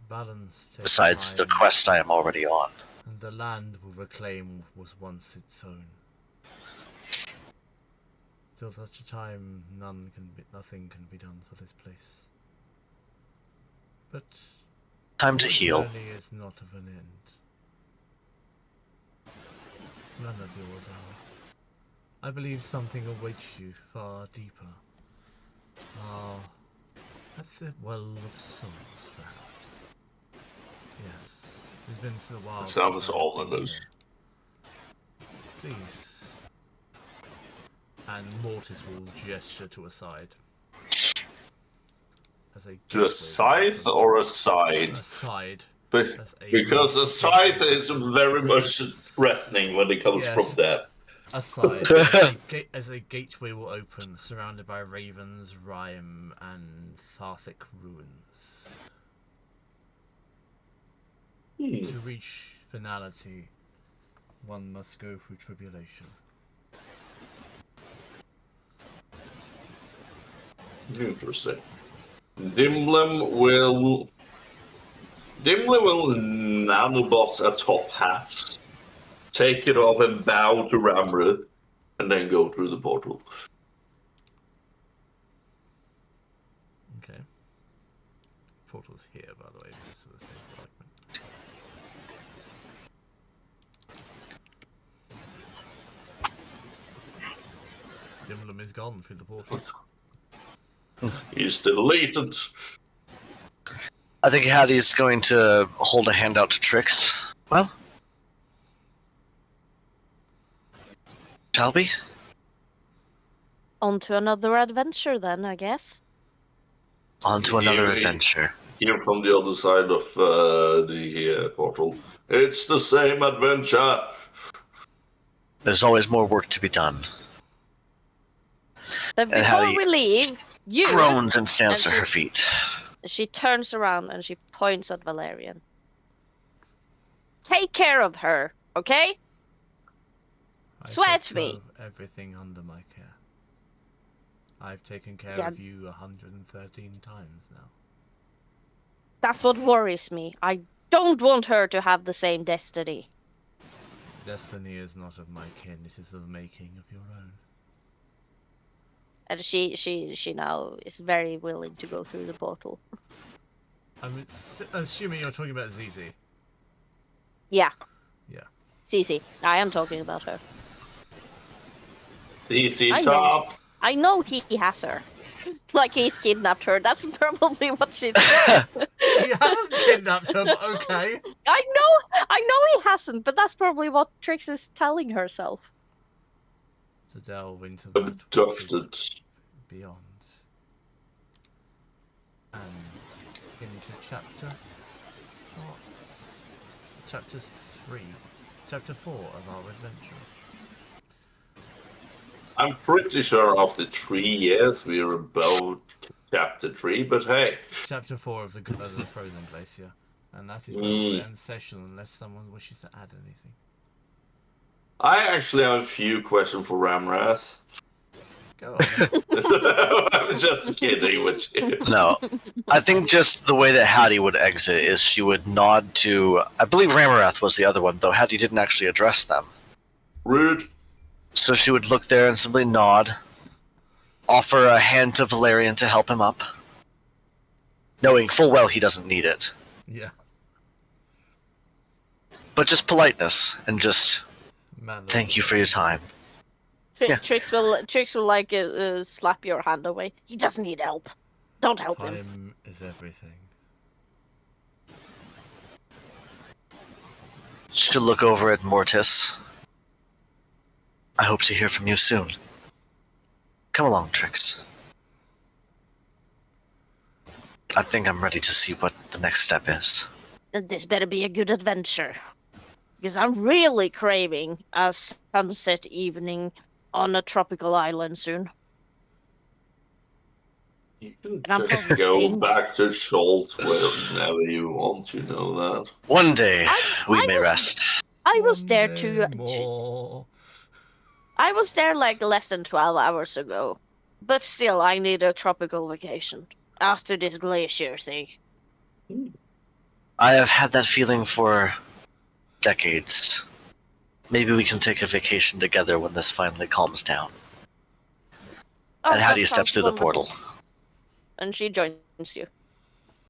Balance besides the quest I am already on. And the land we reclaim was once its own. Till such a time, nothing can be done for this place. But time to heal. The journey is not of an end. None of yours are. I believe something awaits you far deeper. At the well of souls, perhaps. Yes, it's been so a while. Sounds ominous. Please. And Mortis will gesture to a side. To a scythe or a side? A side. Because a scythe is very much threatening when it comes from that. Aside, as a gateway will open, surrounded by ravens, rime, and Tharthic ruins. To reach finality, one must go through tribulation. Interesting. Dimlim will nanobot a top hat, take it off and bow to Ramrith, and then go through the portal. Okay. Portal's here, by the way, just for the sake of argument. Dimlim is gone through the portal. He's still latent. I think Hattie's going to hold a hand out to Trix. Well, shall we? On to another adventure then, I guess. On to another adventure. Here from the other side of the portal. It's the same adventure. There's always more work to be done. But before we leave, you groans and stands to her feet. She turns around and she points at Valerian. Take care of her, okay? Swear to me. Everything under my care. I've taken care of you 113 times now. That's what worries me. I don't want her to have the same destiny. Destiny is not of my kin, it is the making of your own. And she now is very willing to go through the portal. I'm assuming you're talking about Zizi. Yeah. Yeah. Zizi. I am talking about her. Zizi tops. I know he has her. Like he's kidnapped her. That's probably what she did. He hasn't kidnapped her, but okay. I know he hasn't, but that's probably what Trix is telling herself. To delve into that Abducted. beyond. And into chapter 4 of our adventure. I'm pretty sure after 3 years we're about chapter 3, but hey. Chapter 4 of the Frozen Glacier. And that is where we'll end session unless someone wishes to add anything. I actually have a few questions for Ramrath. Go on. I'm just kidding with you. No, I think just the way that Hattie would exit is she would nod to... I believe Ramarath was the other one, though Hattie didn't actually address them. Rude. So she would look there and simply nod, offer a hand to Valerian to help him up, knowing full well he doesn't need it. Yeah. But just politeness and just Man, thank you for your time. Trix will like slap your hand away. He doesn't need help. Don't help him. Time is everything. She'll look over at Mortis. I hope to hear from you soon. Come along, Trix. I think I'm ready to see what the next step is. And this better be a good adventure. Because I'm really craving a sunset evening on a tropical island soon. You can And I'm just probably go staying back to Schultz whenever you want, you know that. One day, we I may was- rest. I was One there day to... more. I was there like less than 12 hours ago. But still, I need a tropical vacation. After this glacier thing. I have had that feeling for decades. Maybe we can take a vacation together when this finally calms down. Oh, And that Hattie steps sounds through the wonderful. portal. And she joins you.